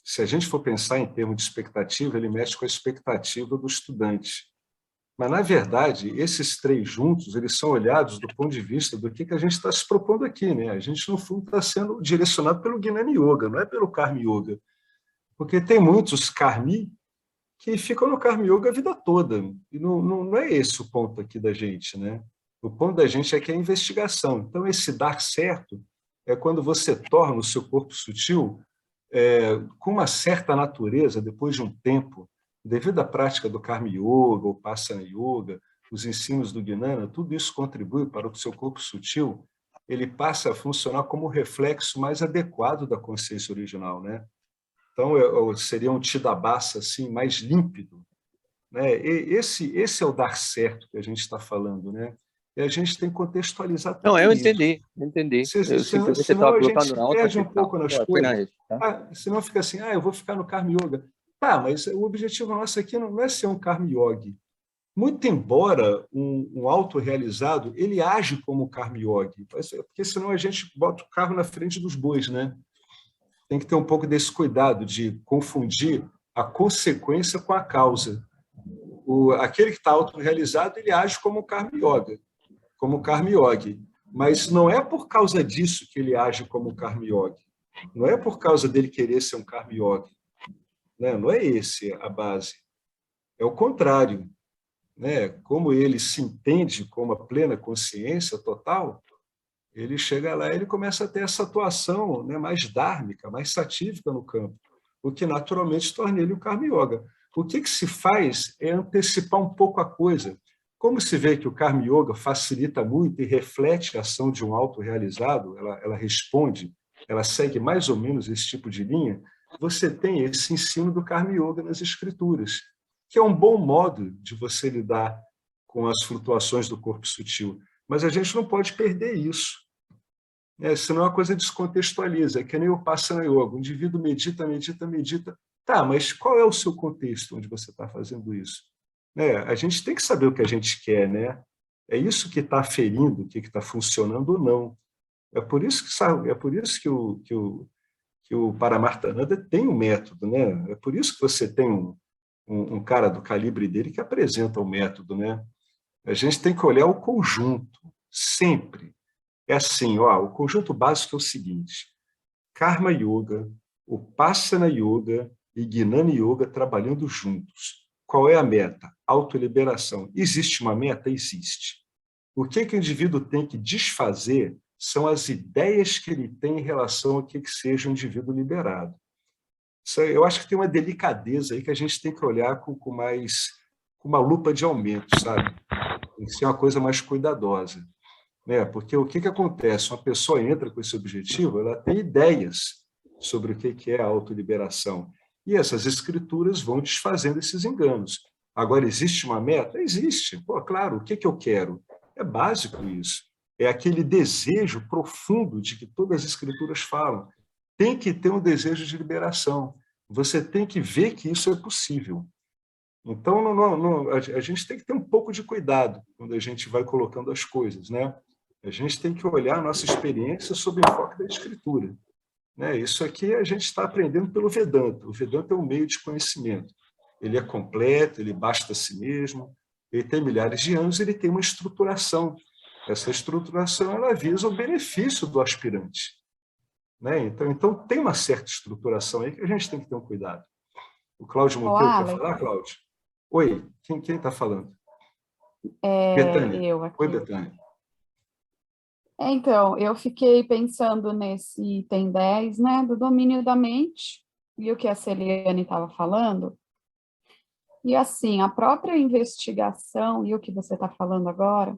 S1: se a gente for pensar em termos de expectativa, ele mexe com a expectativa do estudante. Mas, na verdade, esses três juntos, eles são olhados do ponto de vista do que a gente está se propondo aqui, né? A gente, no fundo, está sendo direcionado pelo Gnana Yoga, não é pelo Karma Yoga. Porque tem muitos Karmi que ficam no Karma Yoga a vida toda. E não é esse o ponto aqui da gente, né? O ponto da gente é que é a investigação. Então, esse dar certo é quando você torna o seu corpo sutil com uma certa natureza, depois de um tempo, devido à prática do Karma Yoga, ou Passana Yoga, os ensinos do Gnana, tudo isso contribui para o seu corpo sutil, ele passa a funcionar como o reflexo mais adequado da consciência original, né? Então, seria um Tidabhasa assim, mais límpido, né? Esse é o dar certo que a gente está falando, né? E a gente tem que contextualizar tudo
S4: Não, eu
S1: isso.
S4: entendi. Eu simplesmente
S1: Senão
S4: estava
S1: a gente
S4: colocando
S1: se
S4: na outra
S1: perde um
S4: questão.
S1: pouco nas
S4: Apenas
S1: coisas.
S4: isso, tá?
S1: Senão fica assim, eu vou ficar no Karma Yoga. Tá, mas o objetivo nosso aqui não é ser um Karma Yogi. Muito embora um autorrealizado, ele age como Karma Yogi, porque senão a gente bota o carro na frente dos bois, né? Tem que ter um pouco desse cuidado de confundir a consequência com a causa. Aquele que está autorrealizado, ele age como Karma Yoga, como Karma Yogi. Mas não é por causa disso que ele age como Karma Yogi. Não é por causa dele querer ser um Karma Yogi. Né? Não é esse a base. É o contrário. Né? Como ele se entende como a plena consciência total, ele chega lá e ele começa a ter essa atuação, né, mais dármica, mais satívica no campo, o que naturalmente torna ele o Karma Yoga. O que se faz é antecipar um pouco a coisa. Como se vê que o Karma Yoga facilita muito e reflete a ação de um autorrealizado, ela responde, ela segue mais ou menos esse tipo de linha, você tem esse ensino do Karma Yoga nas escrituras, que é um bom modo de você lidar com as flutuações do corpo sutil. Mas a gente não pode perder isso. Senão a coisa descontextualiza. É que nem o Passana Yoga. O indivíduo medita, medita, medita. Tá, mas qual é o seu contexto onde você está fazendo isso? A gente tem que saber o que a gente quer, né? É isso que está aferindo o que está funcionando ou não. É por isso que o Paramartananda tem um método, né? É por isso que você tem um cara do calibre dele que apresenta o método, né? A gente tem que olhar o conjunto, sempre. É assim, o conjunto básico é o seguinte: Karma Yoga, o Passana Yoga e Gnana Yoga trabalhando juntos. Qual é a meta? Autoliberação. Existe uma meta? Existe. O que o indivíduo tem que desfazer são as ideias que ele tem em relação ao que seja um indivíduo liberado. Eu acho que tem uma delicadeza aí que a gente tem que olhar com uma lupa de aumento, sabe? Tem que ser uma coisa mais cuidadosa. Porque o que acontece? Uma pessoa entra com esse objetivo, ela tem ideias sobre o que é a autoliberação. E essas escrituras vão desfazendo esses enganos. Agora, existe uma meta? Existe. Claro, o que eu quero? É básico isso. É aquele desejo profundo de que todas as escrituras falam. Tem que ter um desejo de liberação. Você tem que ver que isso é possível. Então, a gente tem que ter um pouco de cuidado quando a gente vai colocando as coisas, né? A gente tem que olhar a nossa experiência sob o enfoque da escritura. Isso aqui a gente está aprendendo pelo Vedanta. O Vedanta é um meio de conhecimento. Ele é completo, ele basta a si mesmo, ele tem milhares de anos, ele tem uma estruturação. Essa estruturação ela visa o benefício do aspirante. Então, tem uma certa estruturação aí que a gente tem que ter um cuidado. O Cláudio Monteiro quer falar, Cláudio? Oi, quem está falando? Betânia.
S6: Eu aqui.
S1: Oi, Betânia.
S6: Então, eu fiquei pensando nesse item 10, né, do domínio da mente, e o que a Celiane estava falando. E assim, a própria investigação, e o que você está falando agora,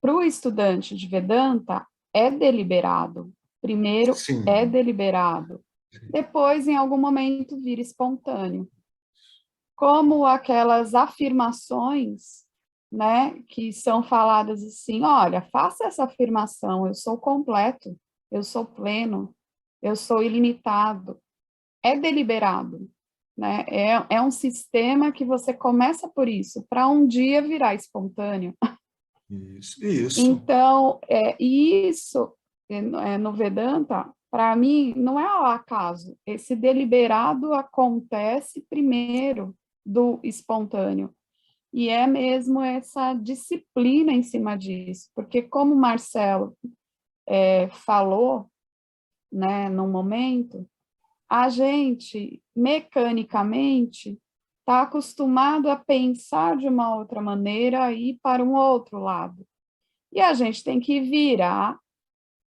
S6: para o estudante de Vedanta, é deliberado. Primeiro,
S1: Sim.
S6: é deliberado. Depois, em algum momento, vira espontâneo. Como aquelas afirmações, né, que são faladas assim: olha, faça essa afirmação, eu sou completo, eu sou pleno, eu sou ilimitado. É deliberado, né? É um sistema que você começa por isso, para um dia virar espontâneo.
S1: Isso.
S6: Então, isso no Vedanta, para mim, não é ao acaso. Esse deliberado acontece primeiro, do espontâneo. E é mesmo essa disciplina em cima disso, porque como o Marcelo falou, né, no momento, a gente, mecanicamente, está acostumado a pensar de uma outra maneira e ir para um outro lado. E a gente tem que virar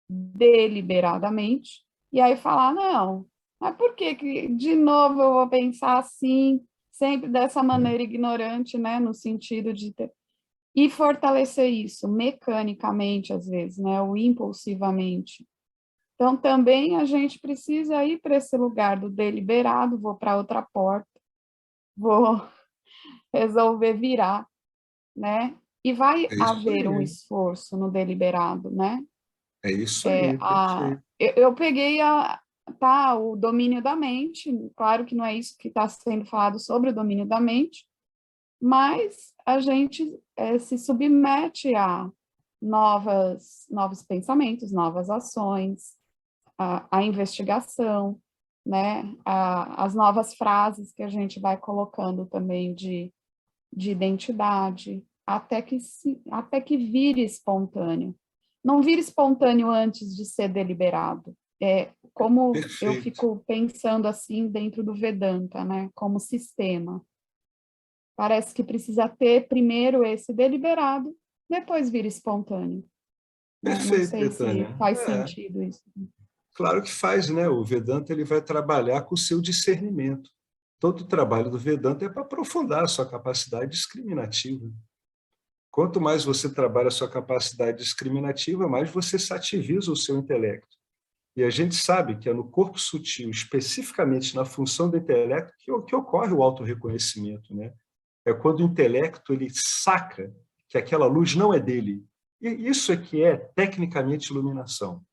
S6: deliberadamente e aí falar, não, mas por que de novo eu vou pensar assim, sempre dessa maneira ignorante, né, no sentido de ter... E fortalecer isso mecanicamente, às vezes, né, ou impulsivamente. Então, também a gente precisa ir para esse lugar do deliberado, vou para outra porta, vou resolver virar, né? E vai
S1: É isso
S6: haver um
S1: aí.
S6: esforço no deliberado, né?
S1: É isso aí, perfeito.
S6: Eu peguei o domínio da mente, claro que não é isso que está sendo falado sobre o domínio da mente, mas a gente se submete a novos pensamentos, novas ações, a investigação, né? As novas frases que a gente vai colocando também de identidade, até que vire espontâneo. Não vire espontâneo antes de ser deliberado. Como eu
S1: Perfeito.
S6: fico pensando assim dentro do Vedanta, né? Como sistema. Parece que precisa ter primeiro esse deliberado, depois vira espontâneo. Não
S1: Perfeito,
S6: sei se
S1: Betânia.
S6: faz sentido isso.
S1: Claro que faz, né? O Vedanta ele vai trabalhar com o seu discernimento. Todo o trabalho do Vedanta é para aprofundar a sua capacidade discriminativa. Quanto mais você trabalha a sua capacidade discriminativa, mais você sativiza o seu intelecto. E a gente sabe que é no corpo sutil, especificamente na função do intelecto, que ocorre o autorreconhecimento, né? É quando o intelecto ele saca que aquela luz não é dele. E isso é que é tecnicamente iluminação.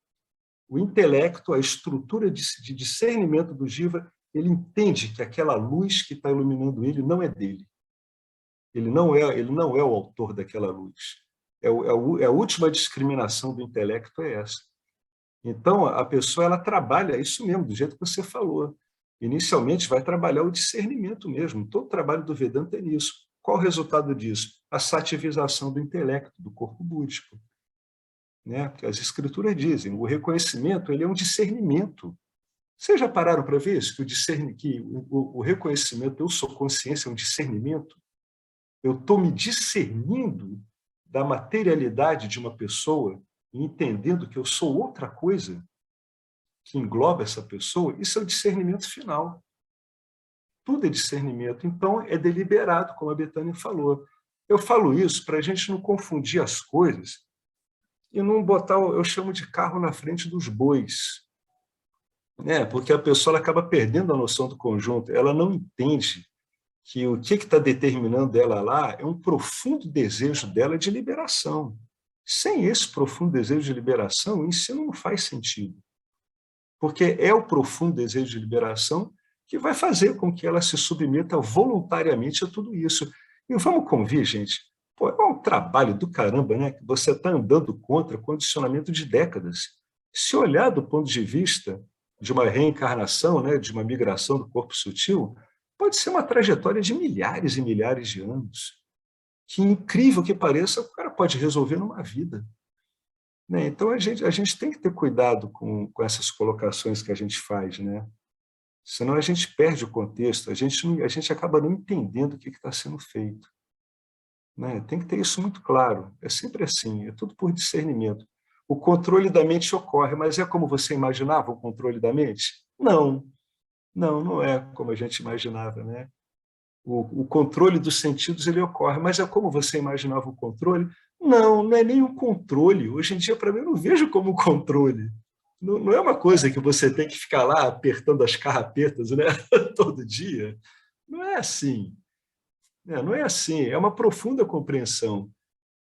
S1: O intelecto, a estrutura de discernimento do Jiva, ele entende que aquela luz que está iluminando ele não é dele. Ele não é o autor daquela luz. A última discriminação do intelecto é essa. Então, a pessoa ela trabalha isso mesmo, do jeito que você falou. Inicialmente, vai trabalhar o discernimento mesmo. Todo o trabalho do Vedanta é nisso. Qual o resultado disso? A sativização do intelecto, do corpo búdico. Né? Porque as escrituras dizem, o reconhecimento ele é um discernimento. Vocês já pararam para ver isso? Que o reconhecimento, eu sou consciência, é um discernimento? Eu estou me discernindo da materialidade de uma pessoa e entendendo que eu sou outra coisa que engloba essa pessoa, isso é o discernimento final. Tudo é discernimento. Então, é deliberado, como a Betânia falou. Eu falo isso para a gente não confundir as coisas e não botar, eu chamo de carro na frente dos bois. Né? Porque a pessoa ela acaba perdendo a noção do conjunto, ela não entende que o que está determinando ela lá é um profundo desejo dela de liberação. Sem esse profundo desejo de liberação, o ensino não faz sentido. Porque é o profundo desejo de liberação que vai fazer com que ela se submeta voluntariamente a tudo isso. E vamos convir, gente, pô, é um trabalho do caramba, né? Você está andando contra condicionamento de décadas. Se olhar do ponto de vista de uma reencarnação, né, de uma migração do corpo sutil, pode ser uma trajetória de milhares e milhares de anos. Que, incrível que pareça, o cara pode resolver numa vida. Né? Então, a gente tem que ter cuidado com essas colocações que a gente faz, né? Senão a gente perde o contexto, a gente acaba não entendendo o que está sendo feito. Né? Tem que ter isso muito claro. É sempre assim, é tudo por discernimento. O controle da mente ocorre, mas é como você imaginava o controle da mente? Não. Não é como a gente imaginava, né? O controle dos sentidos ele ocorre, mas é como você imaginava o controle? Não é nem um controle. Hoje em dia, para mim, eu não vejo como um controle. Não é uma coisa que você tem que ficar lá apertando as carrapetas, né? Todo dia. Não é assim. Não é assim. É uma profunda compreensão.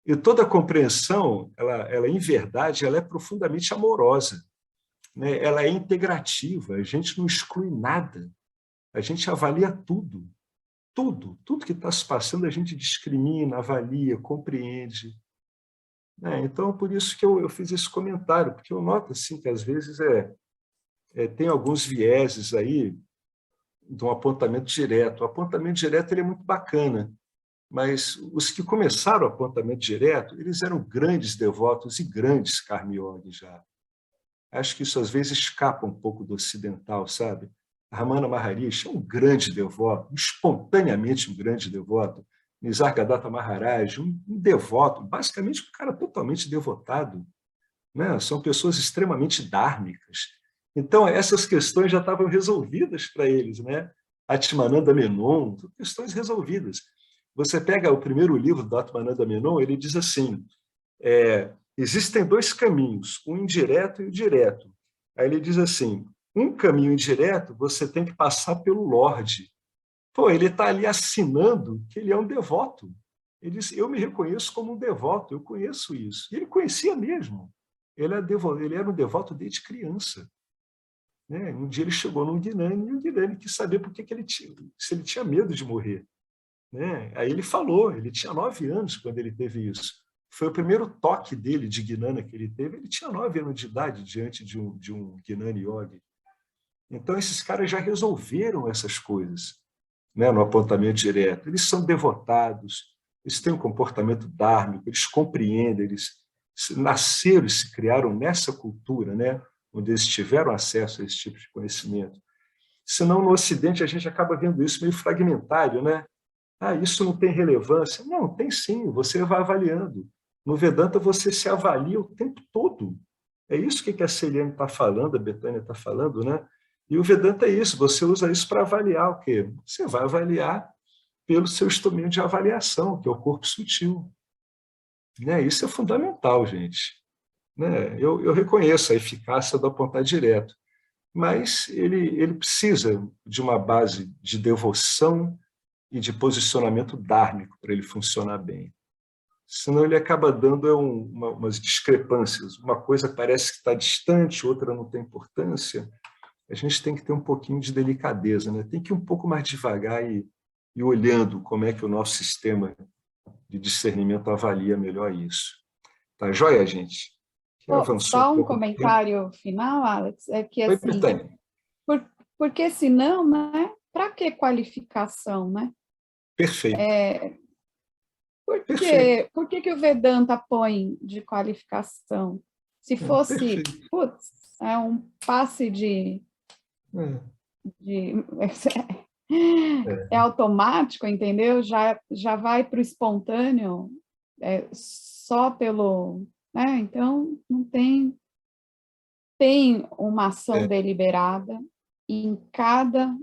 S1: E toda compreensão, ela em verdade, ela é profundamente amorosa. Né? Ela é integrativa. A gente não exclui nada. A gente avalia tudo. Tudo que está se passando, a gente discrimina, avalia, compreende. Então, por isso que eu fiz esse comentário, porque eu noto assim, que às vezes tem alguns vieses aí de um apontamento direto. O apontamento direto ele é muito bacana, mas os que começaram o apontamento direto, eles eram grandes devotos e grandes Karma Yogi já. Acho que isso às vezes escapa um pouco do ocidental, sabe? A Ramana Maharishi é um grande devoto, espontaneamente um grande devoto. Nisargadatta Maharaj, um devoto, basicamente um cara totalmente devotado, né? São pessoas extremamente dármicas. Então, essas questões já estavam resolvidas para eles, né? Atmananda Menon, questões resolvidas. Você pega o primeiro livro do Atmananda Menon, ele diz assim, existem dois caminhos, o indireto e o direto. Aí ele diz assim, um caminho indireto, você tem que passar pelo Lorde. Pô, ele está ali assinando que ele é um devoto. Ele diz, eu me reconheço como um devoto, eu conheço isso. E ele conhecia mesmo. Ele era um devoto desde criança. Né? Um dia ele chegou num Gnani, e o Gnani quis saber por que se ele tinha medo de morrer. Né? Aí ele falou, ele tinha 9 anos quando ele teve isso. Foi o primeiro toque dele de Gnana que ele teve, ele tinha 9 anos de idade diante de um Gnani Yogi. Então, esses caras já resolveram essas coisas, né, no apontamento direto. Eles são devotados, eles têm um comportamento dármico, eles compreendem, eles nasceram e se criaram nessa cultura, né, onde eles tiveram acesso a esse tipo de conhecimento. Senão, no Ocidente, a gente acaba vendo isso meio fragmentário, né? Ah, isso não tem relevância. Não, tem sim, você vai avaliando. No Vedanta, você se avalia o tempo todo. É isso que a Celiane está falando, a Betânia está falando, né? E o Vedanta é isso, você usa isso para avaliar o quê? Você vai avaliar pelo seu instrumento de avaliação, que é o corpo sutil. Né? Isso é fundamental, gente. Né? Eu reconheço a eficácia do apontar direto, mas ele precisa de uma base de devoção e de posicionamento dármico para ele funcionar bem. Senão ele acaba dando umas discrepâncias. Uma coisa parece que está distante, outra não tem importância. A gente tem que ter um pouquinho de delicadeza, né? Tem que ir um pouco mais devagar e olhando como é que o nosso sistema de discernimento avalia melhor isso. Tá joia, gente? Que avançou
S6: só um comentário final, Alex, é que
S1: Oi,
S6: assim,
S1: Betânia.
S6: porque senão, né? Para que qualificação, né?
S1: Perfeito.
S6: Por que o Vedanta põe de qualificação? Se fosse, é um passe é automático, entendeu? Já vai para o espontâneo, só pelo, né? Então não tem uma ação deliberada em cada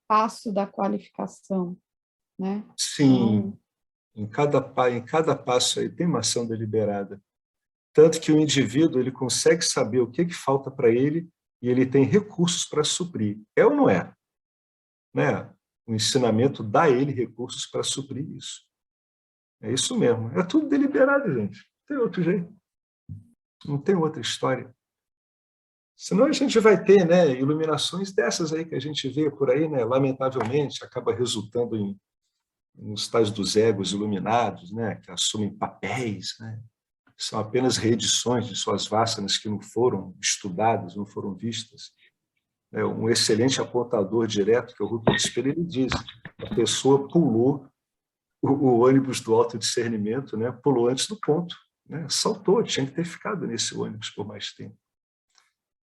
S6: passo da qualificação, né?
S1: Sim,
S6: então,
S1: em cada passo aí tem uma ação deliberada. Tanto que o indivíduo ele consegue saber o que falta para ele e ele tem recursos para suprir. É ou não é? Né? O ensinamento dá a ele recursos para suprir isso. É isso mesmo. É tudo deliberado, gente. Não tem outro jeito. Não tem outra história. Senão a gente vai ter, né, iluminações dessas aí que a gente vê por aí, né, lamentavelmente, acaba resultando em nos tais dos egos iluminados, né, que assumem papéis, né, são apenas reedições de suas vássanas que não foram estudadas, não foram vistas. Um excelente apontador direto, que é o Rupert Spiller, ele diz, a pessoa pulou o ônibus do autodiscernimento, né, pulou antes do ponto, né, saltou, tinha que ter ficado nesse ônibus por mais tempo.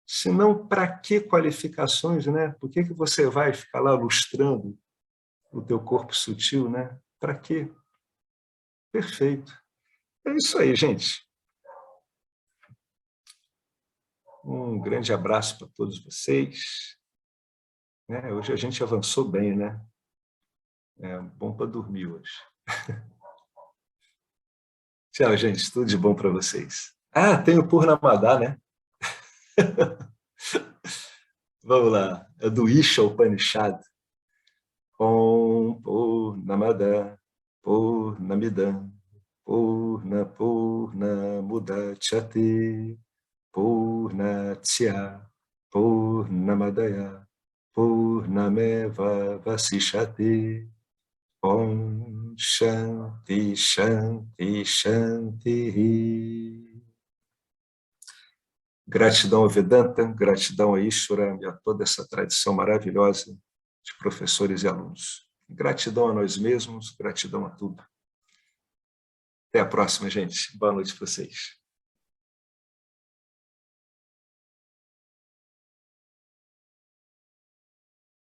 S1: Senão, para que qualificações, né? Por que você vai ficar lá lustrando o teu corpo sutil, né? Para quê? Perfeito. É isso aí, gente. Um grande abraço para todos vocês. Hoje a gente avançou bem, né? É bom para dormir hoje. Tchau, gente. Tudo de bom para vocês. Ah, tem o Purnamada, né? Vamos lá. É do Isha Upanishad. Om Purnamada Purnamidam Purna Mudachyate Purnatya Purnamadaya Purnameva Vasishate. Om Shanti Shanti Shanti. Gratidão ao Vedanta, gratidão a Ishvara e a toda essa tradição maravilhosa de professores e alunos. Gratidão a nós mesmos, gratidão a tudo. Até a próxima, gente. Boa noite para vocês.